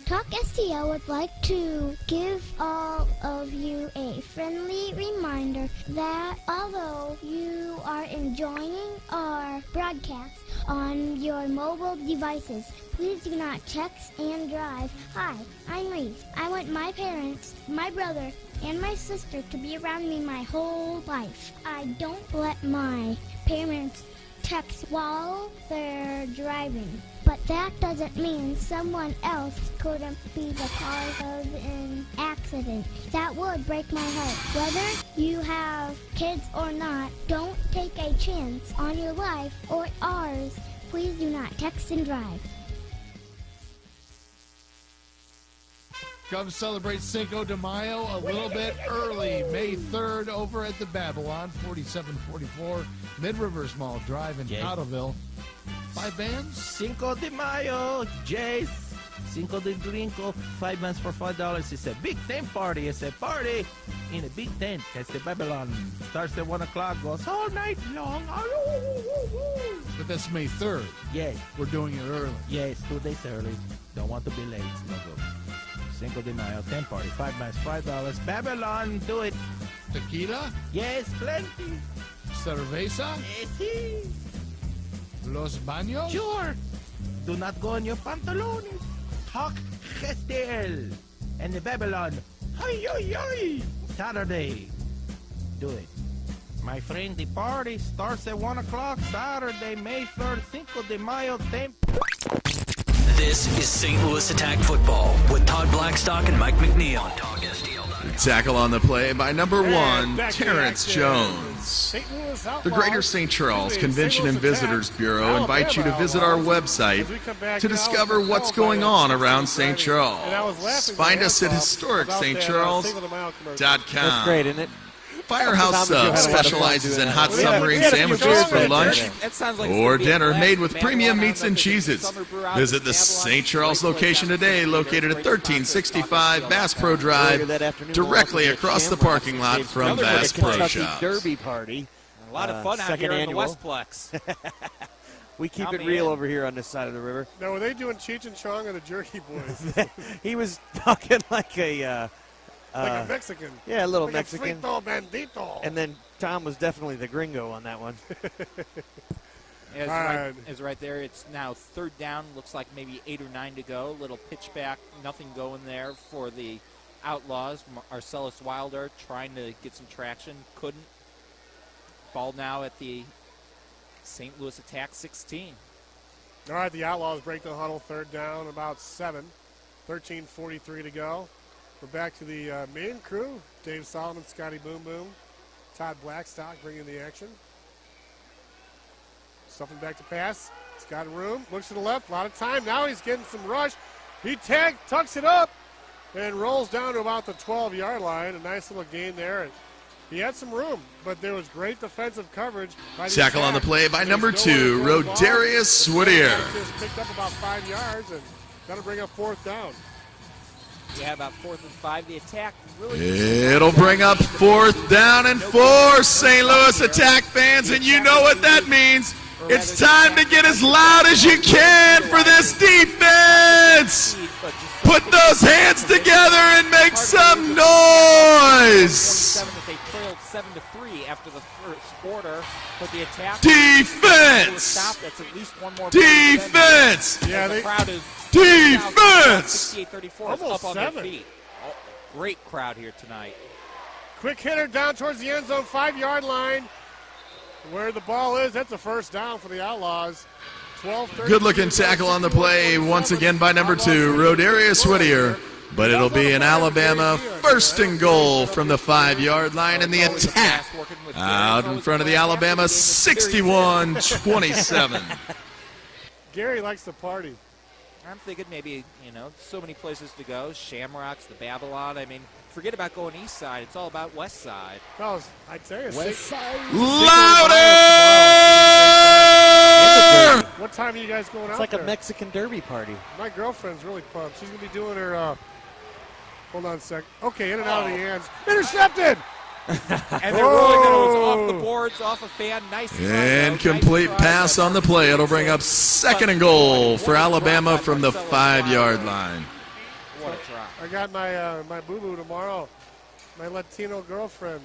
Talk STL would like to give all of you a friendly reminder that although you are enjoying our broadcast on your mobile devices, please do not text and drive. Hi, I'm Reese. I want my parents, my brother, and my sister to be around me my whole life. I don't let my parents text while they're driving. But that doesn't mean someone else couldn't be the cause of an accident. That would break my heart. Whether you have kids or not, don't take a chance on your life or ours. Please do not text and drive. Come celebrate Cinco de Mayo a little bit early, May 3rd, over at the Babylon, 4744 Mid-Rivers Mall Drive in Cottleville. 5 bands? Cinco de Mayo, Jace. Cinco de Gringo, 5 bands for $5. It's a big tent party. It's a party in a big tent. It's the Babylon. Starts at 1 o'clock, goes all night long. But that's May 3rd. Yes. We're doing it early. Yes, 2 days early. Don't want to be late. It's no good. Cinco de Mayo, tent party, 5 bands, $5. Babylon, do it. Tequila? Yes, plenty. Cerveza? Yes. Los Baños? Sure. Do not go in your pantalones. Talk Gestel. And the Babylon. Ay, ay, ay. Saturday. Do it. My friend, the party starts at 1 o'clock. Saturday, May 3rd, Cinco de Mayo. This is St. Louis Attack Football with Todd Blackstock and Mike McNeil. Tackle on the play by number 1, Terrence Jones. The Greater St. Charles Convention and Visitors Bureau invites you to visit our website to discover what's going on around St. Charles. Find us at historicstcharles.com. That's great, isn't it? Firehouse Sub specializes in hot submarine sandwiches for lunch or dinner made with premium meats and cheeses. Visit the St. Charles location today, located at 1365 Bass Pro Drive, directly across the parking lot from Bass Pro Shops. Derby party. A lot of fun out here in the Westplex. We keep it real over here on this side of the river. Now, were they doing Cheech and Chong or the Jerky Boys? He was talking like a... like a Mexican. Yeah, a little like Mexican. A frito bandito. And then Tom was definitely the gringo on that one. Is right there. It's now 3rd down. Looks like maybe 8 or 9 to go. Little pitch back. Nothing going there for the Outlaws. Marcellus Wilder trying to get some traction. Couldn't. Ball now at the St. Louis Attack 16. All right, the Outlaws break the huddle. 3rd down, about 7. 13:43 to go. We're back to the main crew. Dave Solomon, Scotty Boom Boom, Todd Blackstock bringing the action. Stuffing back to pass. He's got room. Looks to the left. A lot of time. Now he's getting some rush. He tucks it up and rolls down to about the 12-yard line. A nice little gain there. And he had some room, but there was great defensive coverage. Tackle on the play by number 2, Rodarius Whittier. Just picked up about 5 yards and going to bring up 4th down. Yeah, about 4th and 5. The Attack really... It'll bring up 4th down and 4, St. Louis Attack fans, and you know what that means. It's time to get as loud as you can for this defense. Put those hands together and make some noise. They trailed 7-3 after the first quarter, but the Attack... Defense! That's at least one more... Defense! Yeah, the crowd is... Defense! 68-34 up on their feet. Oh, great crowd here tonight. Quick hitter down towards the end zone, 5-yard line. Where the ball is, that's a first down for the Outlaws. Good-looking tackle on the play once again by number 2, Rodarius Whittier. But it'll be an Alabama 1st and goal from the 5-yard line, and the attack out in front of the Alabama 61-27. Gary likes to party. I'm thinking maybe, so many places to go. Shamrocks, the Babylon. I mean, forget about going east side. It's all about west side. Oh, I'd say west side. Louder! What time are you guys going out It's like there? a Mexican derby party. My girlfriend's really pumped. She's going to be doing her, hold on a sec. Okay, in and out of the hands. Intercepted! And they're rolling those off the boards, off a fan. Nice. Incomplete pass on the play. It'll bring up 2nd and goal for Alabama from the 5-yard line. What a try. I got my my boo-boo tomorrow. My Latino girlfriend,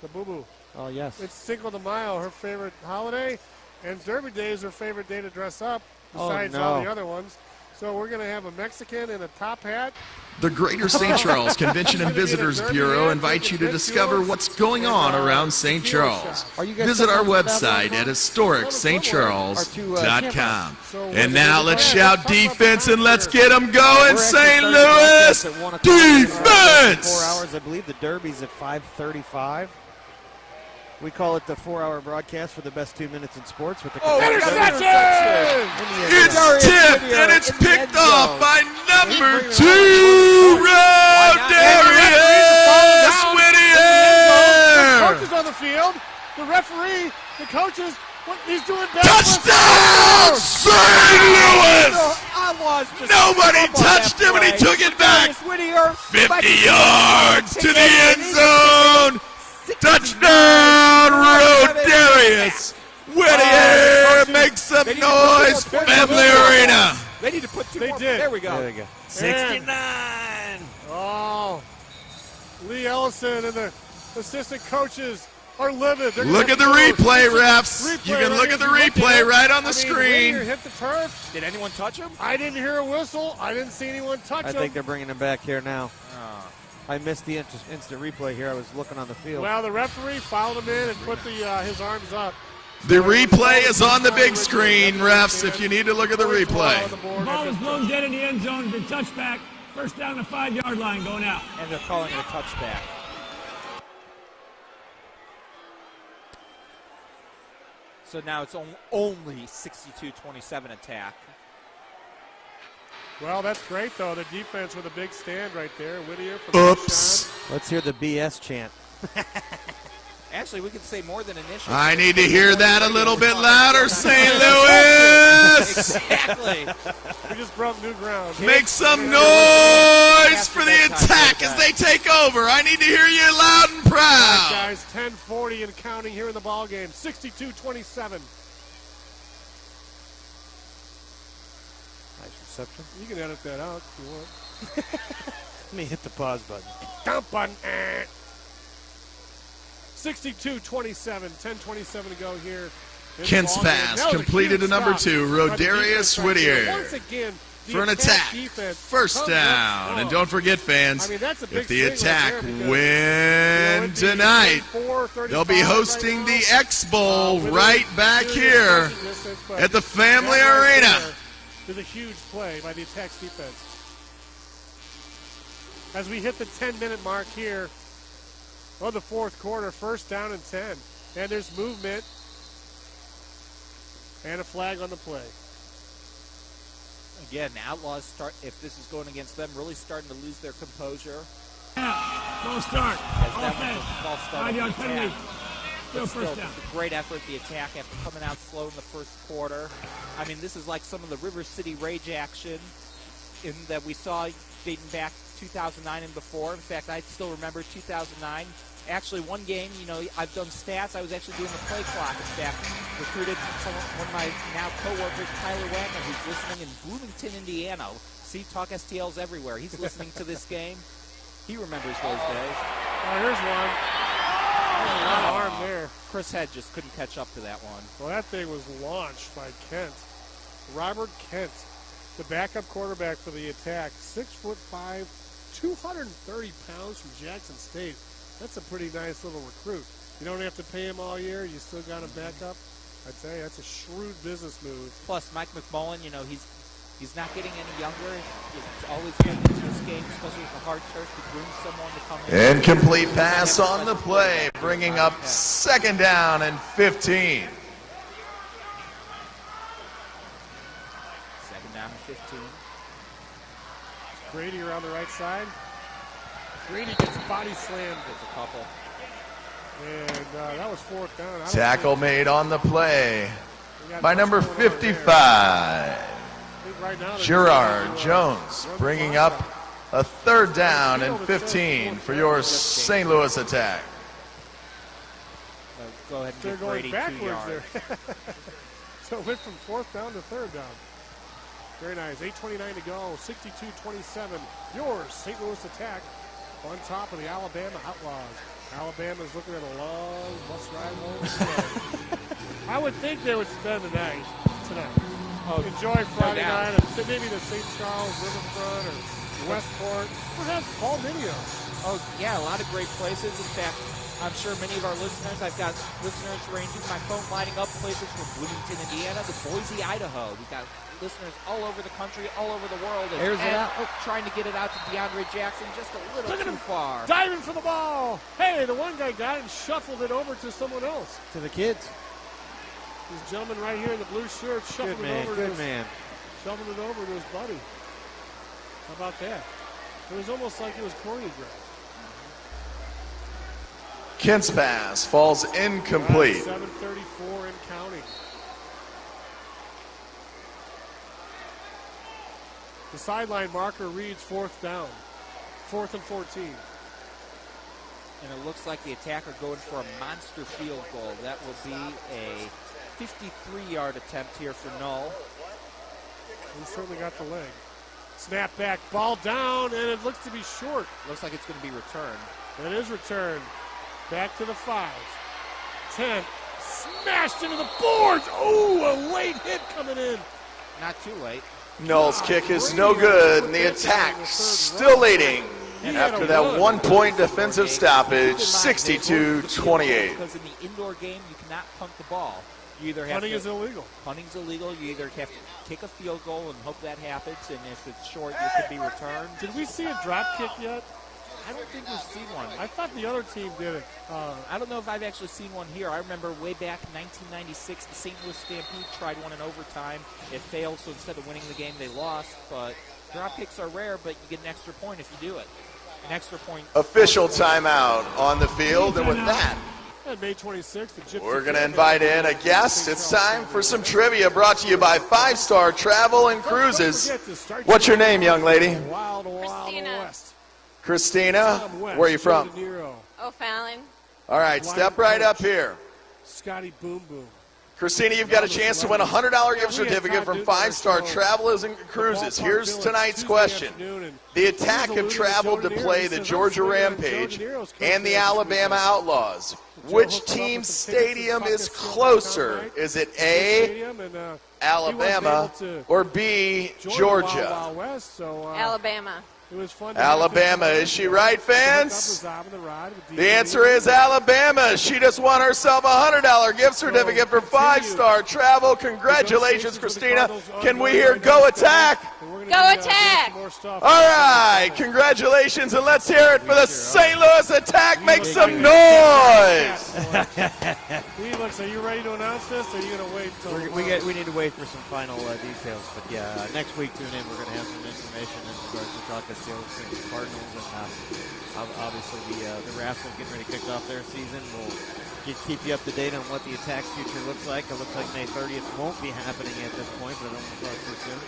the boo-boo. Oh, yes. It's Cinco de Mayo, her favorite holiday, and Derby Day is her favorite day to dress up, besides all the other ones. So we're going to have a Mexican in a top hat. The Greater St. Charles Convention and Visitors Bureau invites you to discover what's going on around St. Charles. Visit our website at historicstcharles.com. And now let's shout defense and let's get them going, St. Louis! Defense! 4 hours, I believe the Derby's at 5:35. We call it the 4-hour broadcast for the best 2 minutes in sports with the interception! It's tipped and it's picked off by number 2, Rodarius Whittier! The coaches on the field, the referee, the coaches, he's doing bad. Touchdown, St. Louis! Nobody touched him and he took it back. 50 yards to the end zone. Touchdown, Rodarius Whittier makes some noise, Family Arena. They need to put 2 more. did. There we go. There we go. 69. Oh, Lee Ellison and the assistant coaches are livid. Look at the replay, refs. You can look at the replay right on the screen. Whittier hit the turf. Did anyone touch him? I didn't hear a whistle. I didn't see anyone touch him. I think they're bringing him back here now. I missed the instant replay here. I was looking on the field. Well, the referee fouled him in and put his arms up. The replay is on the big screen, refs, if you need to look at the replay. The ball was blown dead in the end zone. The touchback. First down the 5-yard line going out. And they're calling it a touchback. So now it's only 62-27 attack. Well, that's great, though. The defense with a big stand right there. Whittier for the Oops. Let's hear the BS chant. Actually, we could say more than initial. I need to hear that a little bit louder, St. Louis! Exactly. We just broke new ground. Make some noise for the attack as they take over. I need to hear you loud and All proud. right, guys, 10:40 and counting here in the ball game. 62-27. Nice reception. You can edit that out if you want. Let me hit the pause button. Dump button. 62-27. 10:27 to go here. Kent's pass completed to number 2, Rodarius Whittier. Once again, for an attack. First down. And don't forget, fans, if the attack win tonight, they'll be hosting the X Bowl right back here at the Family Arena. There's a huge play by the attack's defense. As we hit the 10-minute mark here of the fourth quarter, first down and 10. And there's movement and a flag on the play. Again, Outlaws start, if this is going against them, really starting to lose their composure. False start. False start. 5-yard penalty. Still Still, first down. just a great effort, the attack, after coming out slow in the first quarter. I mean, this is like some of the River City Rage action that we saw dating back 2009 and before. In fact, I still remember 2009. Actually, one game, I've done stats. I was actually doing the play clock. In fact, recruited one of my now coworkers, Tyler Wagner, who's listening in Bloomington, Indiana. See, Talk STLs everywhere. He's listening to this game. He remembers those days. Oh, here's one. A lot of arm there. Chris Head just couldn't catch up to that one. Well, that thing was launched by Kent. Robert Kent, the backup quarterback for the attack. 6'5", 230 pounds from Jackson State. That's a pretty nice little recruit. You don't have to pay him all year. You still got him back up. I tell you, that's a shrewd business move. Plus, Mike McMullen, he's not getting any younger. It's always good in this game, especially with the hard turf, to groom someone to come in. Incomplete pass on the play, bringing up 2nd down and 15. 2nd down and 15. Grady around the right side. Grady gets body slammed. Gets a couple. And that was 4th down. Tackle made on the play by number 55. Right now, Gerard Jones bringing up a 3rd down and 15 for your St. Louis attack. Go ahead and They're give going Brady backwards 2 yards. there. So it went from 4th down to 3rd down. Very nice. 8:29 to go. 62-27. Your St. Louis attack on top of the Alabama Outlawz. Alabama's looking at a long bus ride home today. I would think they would spend the night tonight. Enjoy Friday night at maybe the St. Charles Riverfront or Westport, perhaps Paul Minio. Oh, yeah, a lot of great places. In fact, I'm sure many of our listeners, I've got listeners ranging, my phone lighting up places from Bloomington, Indiana to Boise, Idaho. We've got listeners all over the country, all over the world. And trying to get it out to DeAndre Jackson just a little too far. Diving for the ball. Hey, the one guy got it and shuffled it over to someone else. To the kids. This gentleman right here in the blue shirt shuffled it over shuffled it over to his buddy. How about that? It was almost like it was choreographed. Kent's pass falls incomplete. 7:34 and counting. The sideline marker reads 4th down. 4th and 14. And it looks like the attacker going for a monster field goal. That will be a 53-yard attempt here for Null. He certainly got the leg. Snap back, ball down, and it looks to be short. Looks like it's going to be returned. It is returned. Back to the 5. 10. Smashed into the boards. Oh, a late hit coming in. Not too late. Null's kick is no good, and the attack still leading after that 1-point defensive stoppage, 62-28. Because in the indoor game, you cannot punt the ball. You either have Punting is illegal. Punting's illegal. You either have to kick a field goal and hope that happens, and if it's short, it could be returned. Did we see a drop kick yet? I don't think we've seen one. I thought the other team did it. I don't know if I've actually seen one here. I remember way back in 1996, the St. Louis Stampede tried one in overtime. It failed, so instead of winning the game, they lost. But drop kicks are rare, but you get an extra point if you do it. An extra point. Official timeout on the field, and with that, May 26th, the Gypsy we're going to invite in a guest. It's time for some trivia brought to you by 5-Star Travel and Cruises. What's your name, young lady? Wild Christina. West. Christina, where are you from? O'Fallon. All right, step right up here. Scotty Boom Boom. Christina, you've got a chance to win a $100 gift certificate from 5-Star Travelers and Cruises. Here's tonight's question. The Attack have traveled to play the Georgia Rampage and the Alabama Outlaws. Which team's stadium is closer? Is it A, Alabama, or B, Georgia? Alabama. It was fun. Alabama, is she right, fans? The answer is Alabama. She just won herself a $100 gift certificate for 5-Star Travel. Congratulations, Christina. Can we hear Go Attack? Go Attack! All right, congratulations, and let's hear it for the St. Louis Attack. Make some noise. Felix, are you ready to announce this, or are you going to wait until we need to wait for some final details. But yeah, next week, tune in. We're going to have some information in regards to Talk the Cardinals, and obviously the Rascals getting ready to kick off their season. We'll keep you up to date on what the Attack's future looks like. It looks like May 30th won't be happening at this point, but I don't want to talk too soon.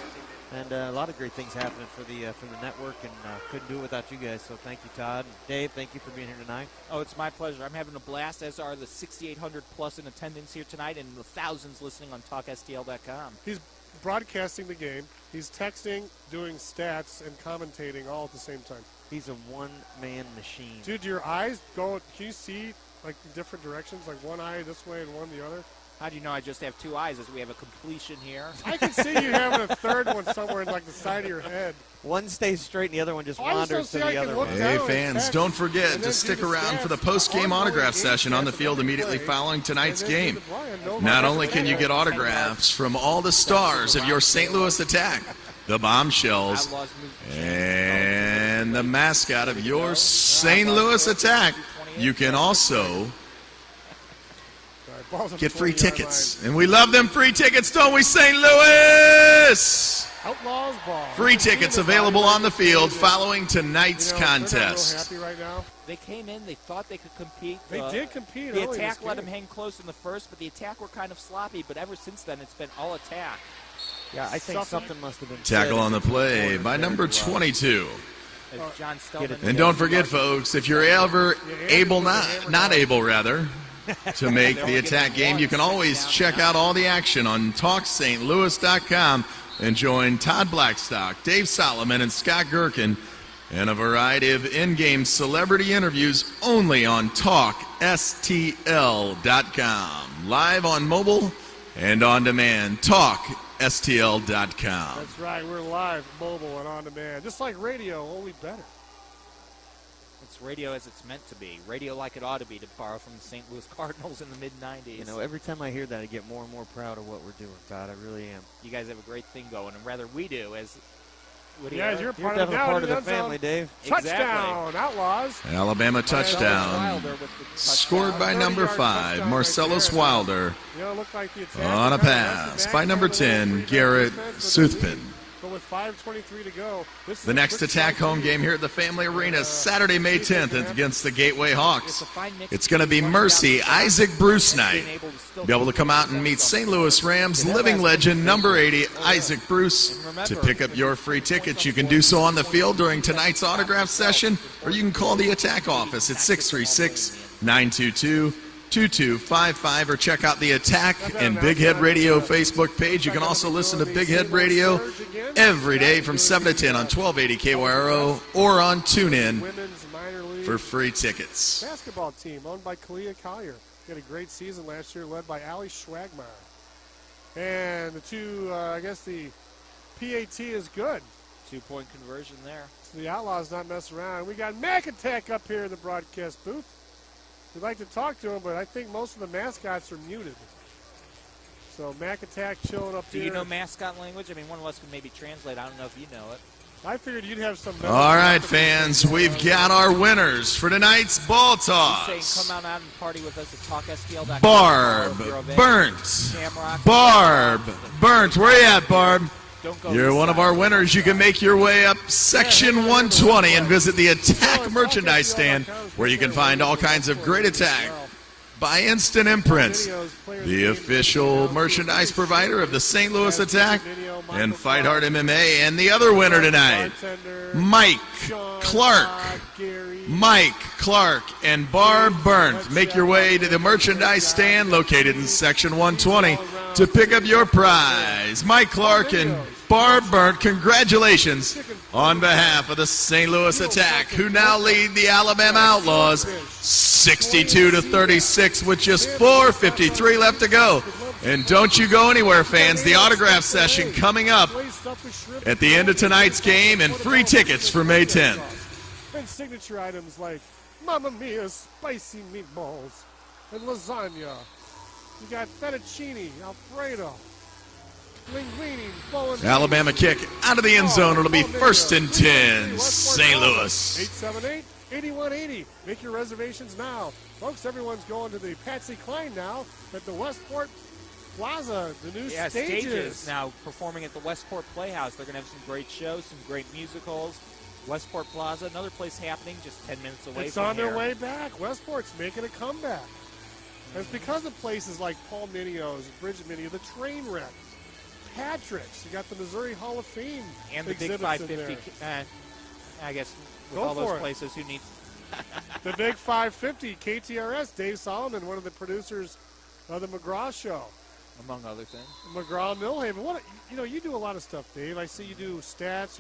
And a lot of great things happening for the network, and couldn't do it without you guys. So thank you, Todd. And Dave, thank you for being here tonight. Oh, it's my pleasure. I'm having a blast, as are the 6,800 plus in attendance here tonight, and the thousands listening on TalkSTL.com. He's broadcasting the game. He's texting, doing stats, and commentating all at the same time. He's a one-man machine. Dude, your eyes go, can you see like different directions, like one eye this way and one the other? How do you know I just have two eyes as we have a completion here? I can see you having a third one somewhere in like the side of your head. One stays straight and the other one just wanders to the other one. Hey, fans, don't forget to stick around for the post-game autograph session on the field immediately following tonight's game. Not only can you get autographs from all the stars of your St. Louis Attack, the Bombshells, and the mascot of your St. Louis Attack, you can also get free tickets. And we love them free tickets, don't we, St. Louis? Outlawz ball. Free tickets available on the field following tonight's contest. Happy right now. They came in, they thought they could compete. They did compete The early in attack this let game. them hang close in the first, but the attack were kind of sloppy. But ever since then, it's been all attack. Yeah, I think something must have been Tackle said. on the play by number 22. As John Stelman And don't forget, folks, if you're ever not able to make the attack game, you can always check out all the action on TalkStLouis.com and join Todd Blackstock, Dave Solomon, and Scott Gherkin and a variety of in-game celebrity interviews only on TalkSTL.com. Live on mobile and on demand. TalkSTL.com. That's right. We're live, mobile, and on demand. Just like radio, only better. It's radio as it's meant to be. Radio like it ought to be, to borrow from the St. Louis Cardinals in the mid-'90s. You know, every time I hear that, I get more and more proud of what we're doing, Todd. I really am. You guys have a great thing going, and rather we do. As Yeah, you're definitely part of the family, Dave. Touchdown, Outlawz. Alabama touchdown. Scored by number 5, Marcellus Wilder. On a pass by number 10, Garrett Soothpin. But with 5:23 to go, The next attack home game here at the Family Arena, Saturday, May 10th, against the Gateway Hawks. It's going to be Mercy Isaac Bruce night. Be able to come out and meet St. Louis Rams living legend number 80 Isaac Bruce. To pick up your free tickets, you can do so on the field during tonight's autograph session, or you can call the attack office at 636-922-2255, or check out the Attack and Big Head Radio Facebook page. You can also listen to Big Head Radio every day from 7 to 10 on 1280 KYRO or on TuneIn for free tickets. Basketball team owned by Kalia Collier. Had a great season last year, led by Ali Schwagmeyer. And the two, I guess the PAT is good. 2-point conversion there. So the Outlaws not mess around. We got Mac Attack up here in the broadcast booth. We'd like to talk to him, but I think most of the mascots are muted. So Mac Attack chilling up Do here. you know mascot language? I mean, one of us can maybe translate. I don't know if you know it. I figured you'd have some. All right, fans, we've got our winners for tonight's ball He's toss. saying come out and party with us at TalkSTL.com. Barb Burnt. Barb Burnt. Where you at, Barb? You're one of our winners. You can make your way up Section 120 and visit the Attack merchandise stand, where you can find all kinds of great Attack by Instant Imprints, the official merchandise provider of the St. Louis Attack and Fight Hard MMA. And the other winner tonight, Mike Clark. Mike Clark and Barb Burnt. Make your way to the merchandise stand located in Section 120 to pick up your prize. Mike Clark and Barb Burnt, congratulations on behalf of the St. Louis Attack, who now lead the Alabama Outlaws 62-36 with just 4:53 left to go. And don't you go anywhere, fans. The autograph session coming up at the end of tonight's game, and free tickets for May 10th. And signature items like Mamma Mia spicy meatballs and lasagna. You got fettuccine, Alfredo, linguine, bolognese. Alabama kick out of the end zone. It'll be 1st and 10, St. Louis. 878-8180. Make your reservations now. Folks, everyone's going to the Patsy Cline now at the Westport Plaza, the new stages. Now performing at the Westport Playhouse. They're going to have some great shows, some great musicals. Westport Plaza, another place happening just 10 minutes away It's from on here. their way back. Westport's making a comeback. And it's because of places like Paul Minio's, Bridget Minio, the Trainwreck, Patrick's. You got the Missouri Hall of Fame And the Big exhibits in 550. there. I guess with Go all those for it. places, who need... The Big 550, KTRS, Dave Solomon, one of the producers of the McGraw Show. Among other things. McGraw Millhaven. You do a lot of stuff, Dave. I see you do stats.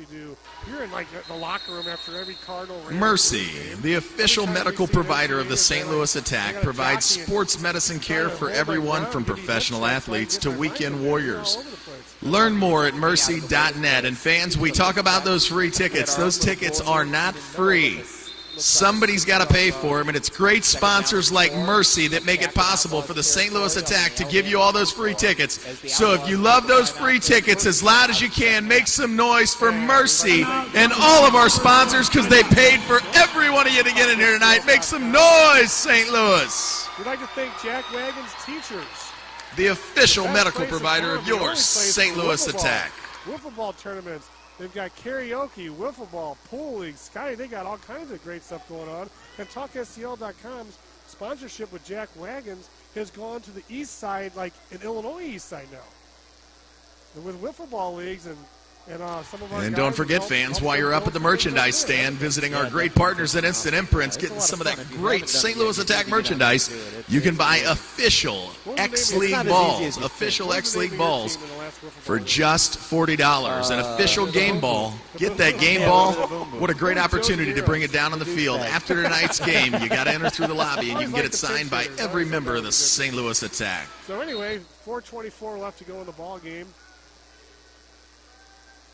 You're in like the locker room after every Cardinal. Mercy, the official medical provider of the St. Louis Attack, provides sports medicine care for everyone from professional athletes to weekend warriors. Learn more at mercy.net. And fans, we talk about those free tickets. Those tickets are not free. Somebody's got to pay for them, and it's great sponsors like Mercy that make it possible for the St. Louis Attack to give you all those free tickets. So if you love those free tickets, as loud as you can, make some noise for Mercy and all of our sponsors, because they paid for every one of you to get in here tonight. Make some noise, St. Louis. We'd like to thank Jack Wagon's Teachers, the official medical provider of your St. Louis Attack. Wiffle ball tournaments. They've got karaoke, wiffle ball, pool league, Scotty. They got all kinds of great stuff going on. And TalkSTL.com's sponsorship with Jack Wagons has gone to the east side, like in Illinois east side now. And with wiffle ball leagues and some of our And don't forget, fans, while you're up at the merchandise stand visiting our great partners at Instant Imprints, getting some of that great St. Louis Attack merchandise, you can buy official X-League balls, for just $40. An official game ball. Get that game ball. What a great opportunity to bring it down on the field. After tonight's game, you got to enter through the lobby, and you can get it signed by every member of the St. Louis Attack. So anyway, 4:24 left to go in the ball game.